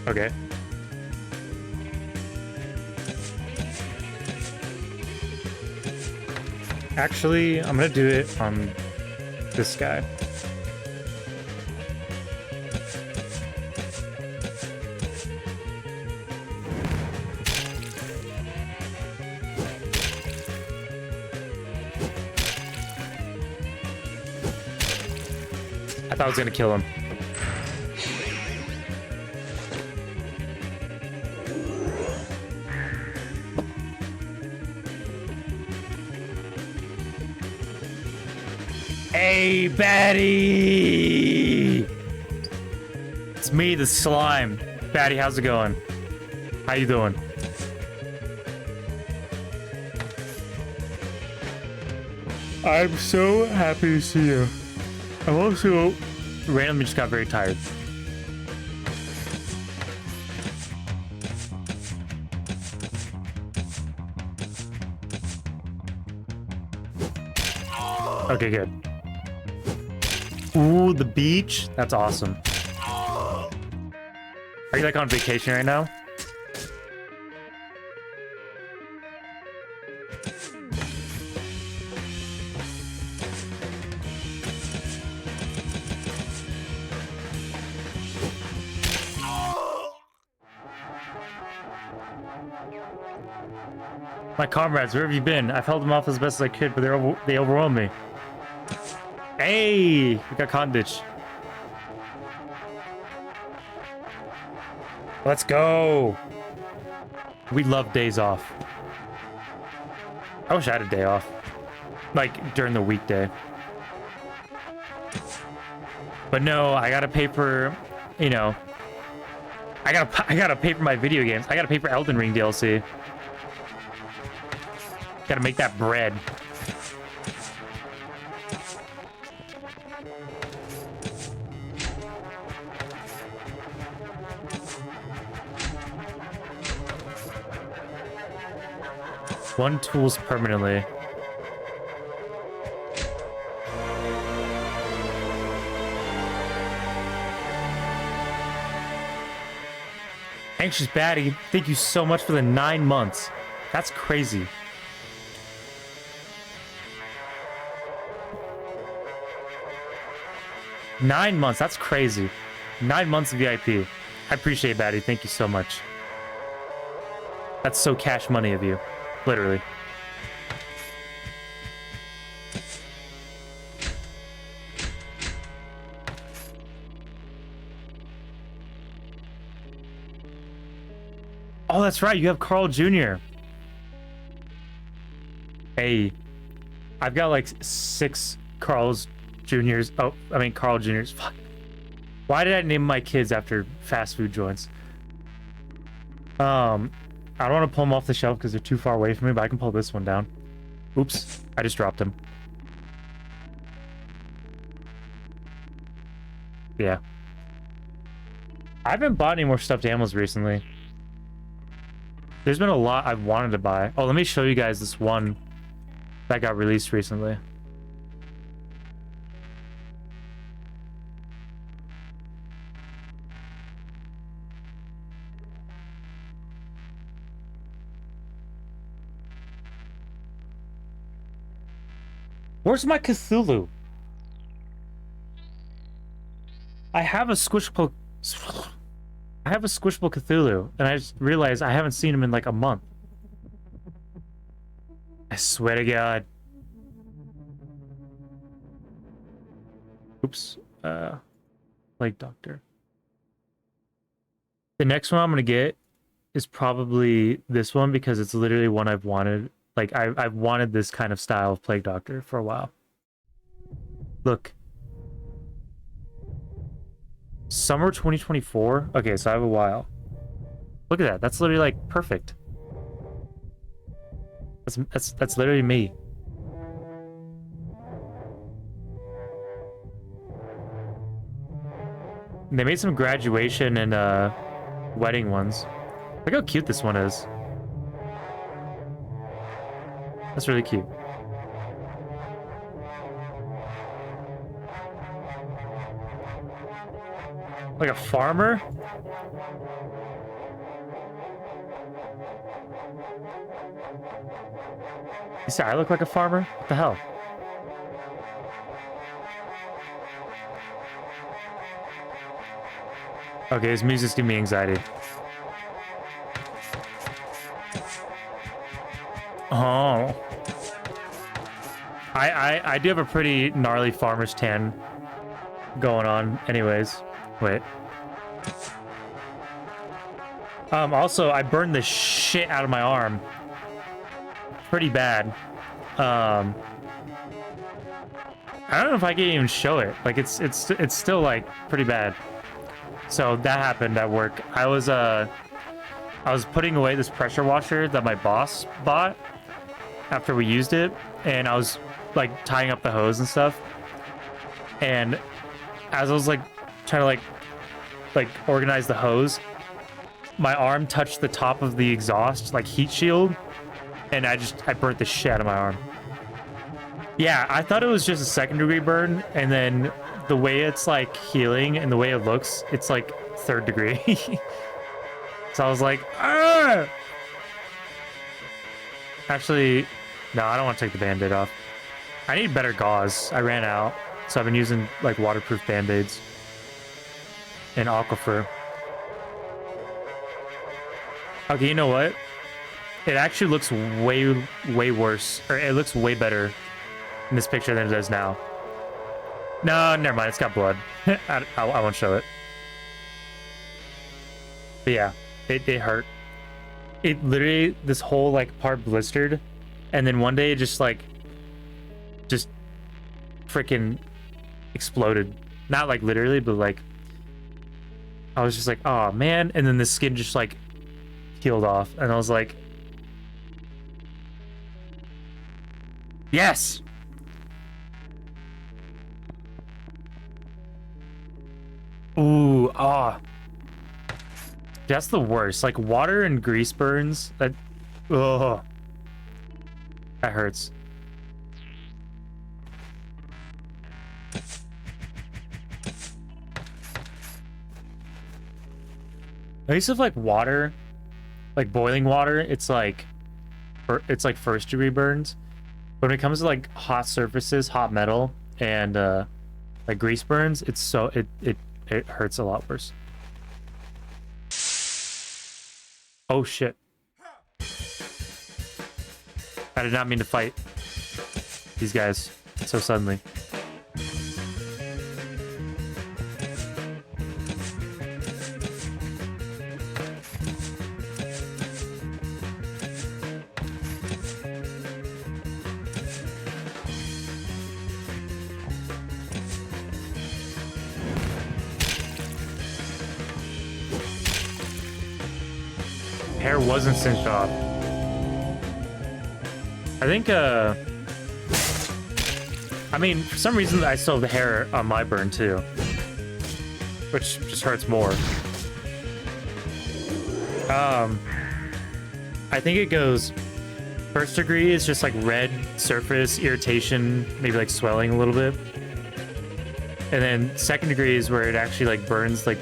Okay. Actually, I'm gonna do it on this guy. I thought I was gonna kill him. Hey, Batty! It's me, the slime. Batty, how's it going? How you doing? I'm so happy to see you. I'm also randomly just got very tired. Okay, good. Ooh, the beach. That's awesome. Are you like on vacation right now? My comrades, where have you been? I've held them off as best as I could, but they overwhelmed me. Hey, we got Conditch. Let's go. We love days off. I wish I had a day off, like during the weekday. But no, I gotta pay for, you know, I gotta pay for my video games. I gotta pay for Elden Ring DLC. Gotta make that bread. One tools permanently. Anxious Batty, thank you so much for the 9 months. That's crazy. Nine months, that's crazy. 9 months of VIP. I appreciate it, Batty. Thank you so much. That's so cash money of you. Literally. Oh, that's right. You have Carl Jr. Hey, I've got like 6 Carl's Juniors. Oh, I mean Carl Juniors. Fuck. Why did I name my kids after fast food joints? I don't want to pull them off the shelf because they're too far away from me, but I can pull this one down. Oops, I just dropped him. Yeah. I haven't bought any more stuffed animals recently. There's been a lot I've wanted to buy. Oh, let me show you guys this one that got released recently. Where's my Cthulhu? I have a squishable Cthulhu, and I just realized I haven't seen him in like a month. I swear to God. Oops. Plague Doctor. The next one I'm gonna get is probably this one because it's literally one I've wanted. Like I've wanted this kind of style of Plague Doctor for a while. Look. Summer 2024. Okay, so I have a while. Look at that. That's literally like perfect. That's literally me. And they made some graduation and wedding ones. Look how cute this one is. That's really cute. Like a farmer? You say I look like a farmer? What the hell? Okay, his music's giving me anxiety. Oh. I do have a pretty gnarly farmer's tan going on anyways. Wait. Also, I burned the shit out of my arm. Pretty bad. I don't know if I can even show it. Like it's still like pretty bad. So that happened at work. I was putting away this pressure washer that my boss bought after we used it, and I was like tying up the hose and stuff. And as I was like trying to like organize the hose, my arm touched the top of the exhaust like heat shield, and I burnt the shit out of my arm. Yeah, I thought it was just a second-degree burn, and then the way it's like healing and the way it looks, it's like third degree. So I was like, ah! Actually, no, I don't want to take the band-aid off. I need better gauze. I ran out, so I've been using like waterproof band-aids and Aquifer. Okay, you know what? It actually looks way worse, or it looks way better in this picture than it does now. No, never mind. It's got blood. I won't show it. But yeah, it hurt. It literally, this whole like part blistered, and then one day it just freaking exploded. Not like literally, but like I was just like, oh man, and then the skin just like peeled off, and I was like, yes. Ooh, ah. That's the worst. Like water and grease burns. That, ugh. That hurts. At least if like water, like boiling water, it's like first degree burns. But when it comes to like hot surfaces, hot metal, and like grease burns, it's so it hurts a lot worse. Oh shit. I did not mean to fight these guys so suddenly. Hair wasn't cinched off. I think, I mean, for some reason I still have the hair on my burn too, which just hurts more. I think it goes, first degree is just like red surface irritation, maybe like swelling a little bit. And then second degree is where it actually like burns, like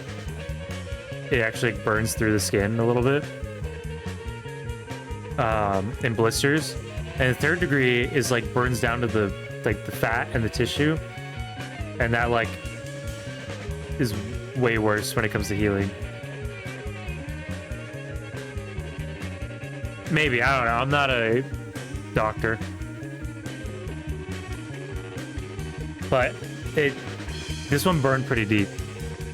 it actually like burns through the skin a little bit. In blisters. And the third degree is like burns down to the like the fat and the tissue, and that like is way worse when it comes to healing. Maybe, I don't know. I'm not a doctor. But this one burned pretty deep.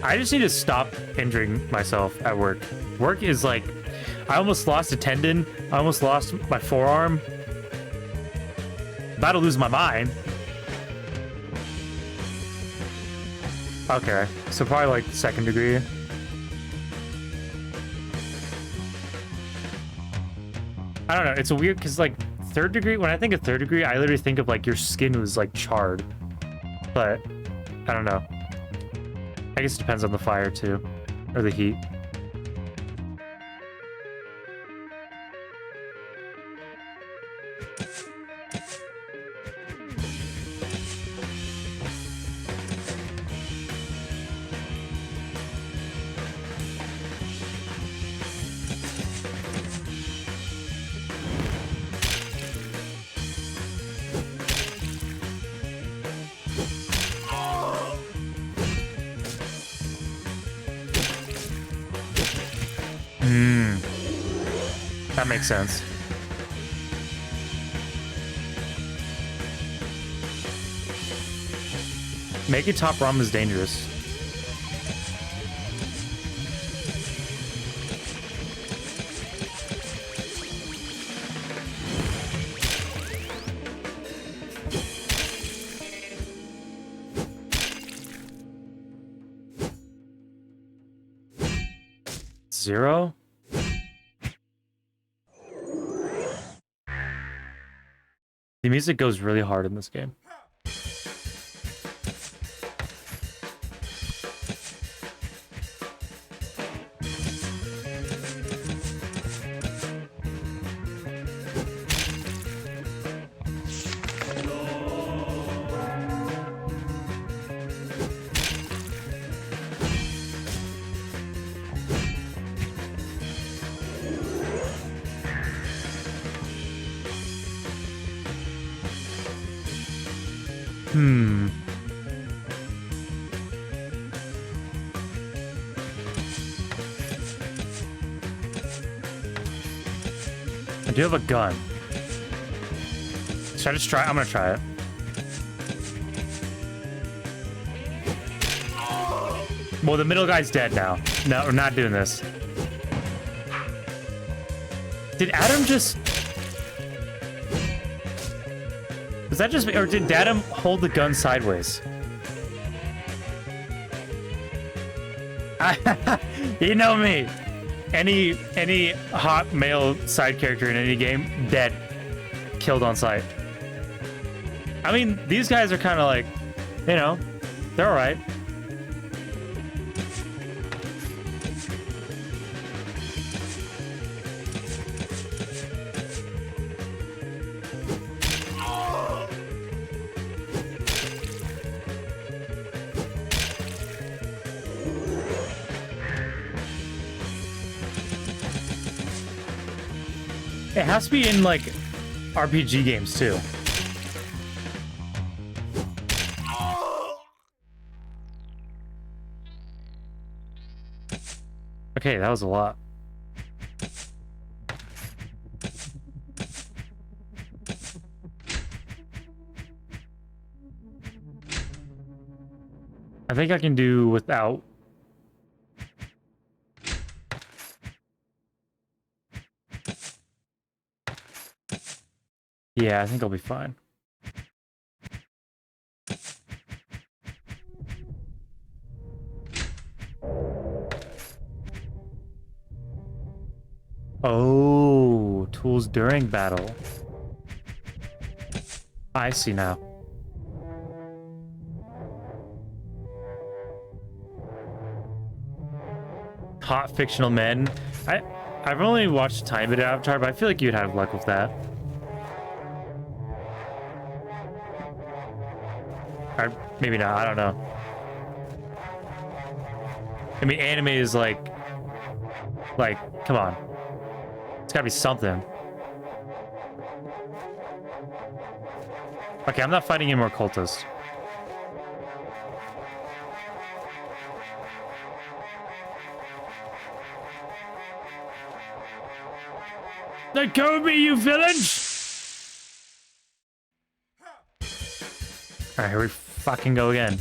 I just need to stop injuring myself at work. Work is like, I almost lost a tendon. I almost lost my forearm. About to lose my mind. Okay, so probably like 2nd degree. I don't know, it's a weird, because like 3rd degree, when I think of 3rd degree, I literally think of like your skin was like charred. But, I don't know. I guess it depends on the fire too, or the heat. That makes sense. Making top ramen is dangerous. Zero? The music goes really hard in this game. I do have a gun. Should I just try? I'm gonna try it. Well, the middle guy's dead now. No, we're not doing this. Did Adam just... Was that just... Or did Adam hold the gun sideways? You know me. Any hot male side character in any game, dead. Killed on sight. I mean, these guys are kind of like, you know, they're alright. It has to be in, like, RPG games, too. Okay, that was a lot. I think I can do without... Yeah, I think I'll be fine. Oh, tools during battle. I see now. Hot fictional men. I've only watched a tiny bit of Avatar, but I feel like you'd have luck with that. Or maybe not, I don't know. I mean, anime is like, come on. It's gotta be something. Okay, I'm not fighting any more cultists. Let go of me, you village! Alright, here we fucking go again.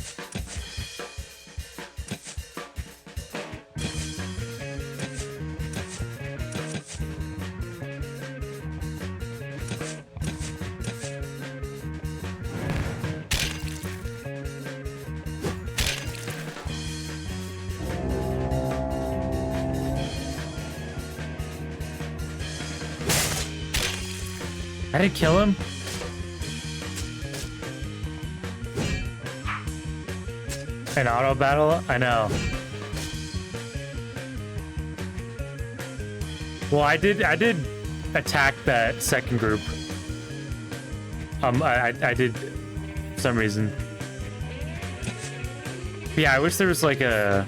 I didn't kill him. An auto battle? I know. Well, I did attack that second group. I did for some reason. But yeah, I wish there was like a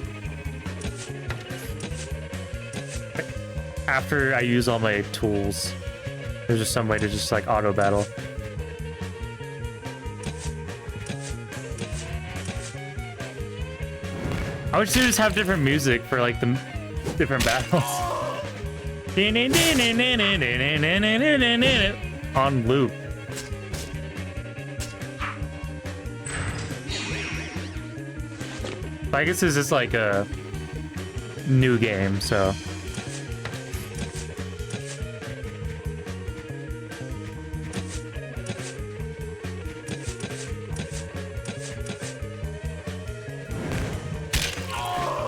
after I use all my tools, there's just some way to just like auto battle. I wish they just have different music for like the different battles. On loop. But I guess this is like a new game, so.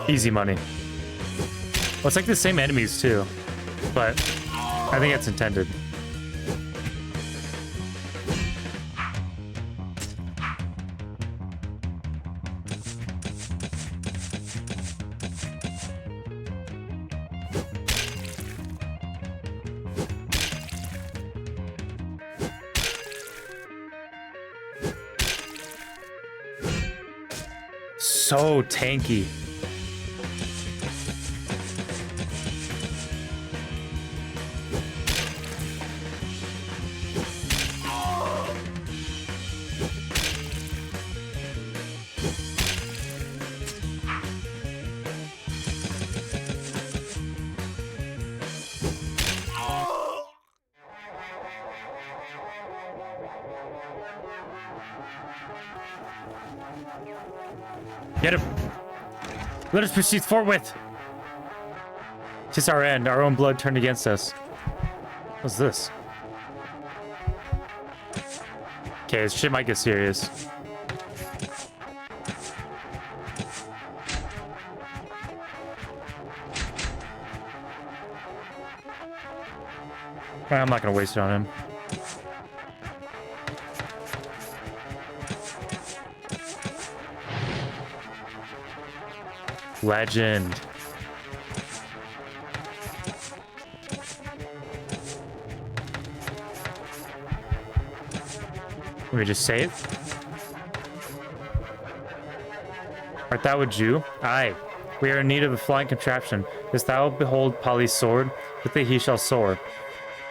Easy money. Well, it's like the same enemies too, but I think it's intended. So tanky. Get him! Let us proceed forthwith! 'Tis our end, our own blood turned against us. What's this? Okay, this shit might get serious. I'm not gonna waste it on him. Legend. Let me just say it. Art thou a Jew? Aye. We are in need of a flying contraption. Dost thou behold Polly's sword? With it he shall soar.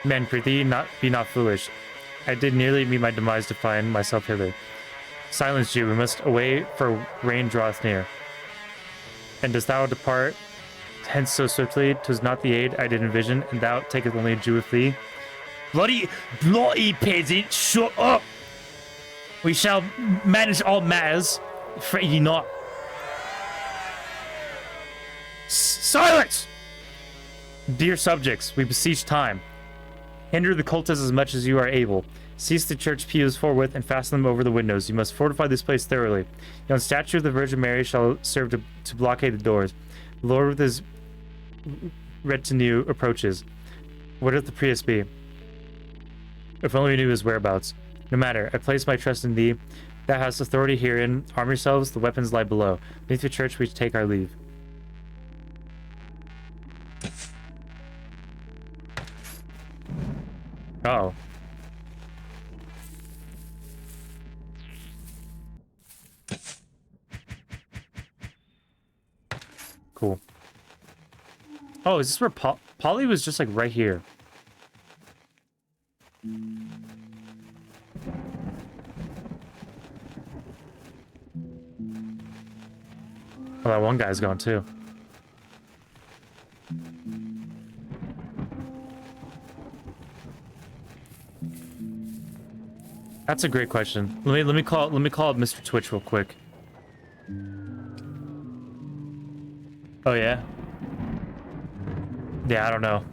Men, prithee, be not foolish. I did nearly meet my demise to find myself hither. Silence, Jew, we must away, for rain draweth near. And dost thou depart hence so swiftly? 'Twas not the aid I did envision, and thou taketh only a Jew with thee. Bloody peasant, shut up! We shall manage all matters. Fret ye not. Silence! Dear subjects, we beseech time. Hinder the cultists as much as you are able. Seize the church pews forthwith and fasten them over the windows. You must fortify this place thoroughly. Yon statue of the Virgin Mary shall serve to blockade the doors. The Lord with his retinue approaches. What if the priest be? If only we knew his whereabouts. No matter, I place my trust in thee. Thou hast authority herein. Arm yourselves, the weapons lie below. Beneath the church we take our leave. Uh-oh. Cool. Oh, is this where Polly was just like right here? Well, that one guy's gone too. That's a great question. Let me call up Mr. Twitch real quick. Oh yeah? Yeah, I don't know.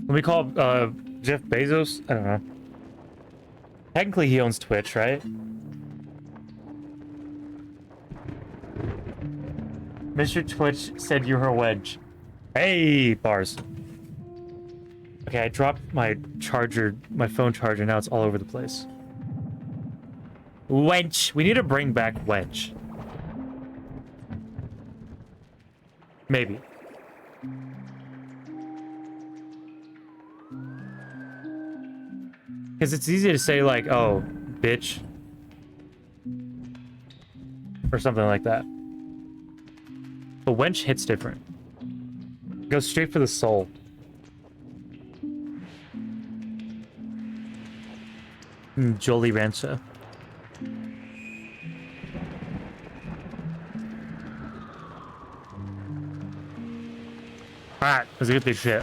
Let me call Jeff Bezos. I don't know. Technically, he owns Twitch, right? Mr. Twitch said you're a wedge. Hey, bars. Okay, I dropped my charger, my phone charger. Now it's all over the place. Wench. We need to bring back Wench. Maybe. Because it's easy to say, like, oh, bitch. Or something like that. But wench hits different. It goes straight for the soul. Jolly Rancher. Alright, let's get this shit.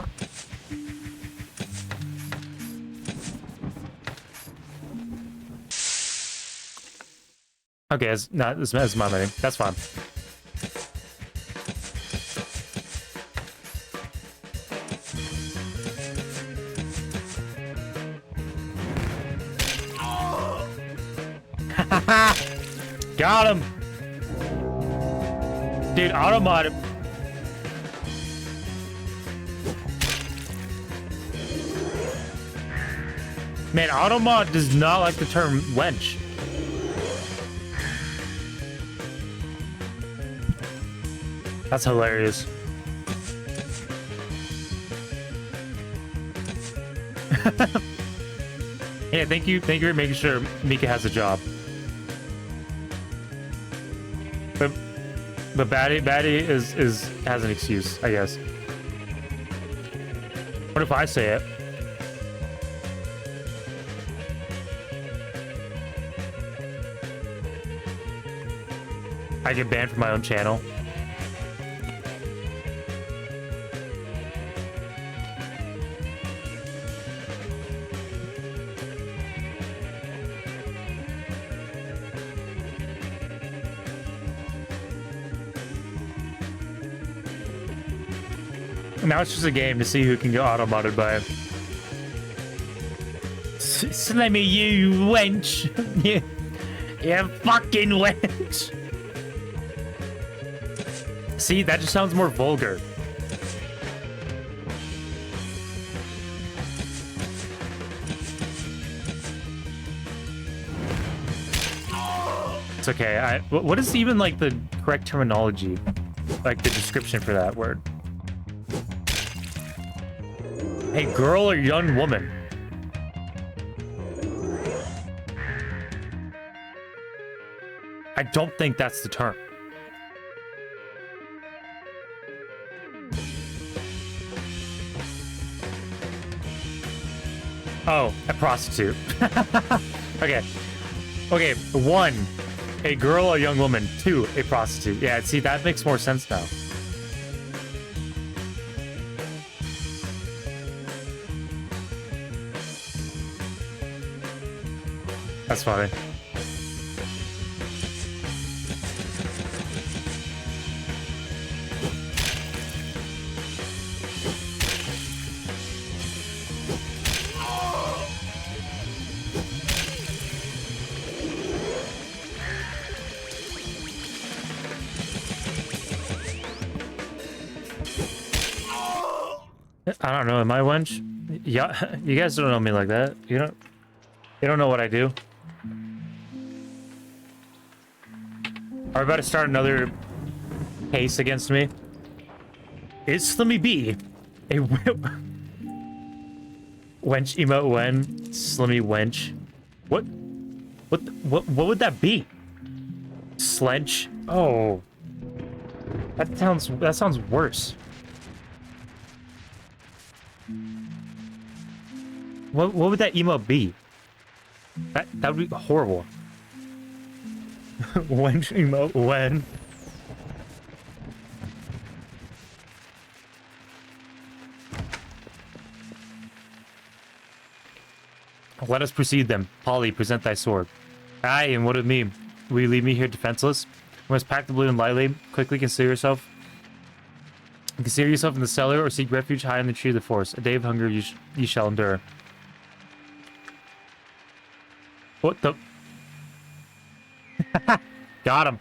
Okay, it's not it's my money. That's fine. Got him. Dude, Automod. Man, Automod does not like the term wench. That's hilarious. Yeah, thank you for making sure Mika has a job. But Batty has an excuse, I guess. What if I say it? I get banned from my own channel. Now it's just a game to see who can get auto-modded by it. Slimmy, you wench! you fucking wench! See, that just sounds more vulgar. It's okay. What is even like the correct terminology? Like the description for that word? Hey, girl or young woman? I don't think that's the term. Oh, a prostitute. Okay. Okay, 1, a girl or young woman. 2, a prostitute. Yeah, see, that makes more sense now. That's funny. I don't know, am I wench? Yeah, you guys don't know me like that. You don't know what I do. Are we about to start another case against me? Is Slimmy B a wench emote when Slimmy wench? What would that be? Slench? Oh, that sounds worse. What would that emote be? That would be horrible. When emote when? Let us proceed then. Polly, present thy sword. Aye, and what of me? Will you leave me here defenseless? You must pack the balloon lightly. Quickly conceal yourself. Conceal yourself in the cellar or seek refuge high in the tree of the forest. A day of hunger you shall endure. What the? Got him.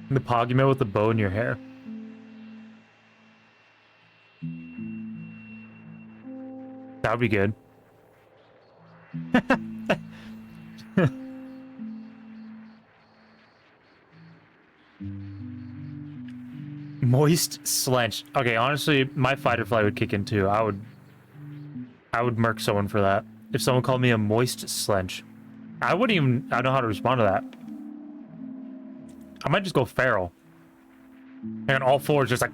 The Poggyman with the bow in your hair. That would be good. Moist slench. Okay, honestly, my fight or flight would kick in too. I would murk someone for that. If someone called me a moist slench, I wouldn't even. I don't know how to respond to that. I might just go feral. And all fours just like.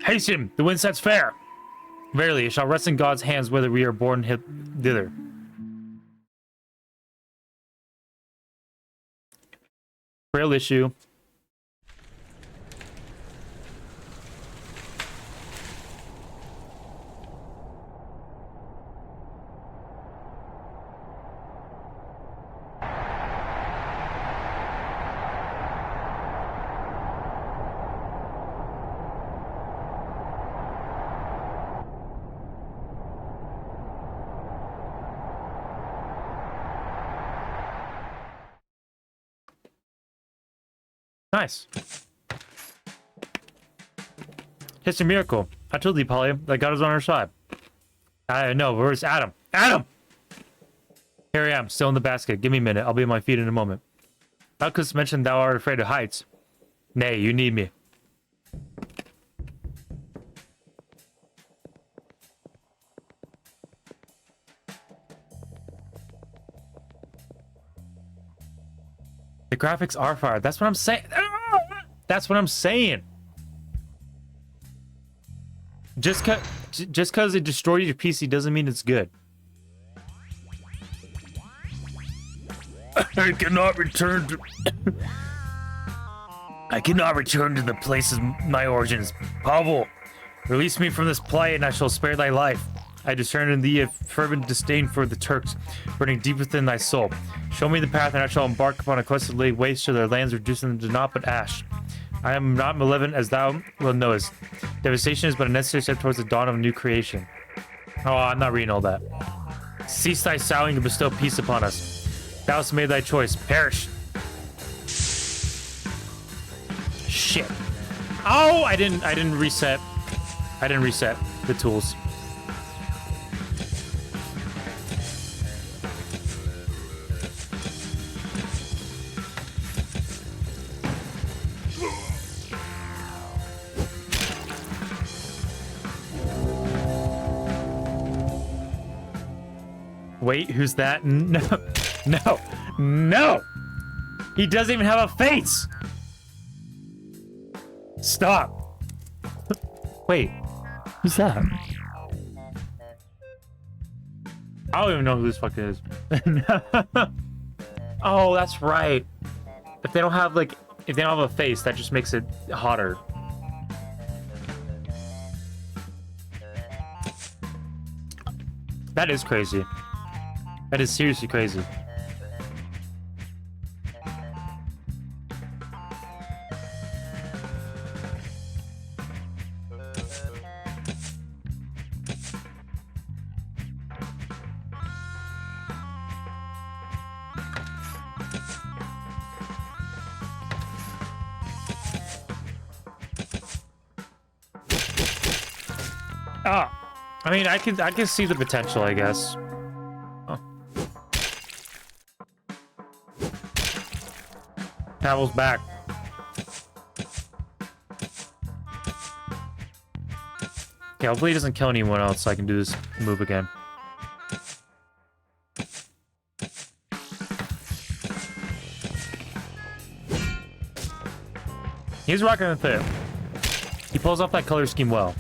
Hasten! The wind sets fair! Verily, it shall rest in God's hands whether we are born thither. Frail issue. Nice. It's a miracle. I told you, Polly, that God is on our side. I know. Where's Adam? Adam! Here I am, still in the basket. Give me a minute. I'll be on my feet in a moment. Thou couldst mention thou art afraid of heights. Nay, you need me. The graphics are fire. That's what I'm saying. That's what I'm saying. Just cause it destroyed your PC doesn't mean it's good. I cannot return to the place of my origins. Pavel, release me from this plight and I shall spare thy life. I discern in thee a fervent disdain for the Turks, burning deep within thy soul. Show me the path and I shall embark upon a quest to lay waste to their lands, reducing them to naught but ash. I am not malevolent as thou well knowest. Devastation is but a necessary step towards the dawn of a new creation. Oh, I'm not reading all that. Cease thy soughing and bestow peace upon us. Thou hast made thy choice. Perish. Shit. Oh, I didn't reset. I didn't reset the tools. Wait, who's that? No, no, no! He doesn't even have a face! Stop! Wait, who's that? I don't even know who this fuck is. Oh, that's right. If they don't have like, if they don't have a face, that just makes it hotter. That is crazy. That is seriously crazy. I mean, I can see the potential, I guess. Oh. Pavel's back. Okay, hopefully he doesn't kill anyone else so I can do this move again. He's rocking with it. He pulls off that color scheme well.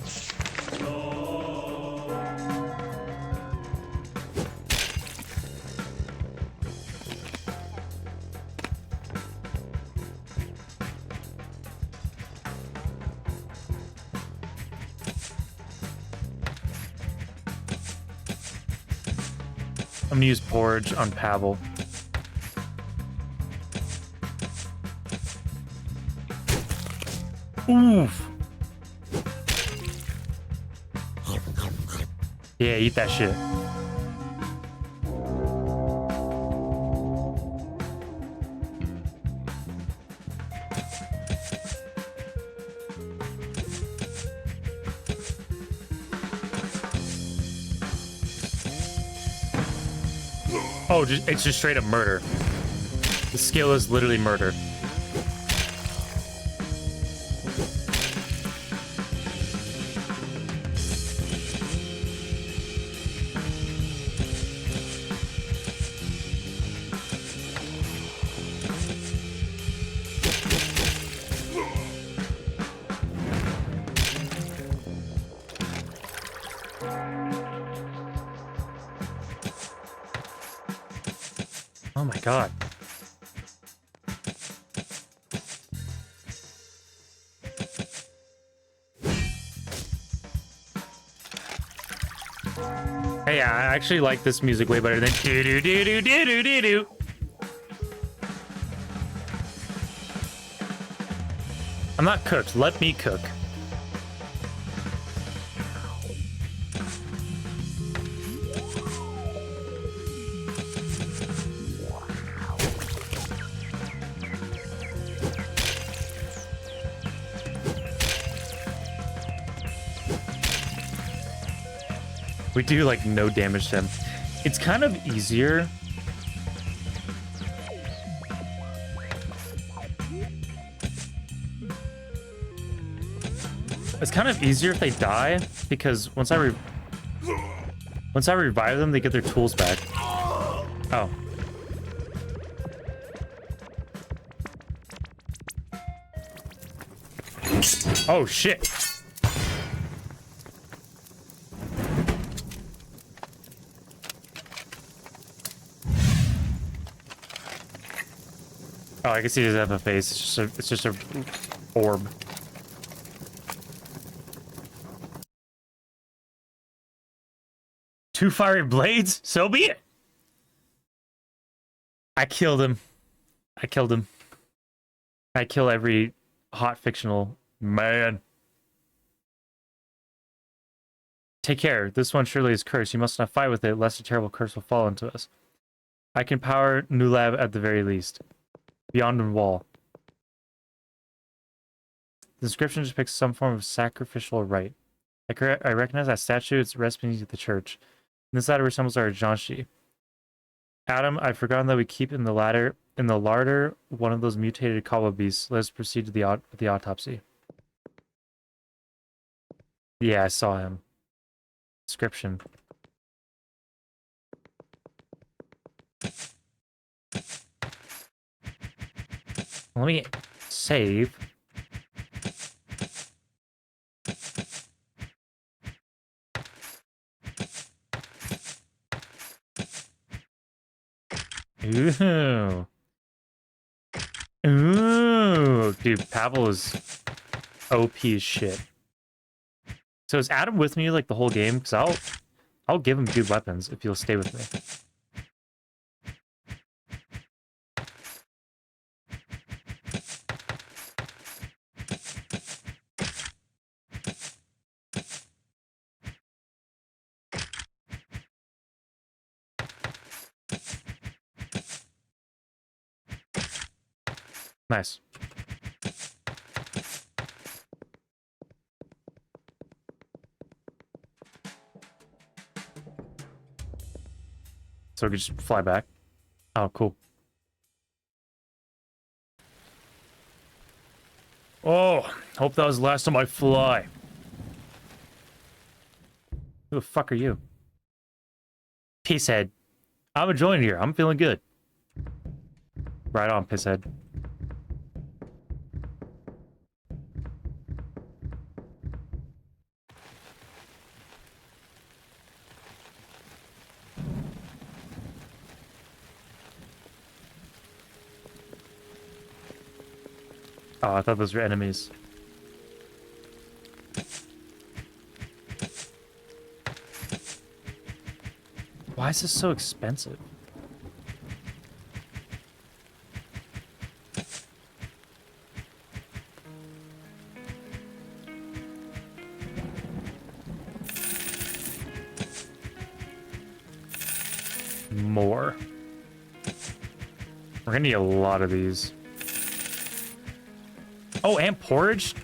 I'm gonna use Porridge on Pavel. Oof. Yeah, eat that shit. Oh, it's just straight up murder. The skill is literally murder. Oh my god. Hey, I actually like this music way better than do do do do do do do do. I'm not cooked. Let me cook. We do like no damage to him. It's kind of easier. It's kind of easier if they die because once I revive them, they get their tools back. Oh. Oh shit. Oh, I can see he doesn't have a face. It's just a orb. Two fiery blades? So be it. I killed him. I killed him. I kill every hot fictional man. Take care. This one surely is cursed. You must not fight with it, lest a terrible curse will fall into us. I can power New Lab at the very least. Beyond the wall. The inscription depicts some form of sacrificial rite. I recognize that statue. It's rests beneath the church. Inside it resembles our Janshi. Adam, I've forgotten that we keep in the larder one of those mutated Kawa beasts. Let's proceed to the autopsy. Yeah, I saw him. Inscription. Let me save. Ooh. Ooh. Dude, Pavel is OP as shit. So is Adam with me like the whole game? Because I'll give him good weapons if he'll stay with me. Nice. So we can just fly back. Oh, cool. Oh, hope that was the last time I fly. Who the fuck are you? Pisshead. I'm enjoying here. I'm feeling good. Right on, Pisshead. Oh, I thought those were enemies. Why is this so expensive? More. We're gonna need a lot of these. Oh, and porridge?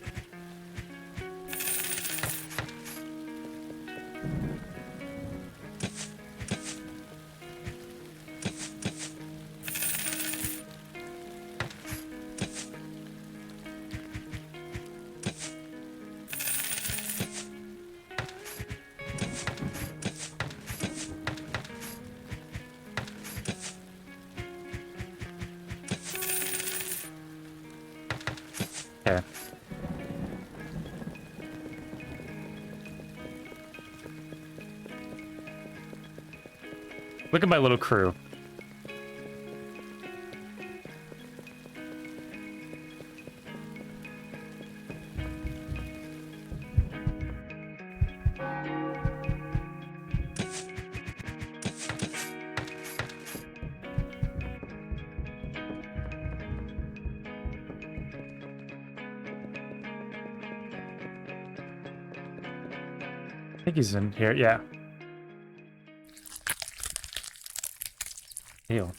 Okay. Look at my little crew. I think he's in here, yeah. Ew.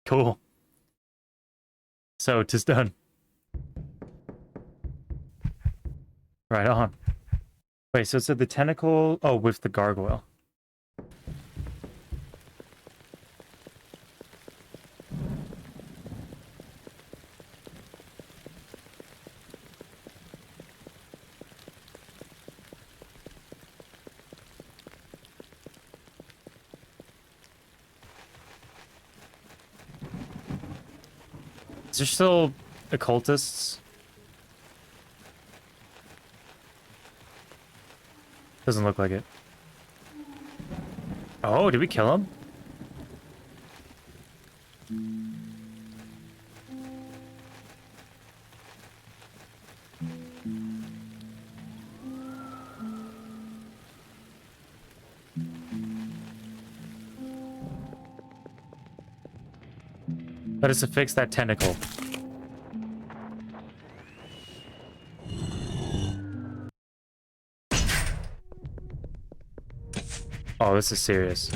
Cool. So, 'tis done. Right on. Wait, so it said the tentacle... Oh, with the gargoyle. Is there still occultists? Doesn't look like it. Oh, did we kill him? Let us fix that tentacle. Oh, this is serious.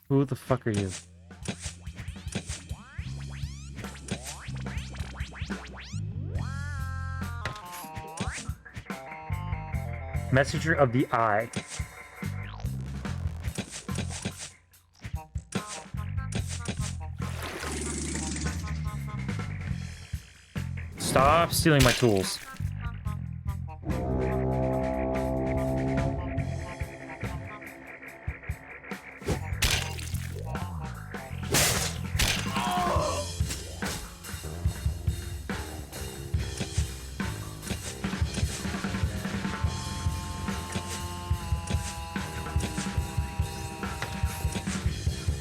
Who the fuck are you? Messenger of the Eye. Stop stealing my tools.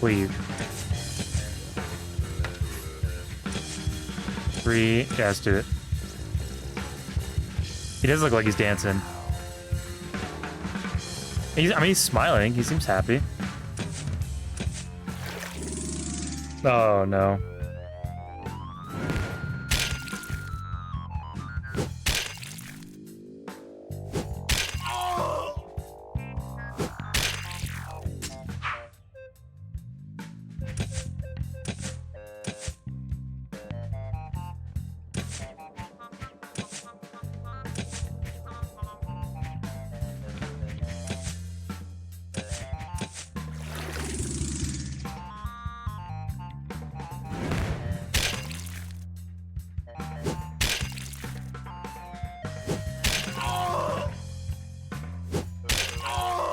Leave. 3. Yeah, let's do it. He does look like he's dancing. I mean, he's smiling. He seems happy. Oh, no.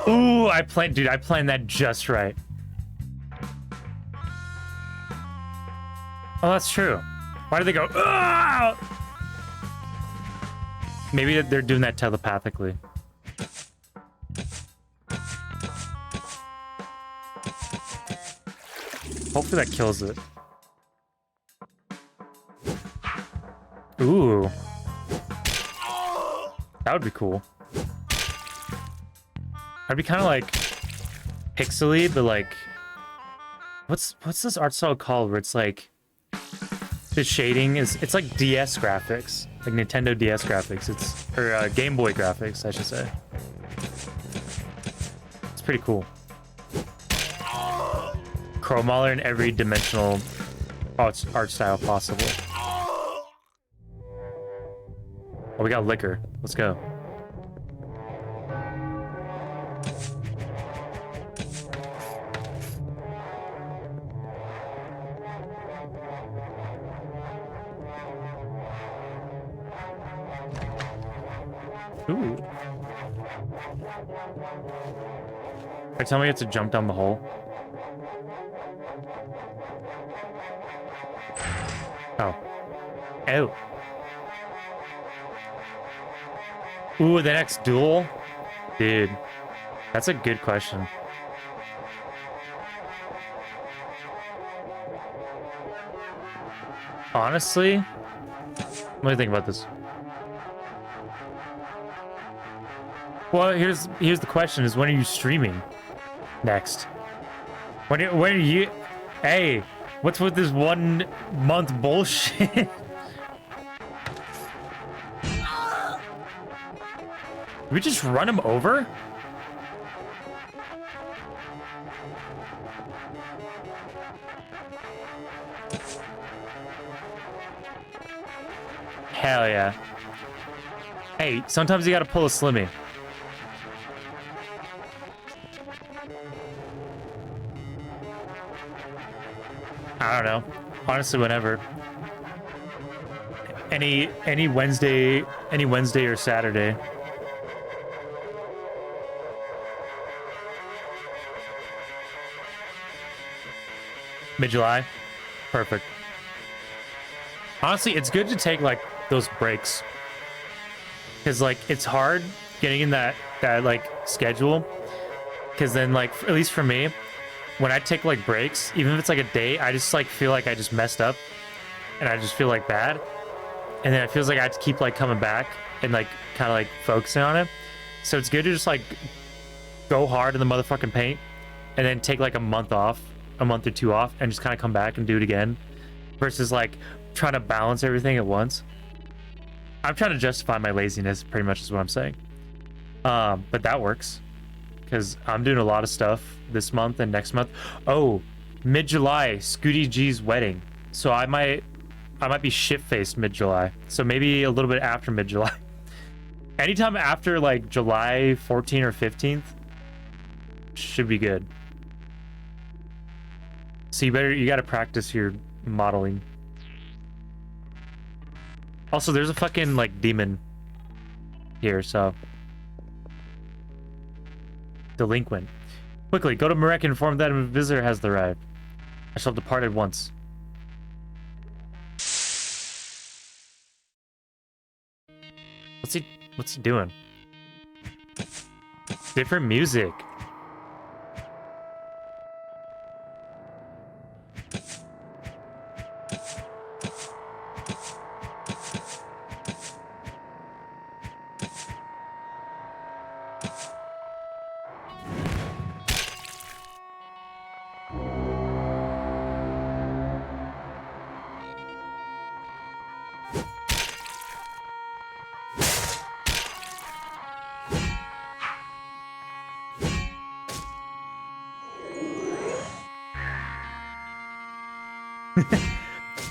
Ooh, I planned that just right. Oh, that's true. Why do they go, ah! Maybe they're doing that telepathically. Hopefully that kills it. Ooh. That would be cool. I'd be kind of like pixely, but like, what's this art style called? Where it's like the shading it's like DS graphics, like Nintendo DS graphics. Or Game Boy graphics, I should say. It's pretty cool. Chromaler in every dimensional art style possible. Oh, we got liquor. Let's go. Ooh. Tell me you have to jump down the hole. Oh. Oh. Ooh, the next duel? Dude, that's a good question. Honestly, let me think about this. Well, here's the question: is when are you streaming next? When are you? Hey, what's with this 1 month bullshit? Did we just run him over? Hell yeah. Hey, sometimes you gotta pull a Slimmy. I don't know. Honestly, whenever. Any Wednesday or Saturday. Mid-July? Perfect. Honestly, it's good to take, like, those breaks. Because, like, it's hard getting in that like, schedule. Because then, like, at least for me, when I take, like, breaks, even if it's, like, a day, I just, like, feel like I just messed up. And I just feel, like, bad. And then it feels like I have to keep, like, coming back and, like, kind of, like, focusing on it. So it's good to just, like, go hard in the motherfucking paint. And then take, like, a month off. A month or two off. And just kind of come back and do it again. Versus, like, trying to balance everything at once. I'm trying to justify my laziness, pretty much is what I'm saying. But that works. Because I'm doing a lot of stuff this month and next month. Oh, mid-July, Scooty G's wedding. So I might be shit-faced mid-July. So maybe a little bit after mid-July. Anytime after, like, July 14th or 15th should be good. So you gotta practice your modeling. Also, there's a fucking, like, demon here, so. Delinquent. Quickly, go to Marek and inform that a visitor has arrived. I shall have departed once. What's he doing? Different music.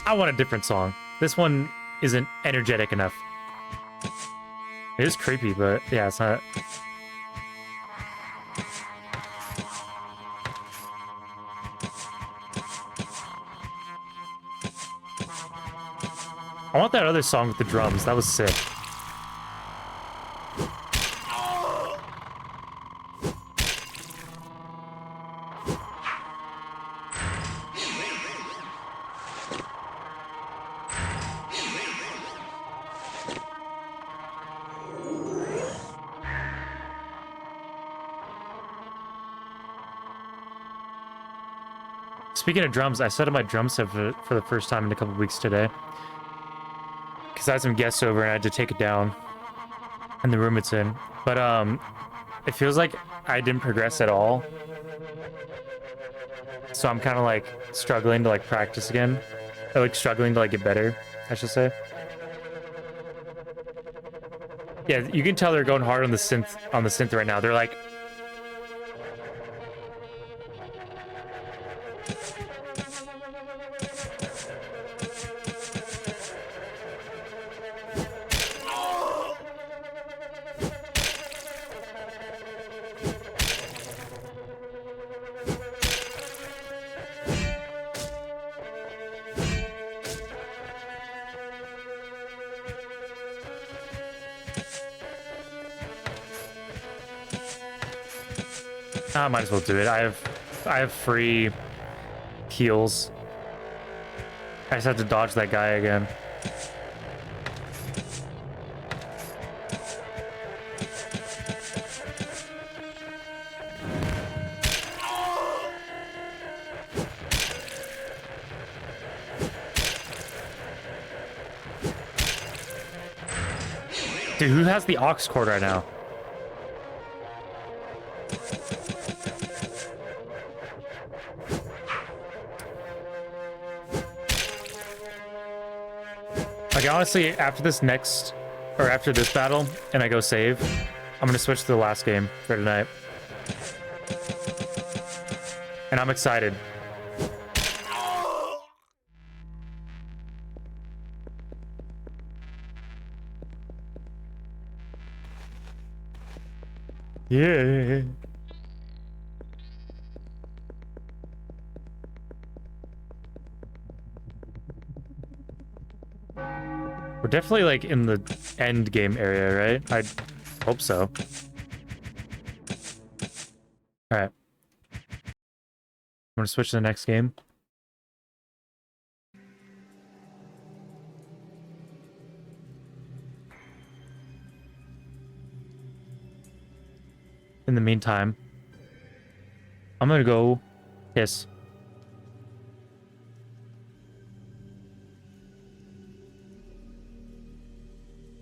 I want a different song. This one isn't energetic enough. It is creepy, but yeah, it's not. I want that other song with the drums. That was sick. Speaking of drums, I set up my drum set for the first time in a couple weeks today. Because I had some guests over and I had to take it down in the room it's in. But it feels like I didn't progress at all. So I'm kind of like struggling to like practice again. Or like struggling to like get better, I should say. Yeah, you can tell they're going hard on the synth right now. They're like I might as well do it. I have free heals. I just have to dodge that guy again. Dude, who has the aux cord right now? Like, honestly, after this battle, and I go save, I'm gonna switch to the last game for tonight. And I'm excited. Yeah. We're definitely like in the end game area, right? I hope so. All right. I'm gonna switch to the next game. In the meantime, I'm gonna go piss.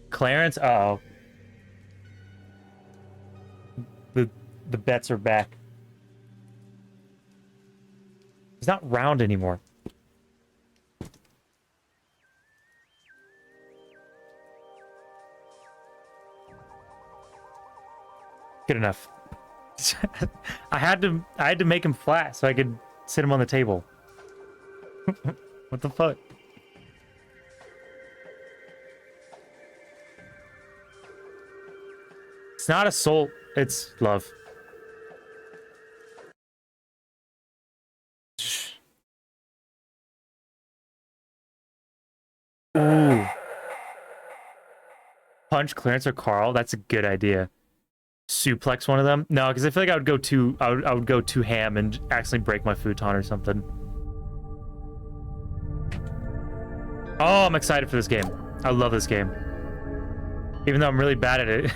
Clarence, uh-oh. The bets are back. He's not round anymore. Good enough. I had to make him flat so I could sit him on the table. What the fuck? It's not assault, it's love. Ooh. Punch Clarence or Carl, that's a good idea. Suplex one of them? No, because I feel like I would go too ham and accidentally break my futon or something. Oh, I'm excited for this game. I love this game. Even though I'm really bad at it.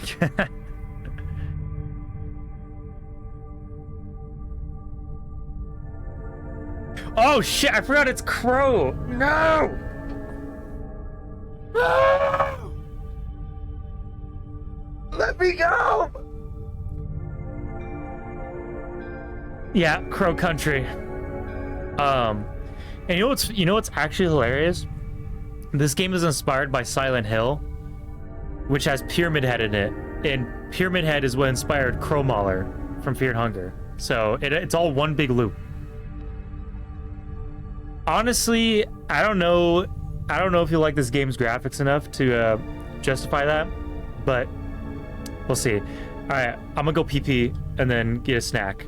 Oh shit, I forgot it's Crow! No! No! Let me go! Yeah, Crow Country. And you know what's actually hilarious? This game is inspired by Silent Hill, which has Pyramid Head in it, and Pyramid Head is what inspired Crow Mauler from Fear and Hunger. So it's all one big loop. Honestly, I don't know if you like this game's graphics enough to justify that, but we'll see. All right, I'm gonna go pee and then get a snack.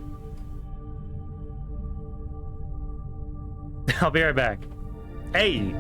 I'll be right back. Hey.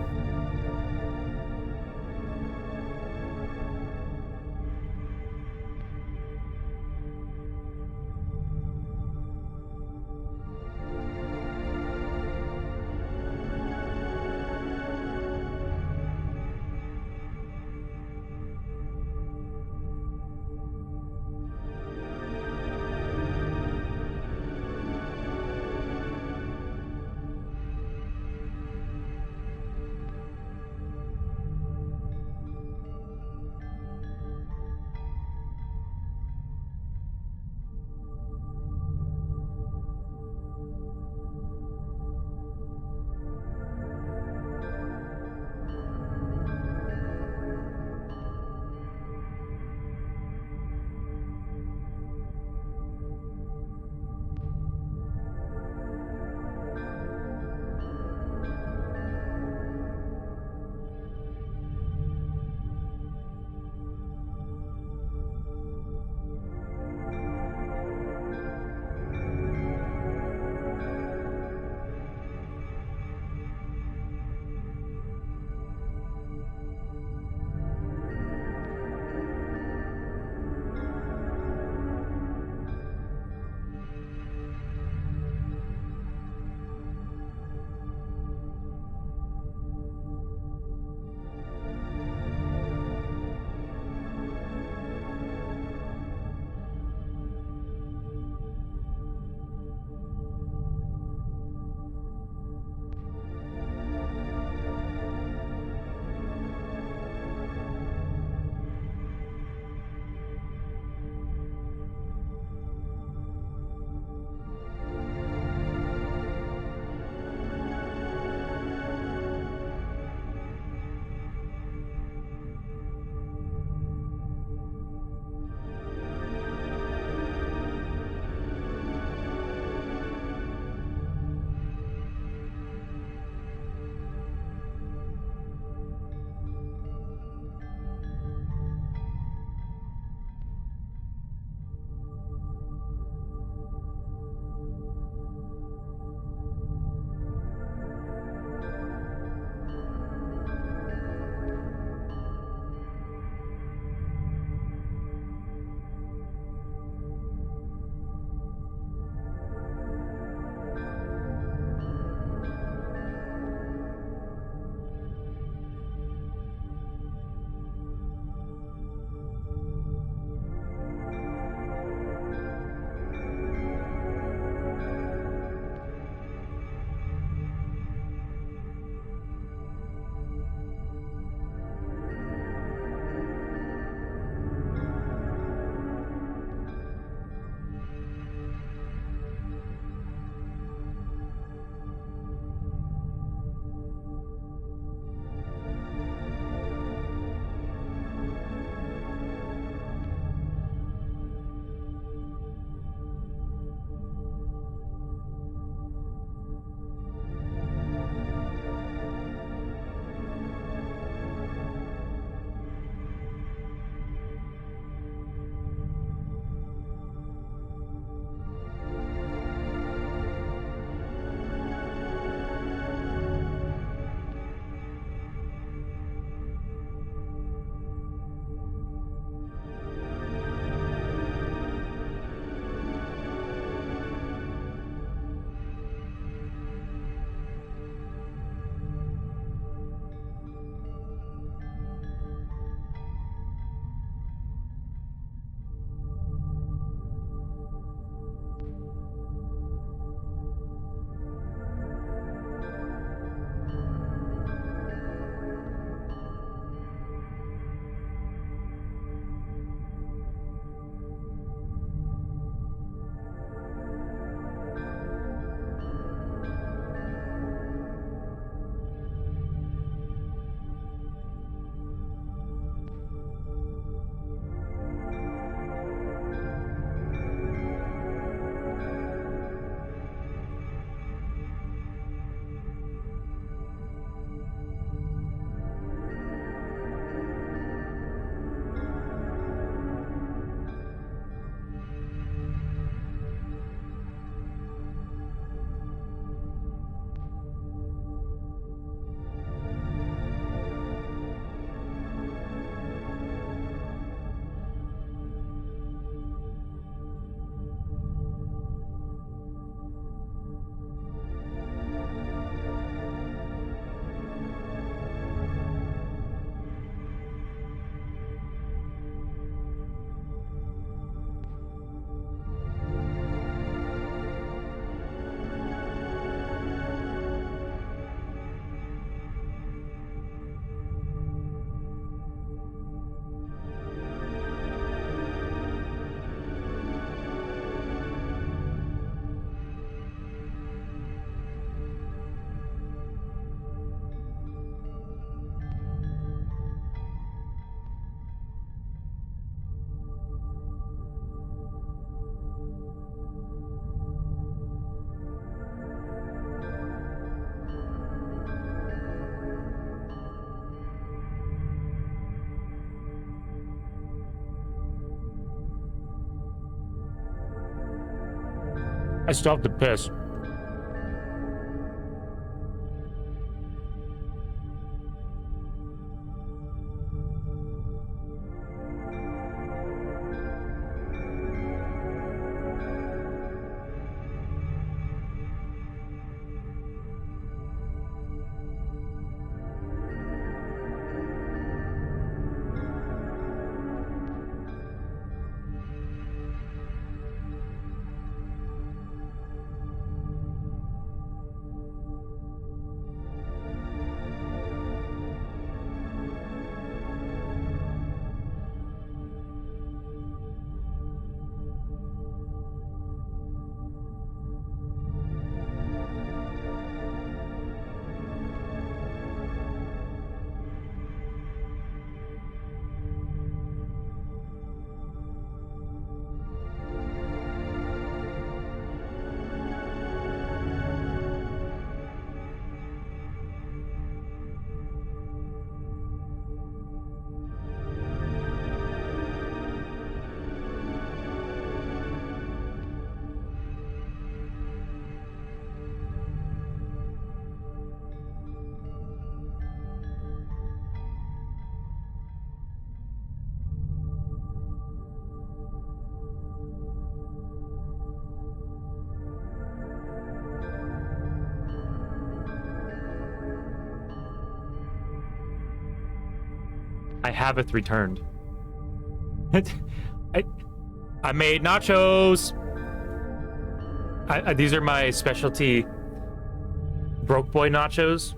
I still have to piss. I have it returned. I made nachos. These are my specialty broke boy nachos.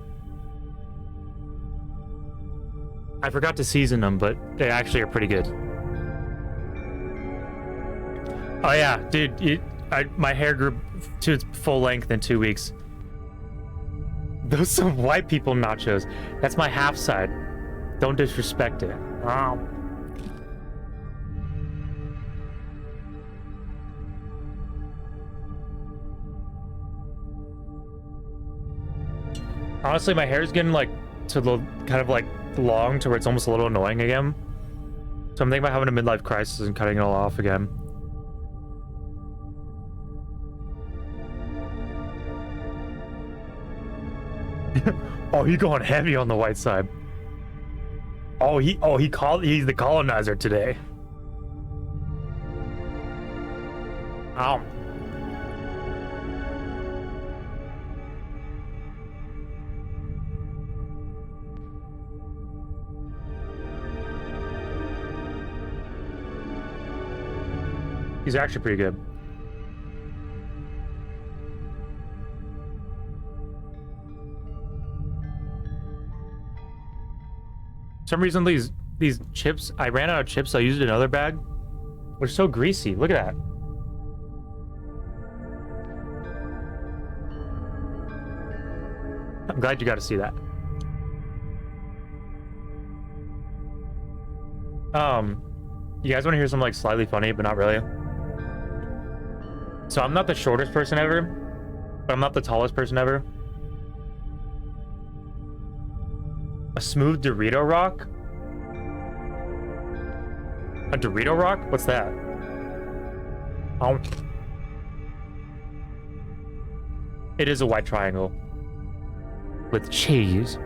I forgot to season them, but they actually are pretty good. Oh yeah, dude, my hair grew to its full length in 2 weeks. Those some white people nachos. That's my half side. Don't disrespect it. Wow. Honestly, my hair is getting like to the kind of like long to where it's almost a little annoying again. So I'm thinking about having a midlife crisis and cutting it all off again. Oh, you going heavy on the white side. He's the colonizer today. Ow. He's actually pretty good. For some reason these chips, I ran out of chips, so I used another bag. They're so greasy. Look at that. I'm glad you got to see that. You guys want to hear something like slightly funny, but not really? So I'm not the shortest person ever, but I'm not the tallest person ever. A smooth Dorito rock? A Dorito rock? What's that? Oh. It is a white triangle. With cheese.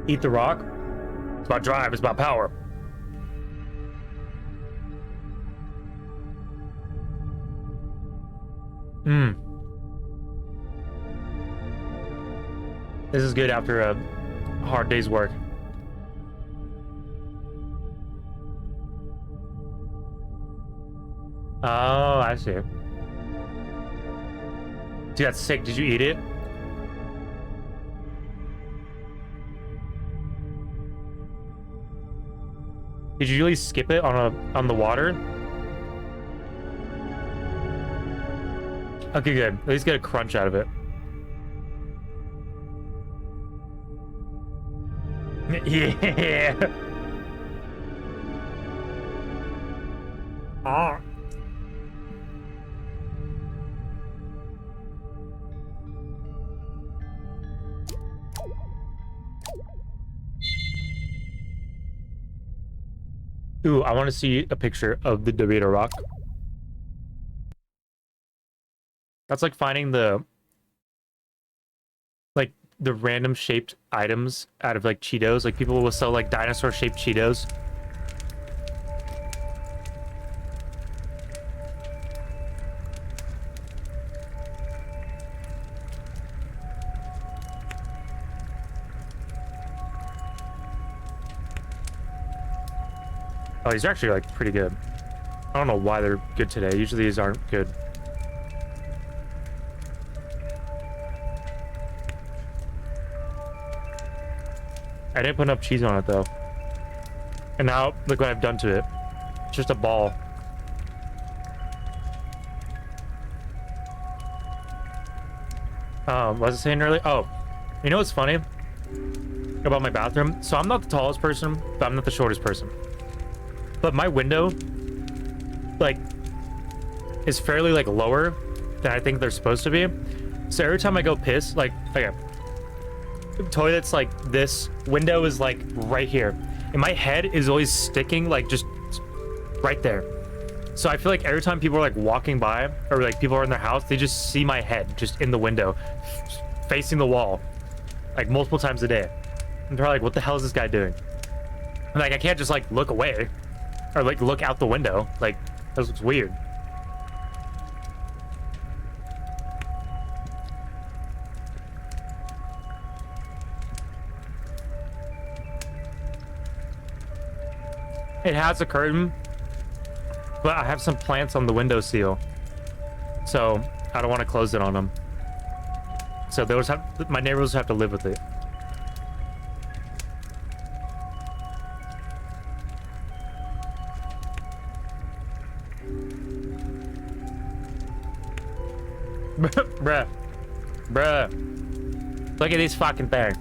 Eat the rock? It's about drive, it's about power. Mmm. This is good after a hard day's work. Oh, I see. Dude, that's sick. Did you eat it? Did you really skip it on the water? Okay, good. At least get a crunch out of it. Yeah. Ah. Ooh, I want to see a picture of the Dorito rock. That's like finding the random shaped items out of like Cheetos. Like people will sell like dinosaur shaped Cheetos. Oh, these are actually like pretty good. I don't know why they're good today. Usually these aren't good. I didn't put enough cheese on it though. And now look what I've done to it. It's just a ball. What was I saying earlier? Oh, you know what's funny about my bathroom? So I'm not the tallest person, but I'm not the shortest person. But my window, like, is fairly like lower than I think they're supposed to be. So every time I go piss, like, okay, toilet's like this, window is like right here, and my head is always sticking like just right there. So I feel like every time people are like walking by, or like people are in their house, they just see my head just in the window facing the wall like multiple times a day, and they're like, what the hell is this guy doing? And like I can't just like look away or like look out the window, like that looks weird. It has a curtain, but I have some plants on the window seal, so I don't want to close it on them. So those have, my neighbors have to live with it. Bruh. Bruh. Look at this fucking thing.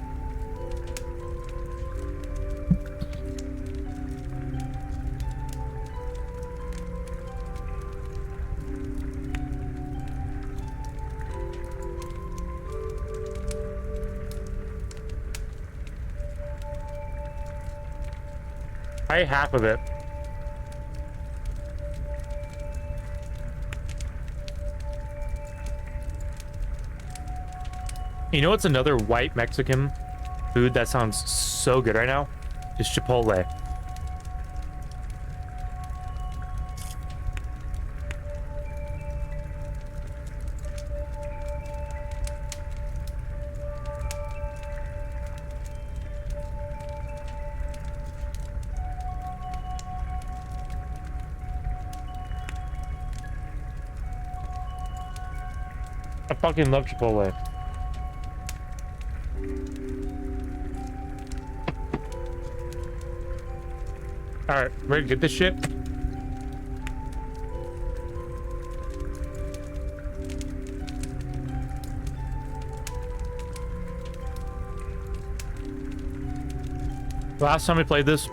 I ate half of it. You know what's another white Mexican food that sounds so good right now? Is Chipotle. I fucking love Chipotle. Alright, ready to get this shit? Last time we played this,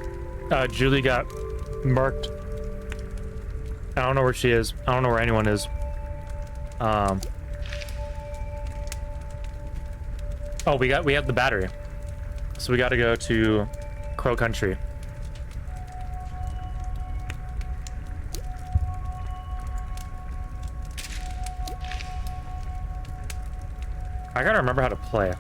Julie got murked. I don't know where she is. I don't know where anyone is. Oh, we have the battery. So we got to go to Crow Country. I gotta remember how to play.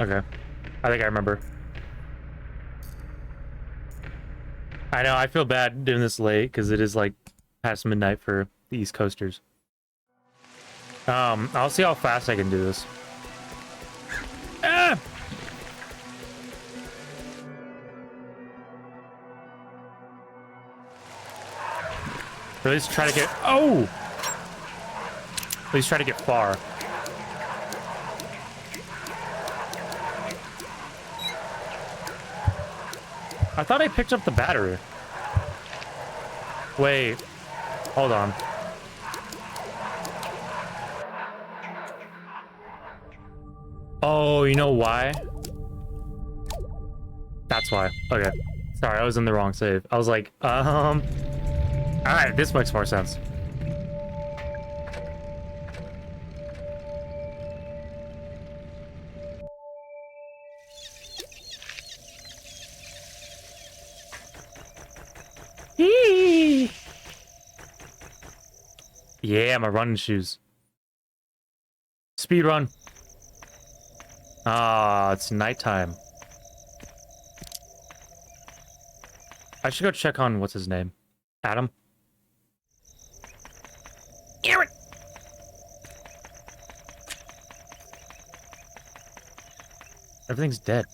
Okay. I think I remember. I know, I feel bad doing this late because it is like past midnight for the East Coasters. I'll see how fast I can do this. Ah! Or at least try to get... Oh! At least try to get far. I thought I picked up the battery. Wait. Hold on. Oh, you know why? That's why. Okay. Sorry, I was in the wrong save. I was like, Alright, this makes more sense. Yeah, my running shoes. Speed run. Ah, it's nighttime. I should go check on what's his name. Adam. Aaron. Everything's dead.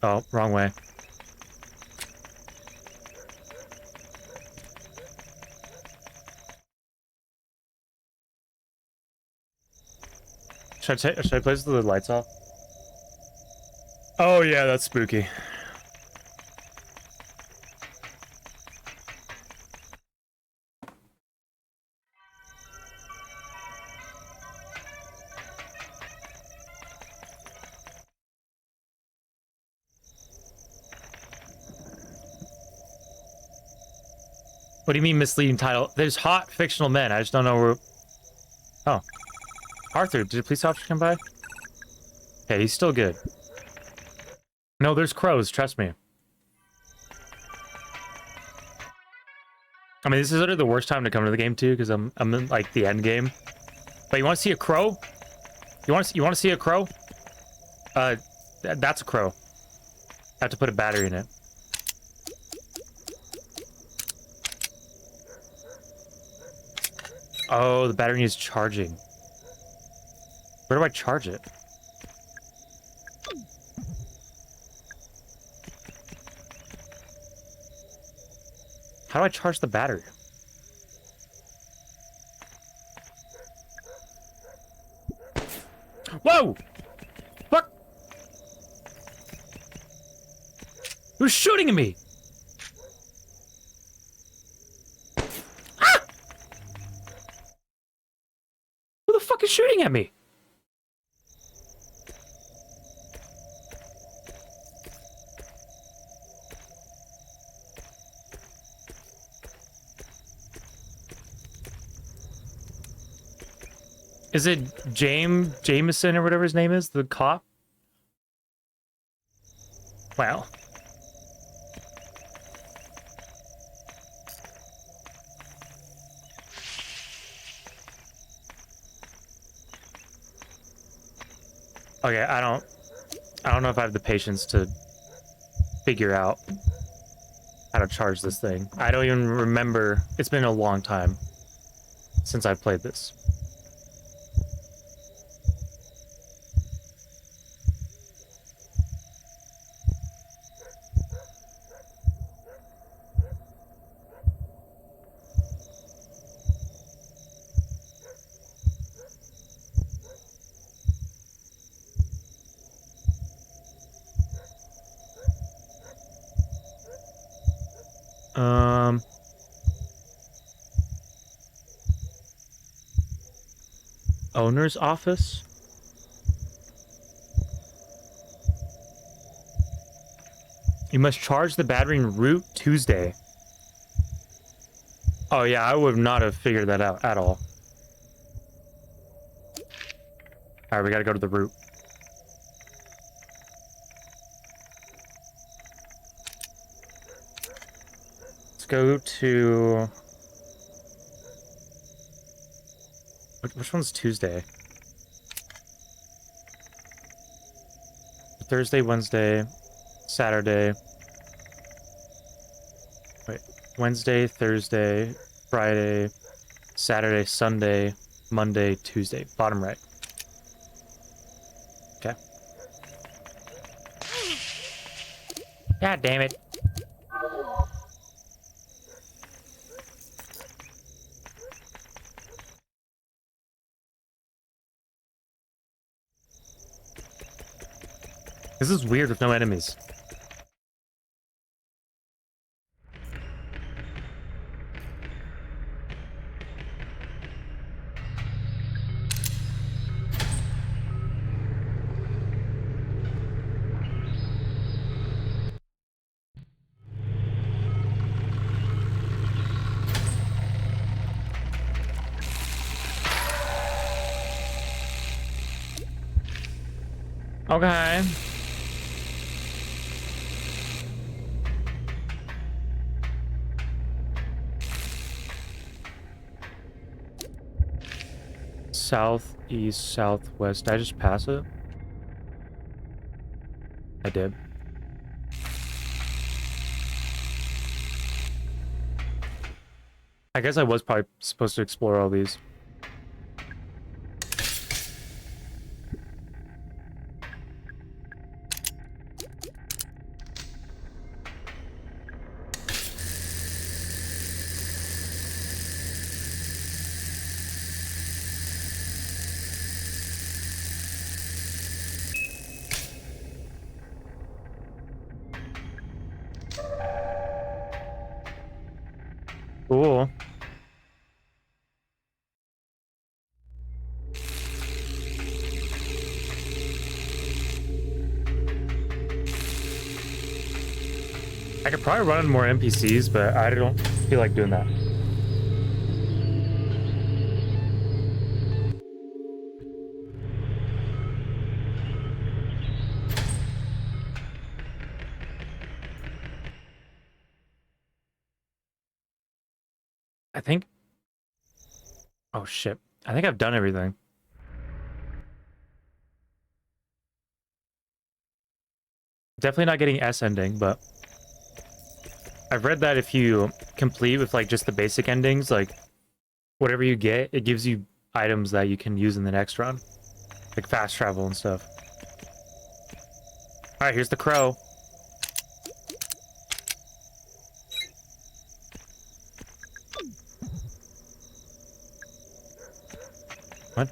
Oh, wrong way. Should I place the lights off? Oh yeah, that's spooky. What do you mean misleading title? There's hot fictional men. I just don't know where. Oh. Arthur, did a police officer come by? Okay, he's still good. No, there's crows, trust me. I mean, this is literally the worst time to come to the game too, because I'm in like the end game. But you want to see a crow? You want to see a crow? That's a crow. I have to put a battery in it. Oh, the battery needs charging. Where do I charge it? How do I charge the battery? Whoa! Fuck! Who's shooting at me? Ah! Who the fuck is shooting at me? Is it Jameson or whatever his name is? The cop? Well. Okay, I don't know if I have the patience to figure out how to charge this thing. I don't even remember. It's been a long time since I've played this. Owner's office? You must charge the battery en route Tuesday. Oh yeah, I would not have figured that out at all. Alright, we gotta go to the route. Let's go to... Which one's Tuesday? Thursday, Wednesday, Saturday. Wait, Wednesday, Thursday, Friday, Saturday, Sunday, Monday, Tuesday. Bottom right. Okay. God damn it. This is weird with no enemies. Okay. southeast, southwest. Did I just pass it? I did. I guess I was probably supposed to explore all these. Cool. I could probably run more NPCs, but I don't feel like doing that. I think... Oh shit. I think I've done everything. Definitely not getting S ending, but... I've read that if you complete with like just the basic endings, like whatever you get, it gives you items that you can use in the next run. Like fast travel and stuff. Alright, here's the crow. What?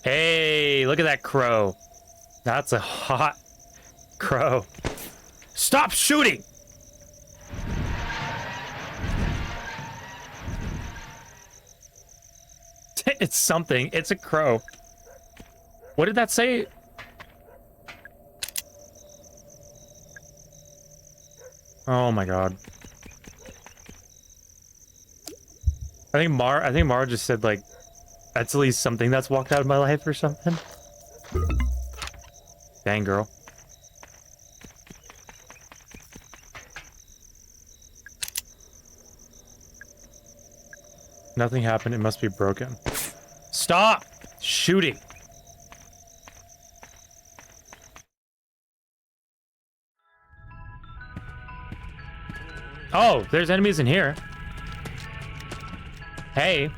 Hey, look at that crow. That's a hot crow. Stop shooting! It's something. It's a crow. What did that say? Oh my god. I think Mara just said like that's at least something that's walked out of my life or something. Dang girl. Nothing happened. It must be broken. Stop shooting. Oh, there's enemies in here. Hey.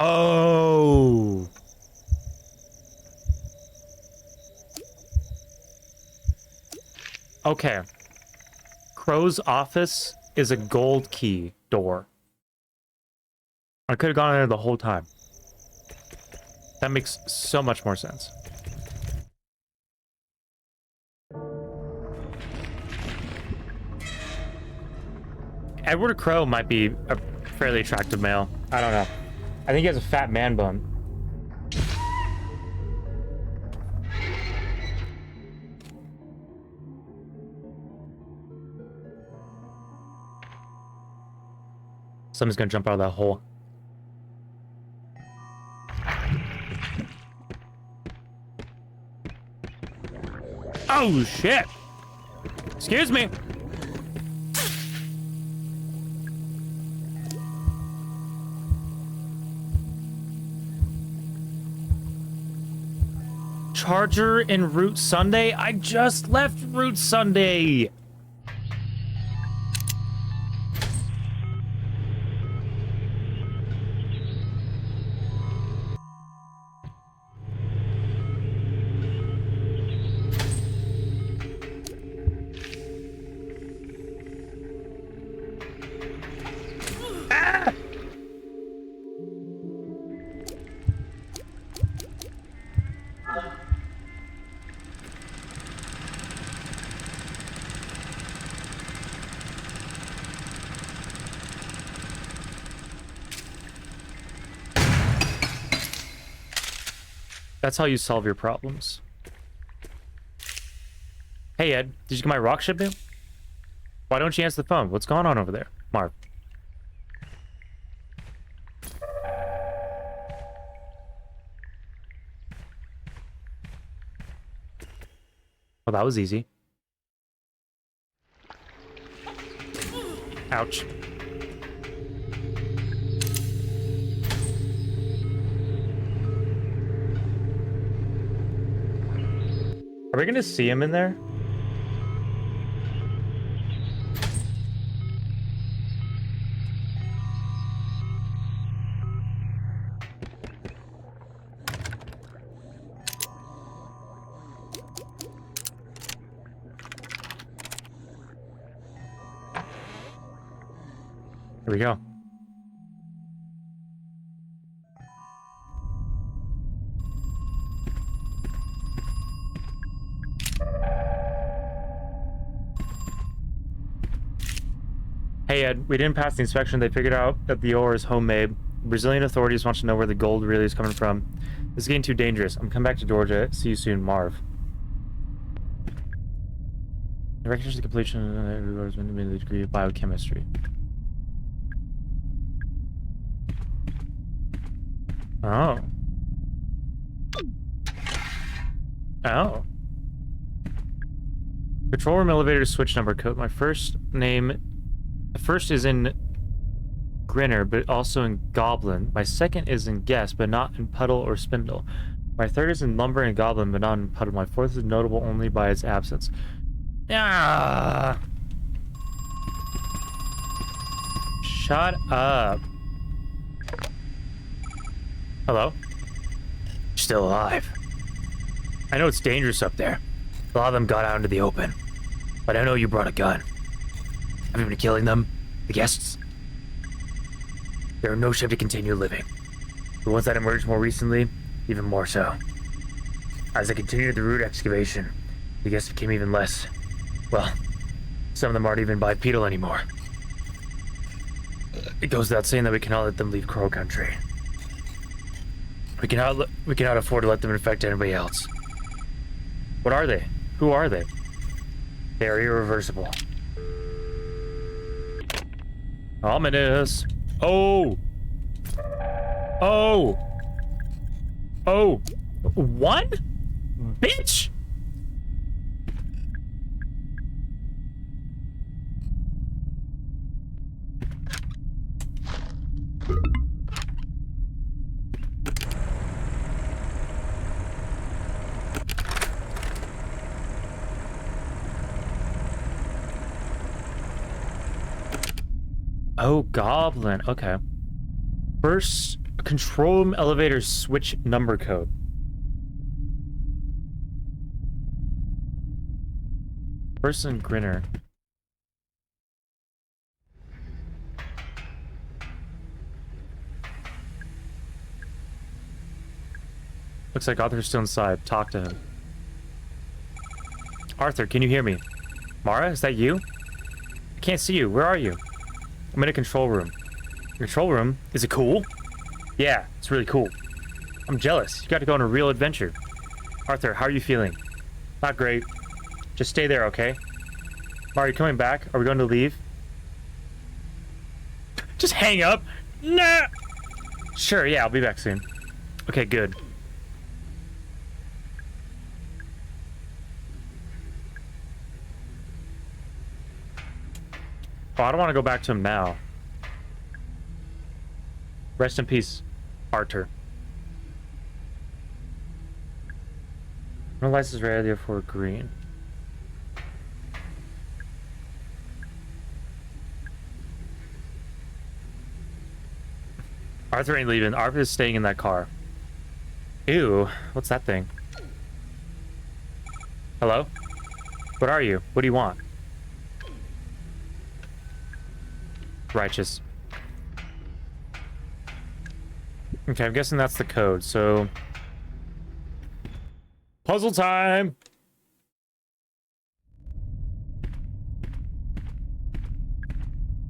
Oh. Okay. Crow's office is a gold key door. I could have gone in there the whole time. That makes so much more sense. Edward Crow might be a fairly attractive male. I don't know. I think he has a fat man bun. Someone's gonna jump out of that hole. Oh shit! Excuse me! Charger in Route Sunday? I just left Route Sunday! That's how you solve your problems. Hey, Ed, did you get my rock shipment? Why don't you answer the phone? What's going on over there? Marv. Well, that was easy. Ouch. Are we gonna see him in there? Here we go. Hey Ed, we didn't pass the inspection. They figured out that the ore is homemade. Brazilian authorities want to know where the gold really is coming from. This is getting too dangerous. I'm coming back to Georgia. See you soon, Marv. The recognition of the completion of everybody's been the degree of biochemistry. Oh. Oh. Control room elevator switch number code. My first name... The first is in Grinner, but also in Goblin. My second is in Guess, but not in Puddle or Spindle. My third is in Lumber and Goblin, but not in Puddle. My fourth is notable only by its absence. Ah. Shut up. Hello? You're still alive. I know it's dangerous up there. A lot of them got out into the open. But I know you brought a gun. Have you been killing them? The guests? They're no shape to continue living. The ones that emerged more recently, even more so. As I continued the root excavation, the guests became even less. Well, some of them aren't even bipedal anymore. It goes without saying that we cannot let them leave Crow Country. We cannot afford to let them infect anybody else. What are they? Who are they? They are irreversible. Ominous. Oh. Oh. Oh. One? Bitch! Oh, Goblin. Okay. First, control room elevator switch number code. Person Grinner. Looks like Arthur's still inside. Talk to him. Arthur, can you hear me? Mara, is that you? I can't see you. Where are you? I'm in a control room. Your control room? Is it cool? Yeah, it's really cool. I'm jealous. You got to go on a real adventure. Arthur, how are you feeling? Not great. Just stay there, okay? Mara, are you coming back? Are we going to leave? Just hang up? Nah! Sure, yeah, I'll be back soon. Okay, good. Oh, I don't want to go back to him now. Rest in peace, Arthur. No license ready for green. Arthur ain't leaving. Arthur is staying in that car. Ew, what's that thing? Hello? What are you? What do you want? Righteous. Okay, I'm guessing that's the code, so... Puzzle time!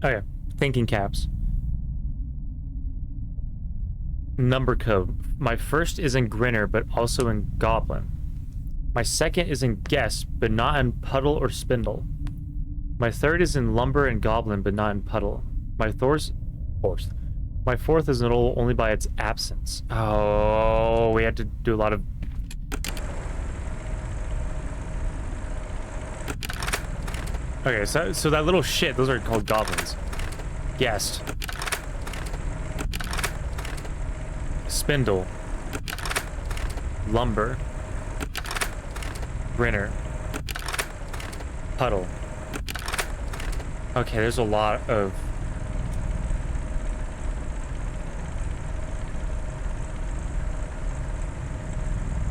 Oh yeah, thinking caps. Number code. My first is in Grinner, but also in Goblin. My second is in Guest, but not in Puddle or Spindle. My third is in Lumber and Goblin, but not in Puddle. My fourth is in Owl only by its absence. Oh, we had to do a lot of... Okay, so that little shit, those are called goblins. Guest. Spindle. Lumber. Grinner. Puddle. Okay, there's a lot of...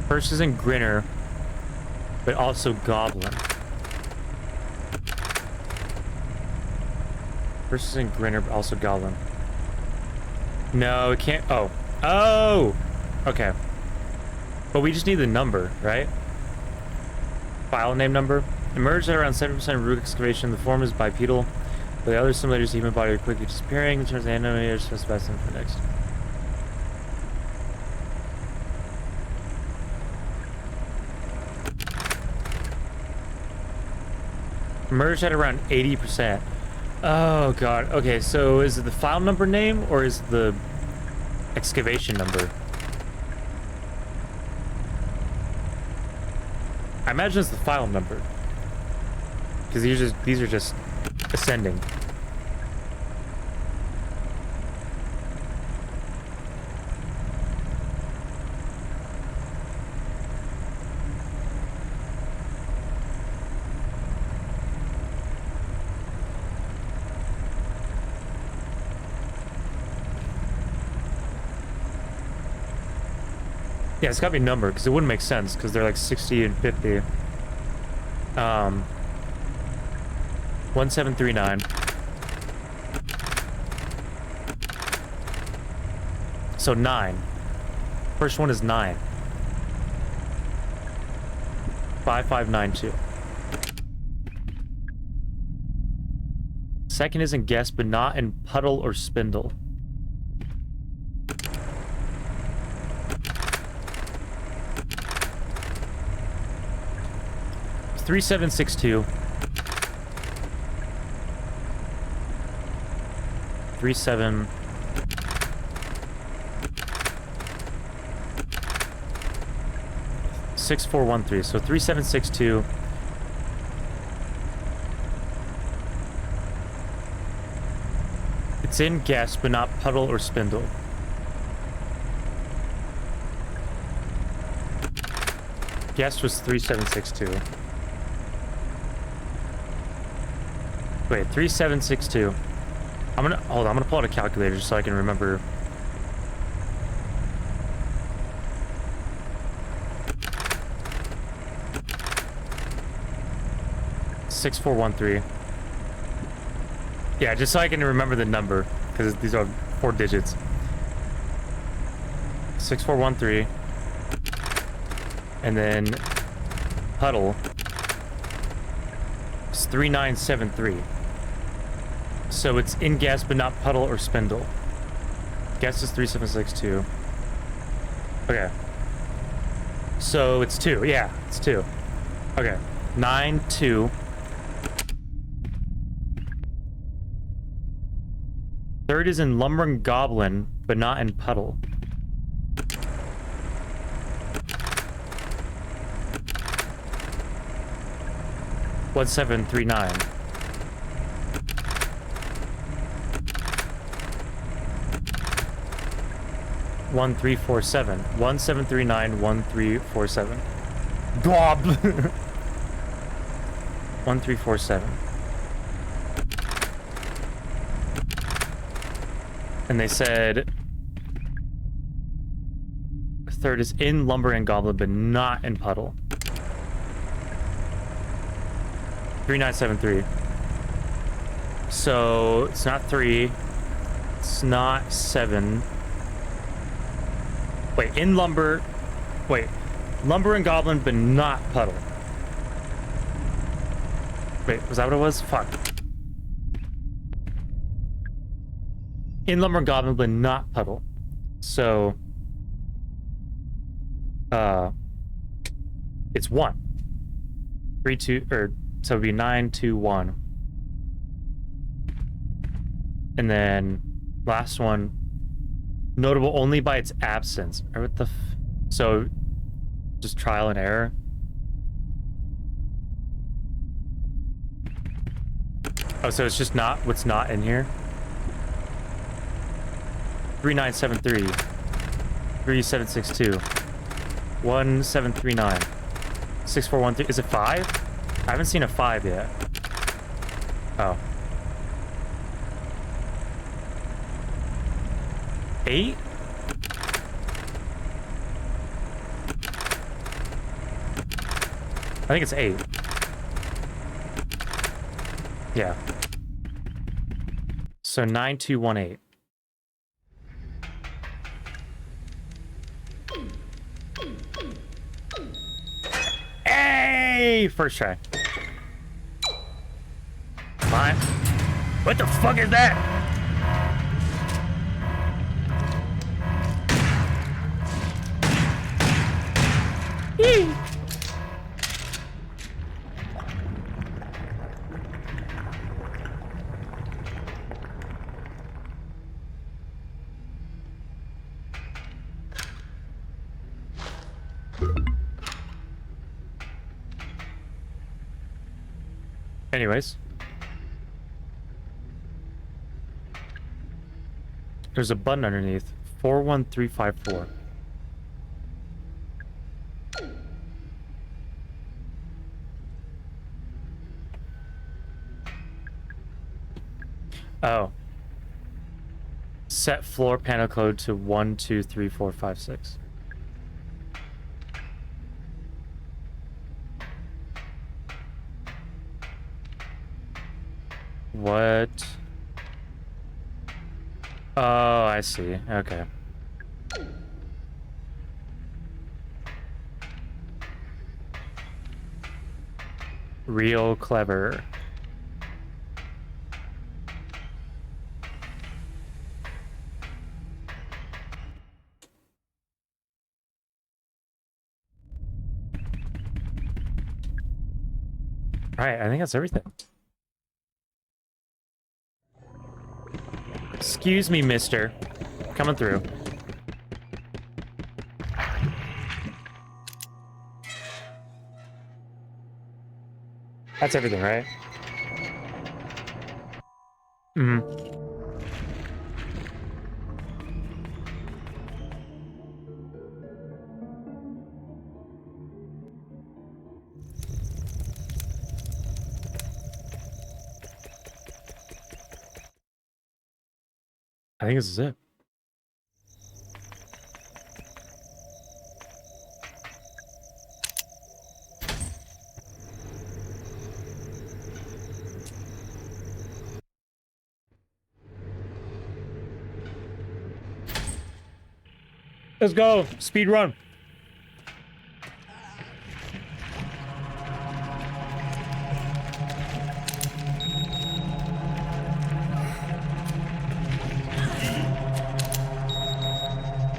First is in Grinner, but also Goblin. First is in Grinner, but also Goblin. No, it can't... Oh. Oh! Okay. But we just need the number, right? File name number. Emerged at around 7% root excavation. The form is bipedal. But the other simulators, the human body, are quickly disappearing. In terms of animators, specifies them for next. Emerged at around 80%. Oh god. Okay, so is it the file number name or is it the excavation number? I imagine it's the file number. Because these are just ascending. Yeah, it's gotta be numbered, because it wouldn't make sense, because they're like 60 and 50. 1739. So 9. First one is 9. 5592. Second is in Guest, but not in Puddle or Spindle. It's 3762. 37. Six 413. So 3762. It's in Guest, but not Puddle or Spindle. Guest was 3762. Wait, 3762. I'm gonna pull out a calculator just so I can remember. Six 413. Yeah, just so I can remember the number, because these are 4 digits. 6413. And then Puddle is 3973. So it's in Guest, but not Puddle or Spindle. Guest is 3762. Okay. So it's 2. Yeah, it's 2. Okay. 92. Third is in Lumber and Goblin, but not in Puddle. What 739? One 347. 1739 1347. Gob 1347. And they said third is in Lumber and Goblin, but not in Puddle. 3973. So it's not 3. It's not 7. Wait, in Lumber. Wait. Lumber and Goblin, but not Puddle. Wait, was that what it was? Fuck. In Lumber and Goblin, but not Puddle. So, it's 1. 3, 2, or so it'd be 9, 2, 1. And then last one, notable only by its absence. Or what the so just trial and error. Oh, so it's just not what's not in here. 3973, 3762, 1739, 6413. Is it 5? I haven't seen a 5 yet. Oh. 8? I think it's 8. Yeah. So 9218. Hey! First try. Fine. What the fuck is that? Yee! Anyways. There's a button underneath. 41354. Oh. Set floor panel code to 123456. What? Oh, I see. Okay. Real clever. All right, I think that's everything. Excuse me, mister. Coming through. That's everything, right? Mm-hmm. I think this is it. Let's go. Speed run.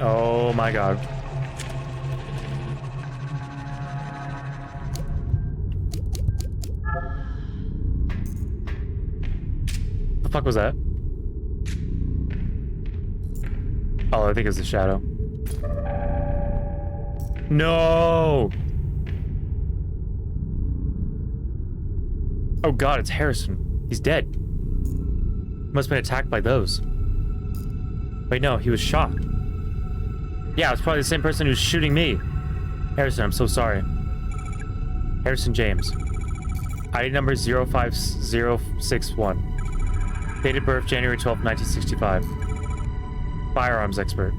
Oh my god. The fuck was that? Oh, I think it's a shadow. No! Oh god, it's Harrison. He's dead. Must have been attacked by those. Wait, no, he was shot. Yeah, it's probably the same person who's shooting me. Harrison, I'm so sorry. Harrison James. ID number 05061. Date of birth, January 12th, 1965. Firearms expert.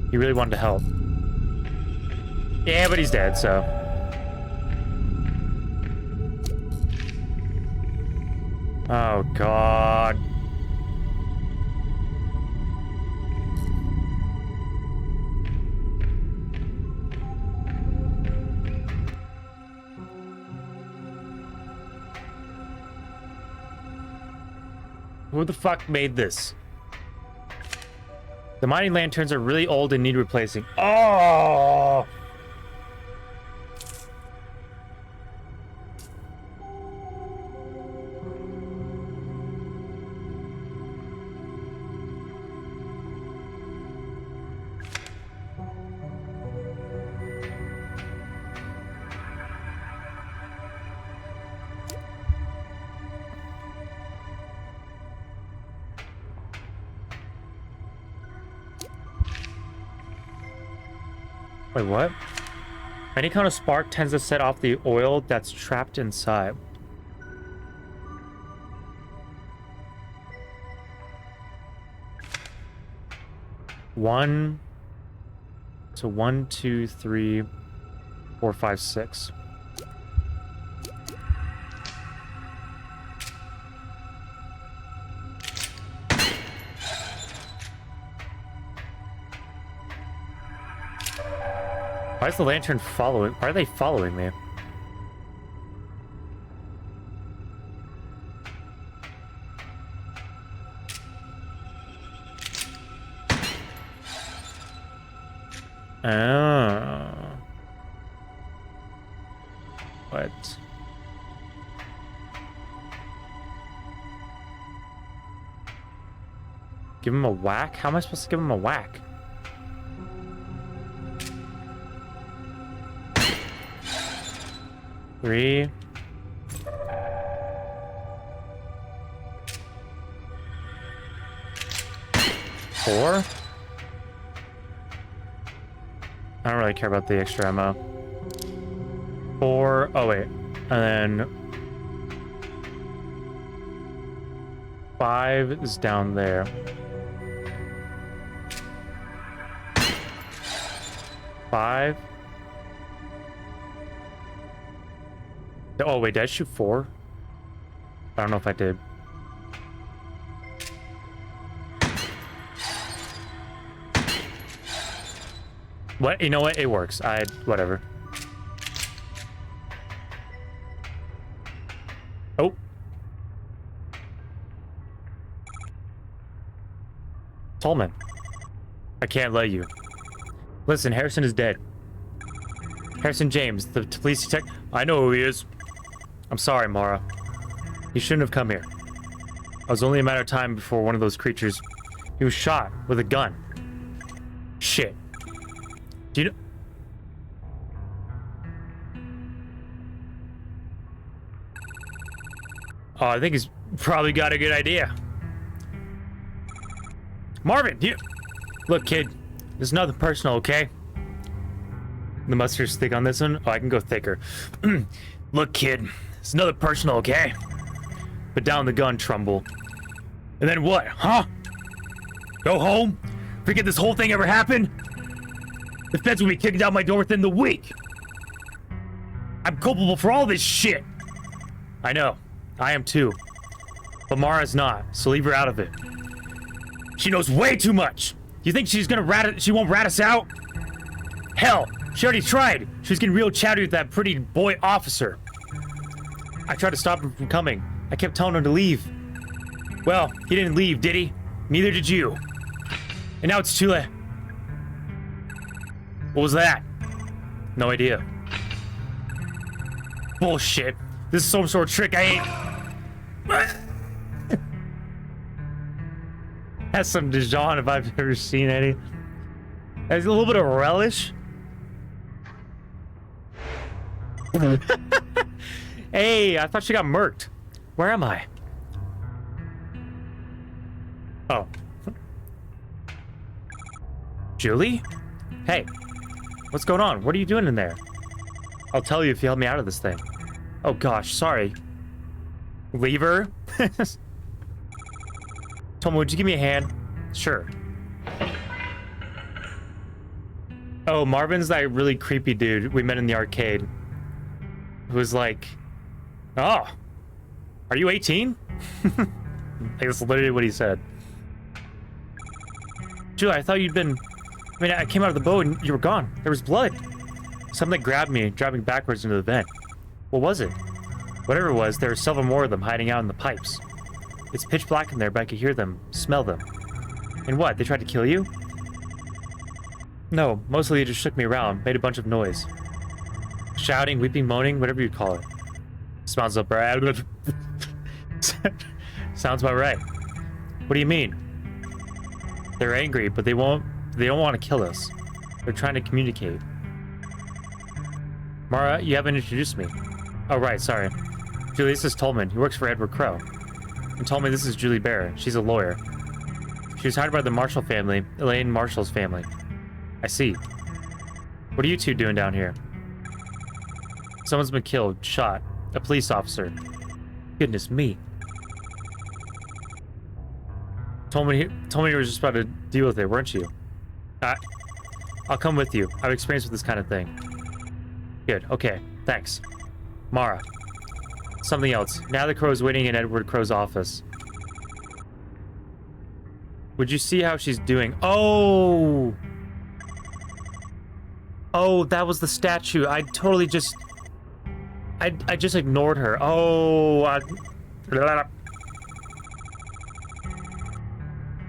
He really wanted to help. Yeah, but he's dead, so... Oh, God. Who the fuck made this? The mining lanterns are really old and need replacing. Oh! Wait, what? Any kind of spark tends to set off the oil that's trapped inside. One. So 1, 2, 3, 4, 5, 6. Why is the lantern following? Why are they following me? Oh. What? Give him a whack? How am I supposed to give him a whack? Three. Four. I don't really care about the extra ammo. 4. Oh, wait. And then 5 is down there. 5. Oh, wait, did I shoot 4? I don't know if I did. What? You know what? It works. Whatever. Oh. Tolman. I can't let you. Listen, Harrison is dead. Harrison James, the police detective. I know who he is. I'm sorry, Mara. He shouldn't have come here. It was only a matter of time before one of those creatures. He was shot with a gun. Shit. Do you know? Oh, I think he's probably got a good idea. Marvin, you... Look, kid. There's nothing personal, okay? The mustard's thick on this one? Oh, I can go thicker. Look, kid. It's nothing personal, okay? Put down the gun, Trumbull. And then what, huh? Go home? Forget this whole thing ever happened? The feds will be kicking down my door within the week. I'm culpable for all this shit. I know. I am too. But Mara's not, so leave her out of it. She knows way too much. You think she's gonna she won't rat us out? Hell, she already tried. She was getting real chatty with that pretty boy officer. I tried to stop him from coming. I kept telling him to leave. Well, he didn't leave, did he? Neither did you. And now it's too late. What was that? No idea. Bullshit. This is some sort of trick I ain't... That's some Dijon if I've ever seen any. There's a little bit of relish. Hey, I thought she got murked. Where am I? Oh. Julie? Hey. What's going on? What are you doing in there? I'll tell you if you help me out of this thing. Oh gosh, sorry. Leave her? Tomo, would you give me a hand? Sure. Oh, Marvin's that really creepy dude we met in the arcade. Who was like, oh, are you 18? That's literally what he said. Julie, I thought you'd been... I mean, I came out of the boat and you were gone. There was blood. Something grabbed me, driving backwards into the vent. What was it? Whatever it was, there were several more of them hiding out in the pipes. It's pitch black in there, but I could hear them, smell them. And what, they tried to kill you? No, mostly they just shook me around, made a bunch of noise. Shouting, weeping, moaning, whatever you call it. Sounds about right. Sounds about right. What do you mean? They're angry, but they don't want to kill us. They're trying to communicate. Mara, you haven't introduced me. Oh, right, sorry. Julius is Tolman. He works for Edward Crowe. And told me this is Julie Bear. She's a lawyer. She was hired by the Marshall family, Elaine Marshall's family. I see. What are you two doing down here? Someone's been killed, shot. A police officer. Goodness me. Told me you were just about to deal with it, weren't you? I'll come with you. I've experience with this kind of thing. Good, okay, thanks. Mara. Something else. Now the Crow is waiting in Edward Crow's office. Would you see how she's doing? Oh! Oh, that was the statue. I totally just... I just ignored her. Oh,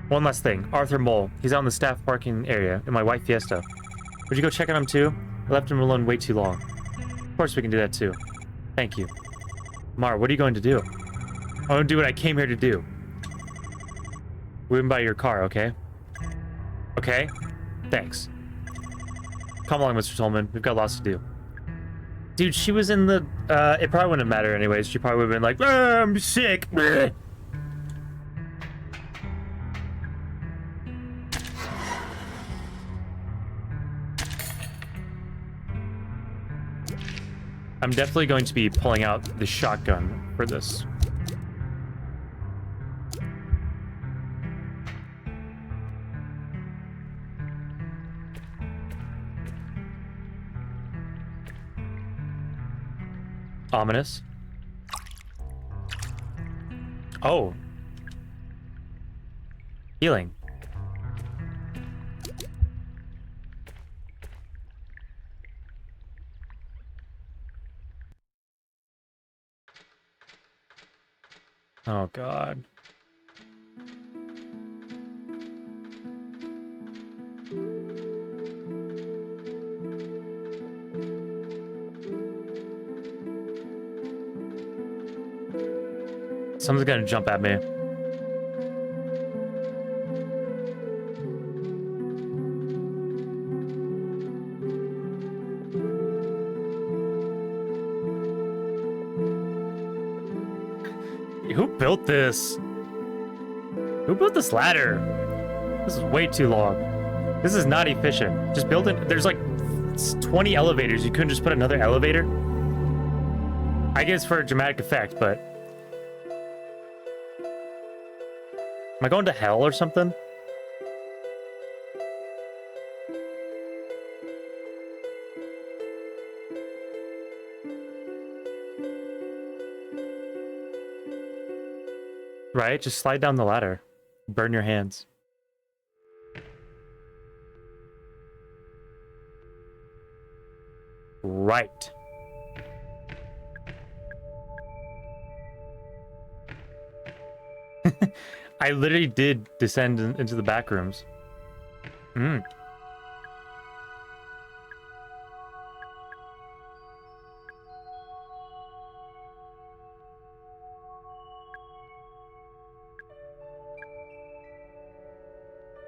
One last thing. Arthur Mole. He's out in the staff parking area in my white Fiesta. Would you go check on him too? I left him alone way too long. Of course we can do that too. Thank you. Mara, what are you going to do? I'm going to do what I came here to do. We're in by your car, okay? Okay? Thanks. Come along, Mr. Tolman. We've got lots to do. Dude, she was in the... it probably wouldn't matter anyways. She probably would have been like, I'm sick. I'm definitely going to be pulling out the shotgun for this. Ominous. Oh. Healing. Oh, God. Someone's gonna jump at me. Who built this? Who built this ladder? This is way too long. This is not efficient. Just build it. There's like 20 elevators. You couldn't just put another elevator? I guess for a dramatic effect, but... Am I going to hell or something? Right? Just slide down the ladder. Burn your hands. Right. I literally did descend into the back rooms. Hmm.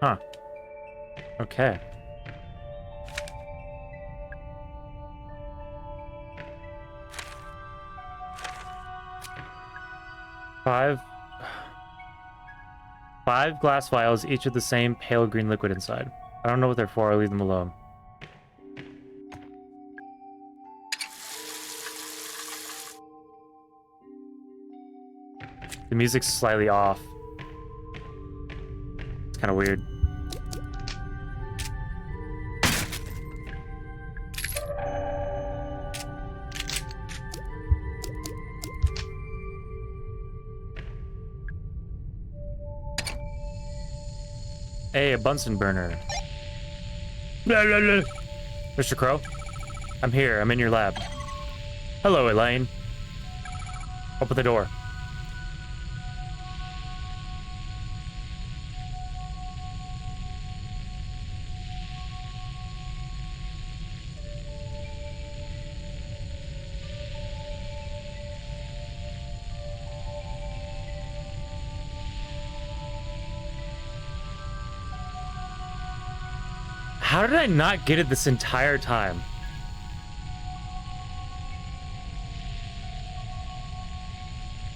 Huh. Okay. Five glass vials, each with the same pale green liquid inside. I don't know what they're for. I'll leave them alone. The music's slightly off. It's kind of weird. Hey, a Bunsen burner. Blah, blah, blah. Mr. Crow? I'm here. I'm in your lab. Hello, Elaine. Open the door. How did I not get it this entire time?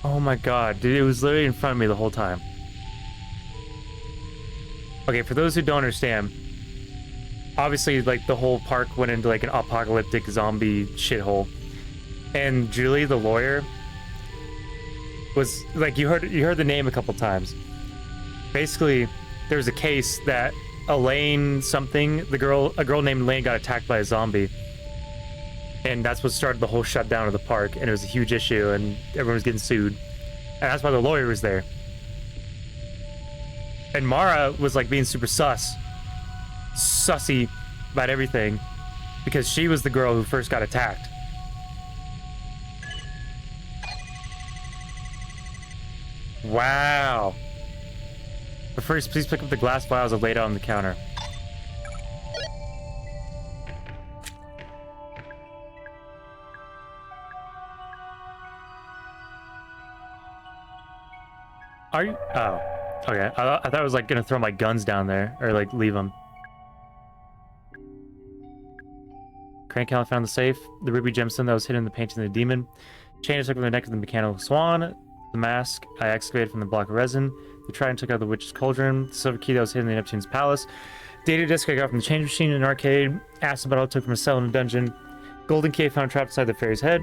Oh my god, dude, it was literally in front of me the whole time. Okay, for those who don't understand, obviously, like, the whole park went into, like, an apocalyptic zombie shithole. And Julie, the lawyer, was, like, you heard the name a couple times. Basically, there was a case that Elaine something, a girl named Elaine got attacked by a zombie. And that's what started the whole shutdown of the park, and it was a huge issue, and everyone was getting sued. And that's why the lawyer was there. And Mara was, like, being super sussy about everything, because she was the girl who first got attacked. Wow. But first, please pick up the glass vials I've laid out on the counter. Are you? Oh, okay. I thought I was, like, gonna throw my guns down there, or, like, leave them. Crank Callan found the safe, the ruby gemstone that was hidden in the painting of the demon, chain I took from the neck of the mechanical swan, the mask I excavated from the block of resin, the trident took out of the witch's cauldron, the silver key that was hidden in Neptune's palace, data disc I got from the change machine in an arcade, acid bottle I took from a cell in a dungeon, golden key I found trapped inside the fairy's head,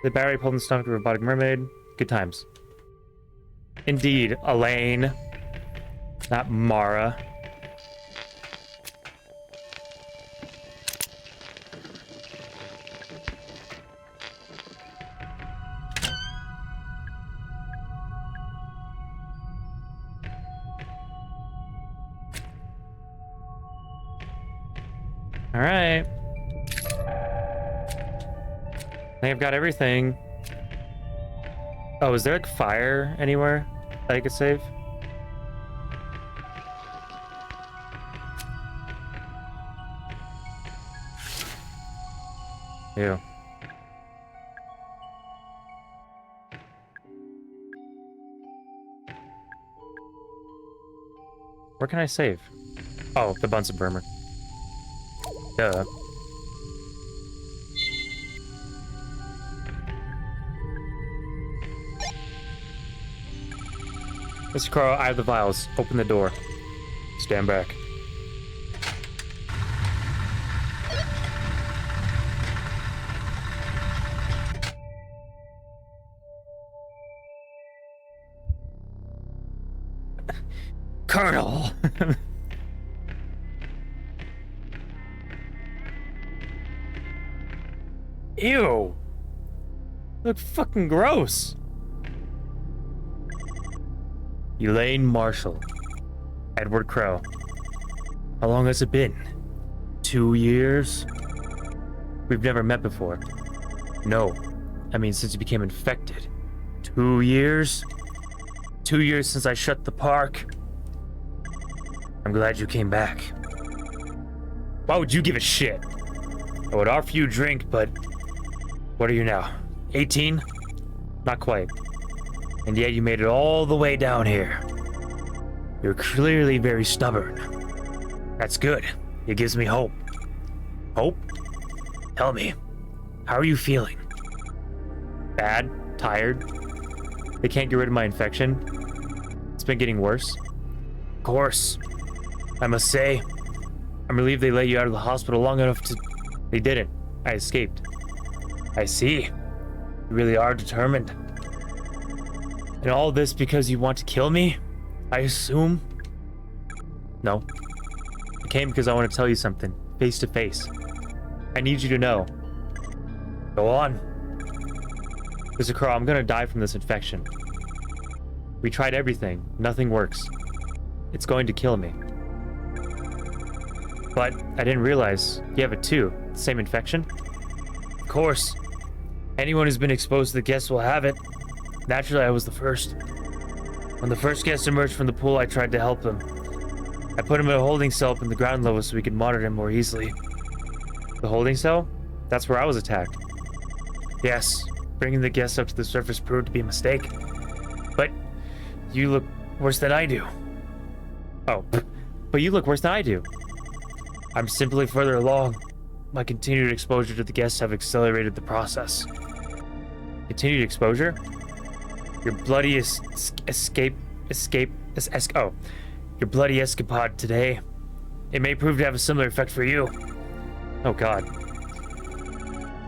the battery pulled in the stomach of a robotic mermaid. Good times. Indeed, Elaine. Not Mara. All right. I think I've got everything. Oh, is there, like, fire anywhere that I could save? Ew. Where can I save? Oh, the Bunsen burner. Duh. Mr. Carl, I have the vials. Open the door. Stand back. Colonel! Ew! Look fucking gross! Elaine Marshall. Edward Crow. How long has it been? 2 years? We've never met before. No. I mean, since you became infected. 2 years? 2 years since I shut the park. I'm glad you came back. Why would you give a shit? I would offer you a drink, but... What are you now? 18? Not quite. And yet you made it all the way down here. You're clearly very stubborn. That's good. It gives me hope. Hope? Tell me, how are you feeling? Bad? Tired? They can't get rid of my infection? It's been getting worse? Of course. I must say, I'm relieved they let you out of the hospital long enough to... They didn't. I escaped. I see. You really are determined. And all this because you want to kill me? I assume? No. I came because I want to tell you something, face to face. I need you to know. Go on. Mr. Crow, I'm gonna die from this infection. We tried everything. Nothing works. It's going to kill me. But I didn't realize you have it too. The same infection? Of course. Anyone who's been exposed to the guests will have it. Naturally, I was the first. When the first guest emerged from the pool, I tried to help him. I put him in a holding cell up in the ground level so we could monitor him more easily. The holding cell? That's where I was attacked. Yes, bringing the guests up to the surface proved to be a mistake. But you look worse than I do. Oh, but you look worse than I do. I'm simply further along. My continued exposure to the guests have accelerated the process. Continued exposure? Your bloody your bloody escapade today. It may prove to have a similar effect for you. Oh god.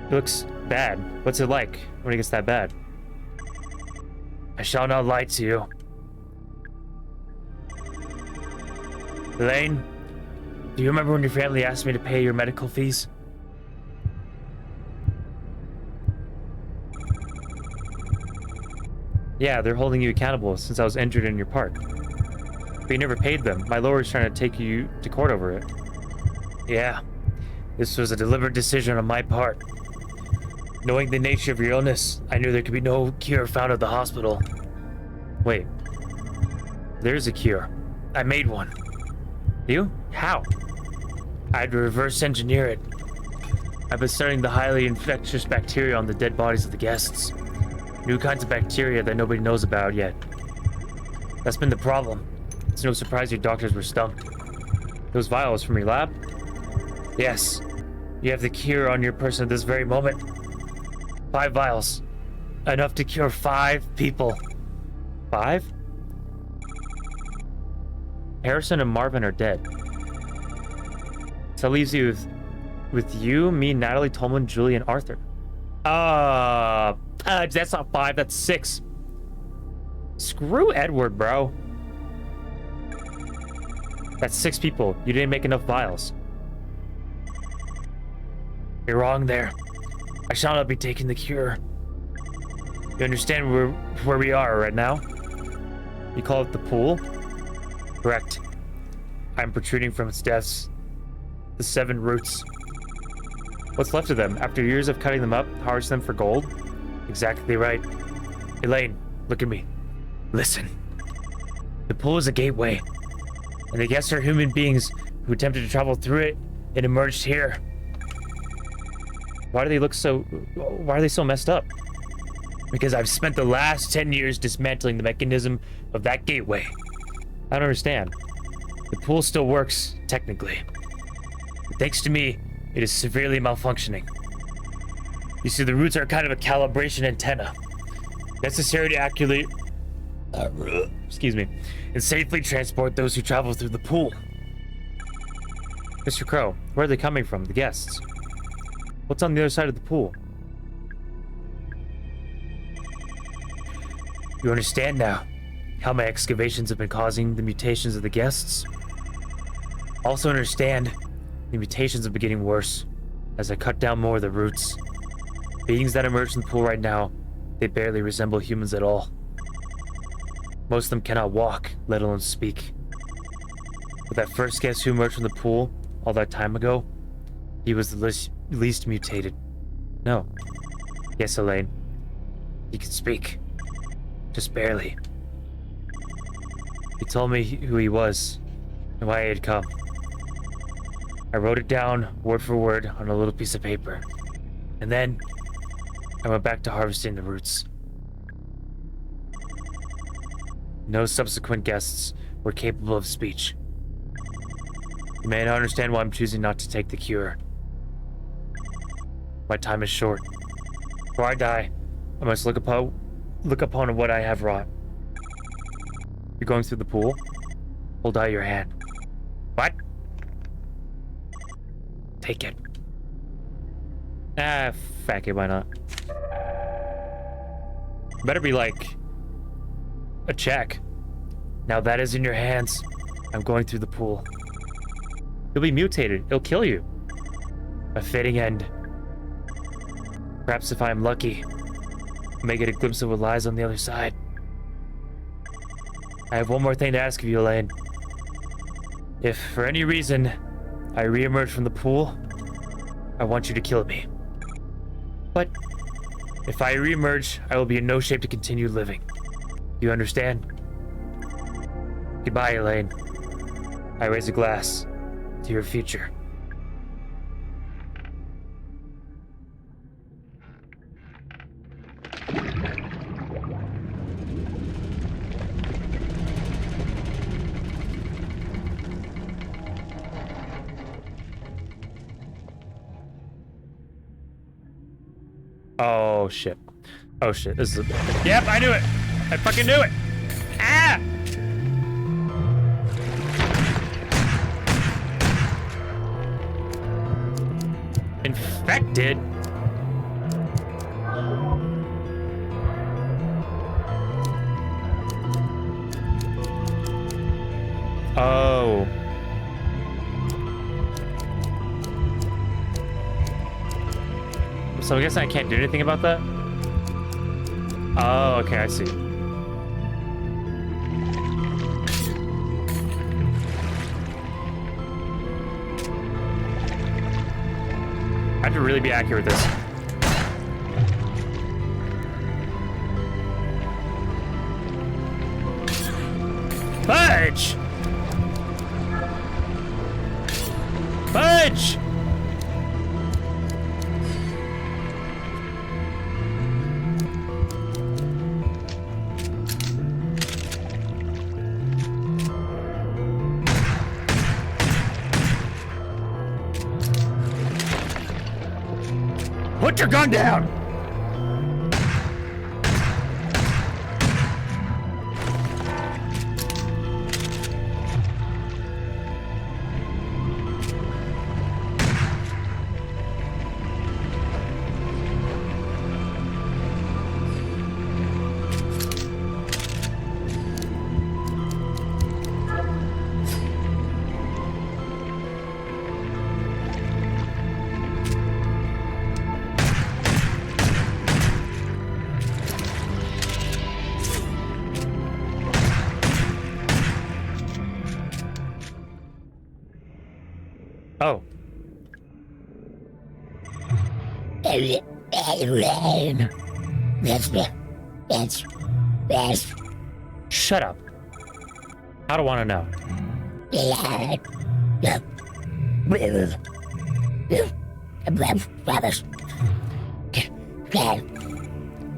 It looks bad. What's it like when it gets that bad? I shall not lie to you. Elaine, do you remember when your family asked me to pay your medical fees? Yeah, they're holding you accountable since I was injured in your park. But you never paid them. My lawyer's trying to take you to court over it. Yeah, this was a deliberate decision on my part. Knowing the nature of your illness, I knew there could be no cure found at the hospital. Wait, there's a cure. I made one. You? How? I had to reverse engineer it. I've been studying the highly infectious bacteria on the dead bodies of the guests. New kinds of bacteria that nobody knows about yet. That's been the problem. It's no surprise your doctors were stumped. Those vials from your lab? Yes. You have the cure on your person at this very moment. 5 vials. Enough to cure 5 people. 5? Harrison and Marvin are dead. So that leaves you with you, me, Natalie, Tolman, Julie, and Arthur. That's not 5, that's 6. Screw Edward, bro. That's 6 people. You didn't make enough vials. You're wrong there. I shall not be taking the cure. You understand where we are right now? You call it the pool? Correct. I'm protruding from its depths. The 7 roots. What's left of them after years of cutting them up, harvesting them for gold? Exactly right. Elaine, look at me. Listen. The pool is a gateway, and the guests are human beings who attempted to travel through it and emerged here. Why are they so messed up? Because I've spent the last 10 years dismantling the mechanism of that gateway. I don't understand. The pool still works, technically. But thanks to me, it is severely malfunctioning. You see, the roots are kind of a calibration antenna, necessary to accurately, and safely transport those who travel through the pool. Mr. Crow, where are they coming from, the guests? What's on the other side of the pool? You understand now how my excavations have been causing the mutations of the guests? Also understand the mutations have been getting worse as I cut down more of the roots. Beings that emerge from the pool right now, they barely resemble humans at all. Most of them cannot walk, let alone speak. But that first guest who emerged from the pool all that time ago, he was the least mutated. No. Yes, Elaine. He can speak. Just barely. He told me who he was and why he had come. I wrote it down, word for word, on a little piece of paper. And then, I went back to harvesting the roots. No subsequent guests were capable of speech. You may not understand why I'm choosing not to take the cure. My time is short. Before I die, I must look upon what I have wrought. You're going through the pool? Hold out your hand. What? Take it. Fuck it, why not? Better be like a check. Now that is in your hands. I'm going through the pool. You'll be mutated. It'll kill you. A fitting end. Perhaps if I'm lucky, I may get a glimpse of what lies on the other side. I have one more thing to ask of you, Elaine. If, for any reason, I re-emerge from the pool, I want you to kill me. But if I re-emerge, I will be in no shape to continue living. Do you understand? Goodbye, Elaine. I raise a glass to your future. Oh shit. Oh shit. This is. Yep, I knew it. I fucking knew it. Ah! Infected. Oh. So I guess I can't do anything about that? Oh, okay, I see. I have to really be accurate with this. Fudge! Fudge! Put your gun down! Oh. Shut up. I don't want to know.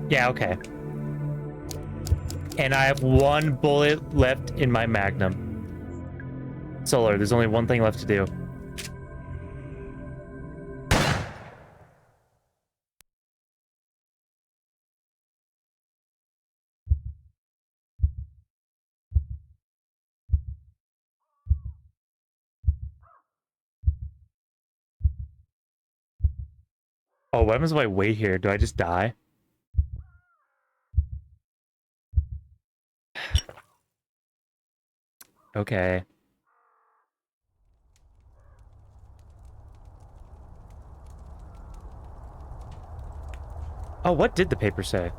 Yeah, okay. And I have one bullet left in my magnum. Solar, there's only one thing left to do. Oh, what happens if I wait here? Do I just die? Okay. Oh, what did the paper say?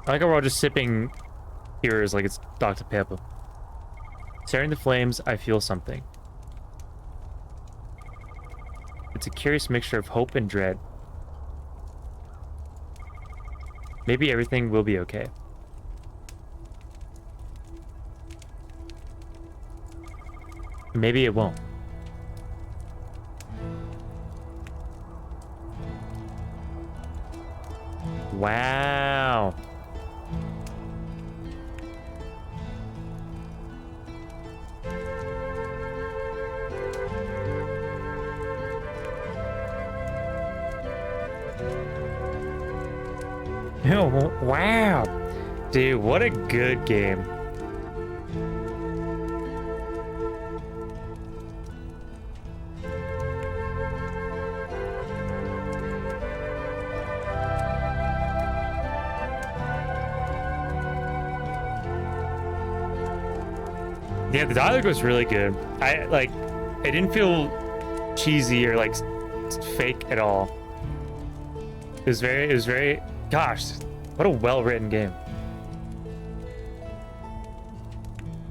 I like how we're all just sipping tears like it's Dr. Pepper. Staring the flames, I feel something. It's a curious mixture of hope and dread. Maybe everything will be okay. Maybe it won't. Wow. Oh, wow. Dude, what a good game. Yeah, the dialogue was really good. It didn't feel cheesy or like fake at all. It was very, gosh, what a well-written game.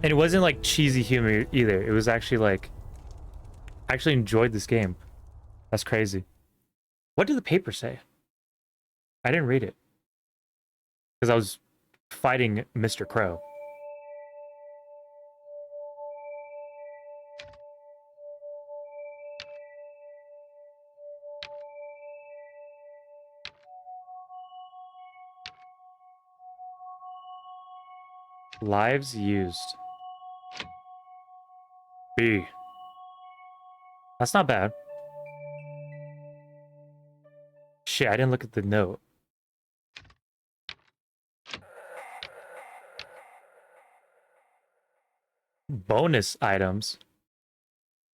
And it wasn't like cheesy humor either. It was actually like, I actually enjoyed this game. That's crazy. What did the paper say? I didn't read it. Because I was fighting Mr. Crow. Lives used. B. That's not bad. shit, I didn't look at the note. Bonus items.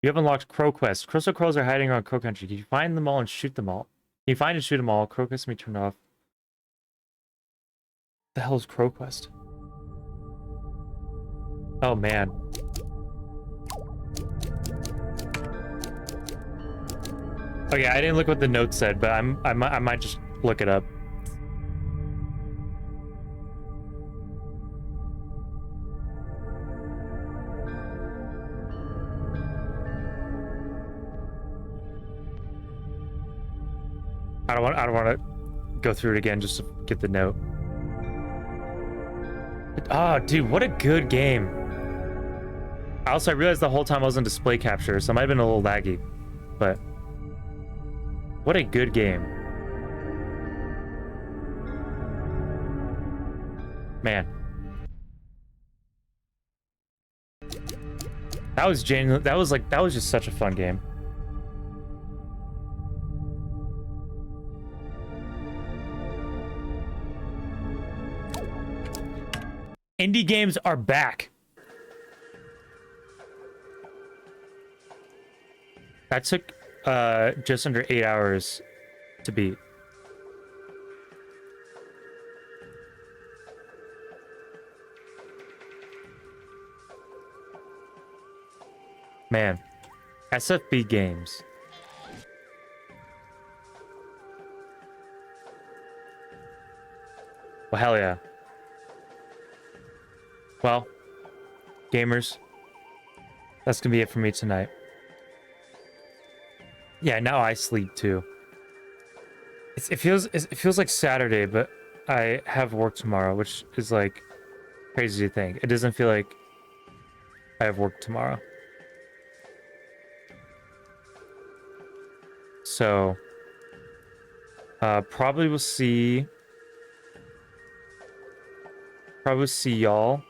You have unlocked Crow Quest. Crystal crows are hiding around Crow Country. Can you find them all and shoot them all? Can you find and shoot them all? Crow Quest can be turned off. The hell is Crow Quest? Oh man. Okay, I didn't look what the note said, but I might just look it up. I don't want to go through it again just to get the note. Oh, dude, what a good game. Also, I realized the whole time I was on display capture, so I might have been a little laggy, but what a good game. Man. That was genuine. That was just such a fun game. Indie games are back. That took just under 8 hours to beat. Man, SFB games. Well, hell yeah. Well, gamers, that's gonna be it for me tonight. Yeah, now I sleep too. It feels like Saturday, but I have work tomorrow, which is like crazy to think. It doesn't feel like I have work tomorrow. So, probably we'll see y'all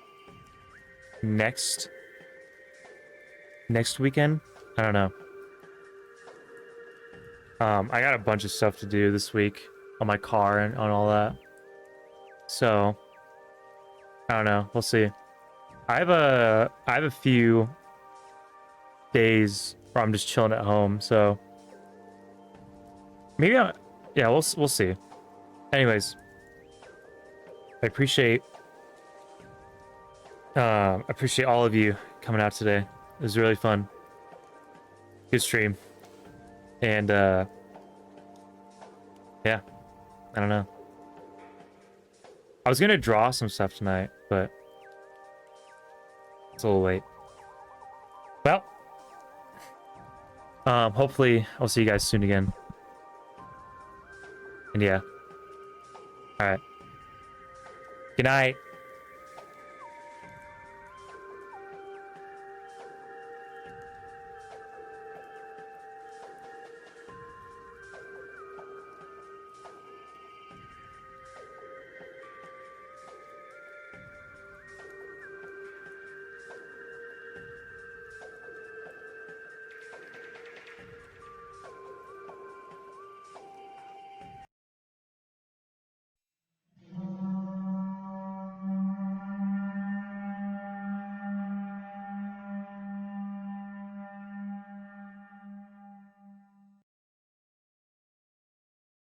next weekend. I don't know. I got a bunch of stuff to do this week on my car and on all that. So, I don't know. We'll see. I have a few days where I'm just chilling at home, so maybe yeah, we'll see. Anyways, I appreciate all of you coming out today. It was really fun. Good stream. And yeah, I don't know. I was gonna draw some stuff tonight, but it's a little late. Well, hopefully I'll see you guys soon again. And yeah. All right. Good night.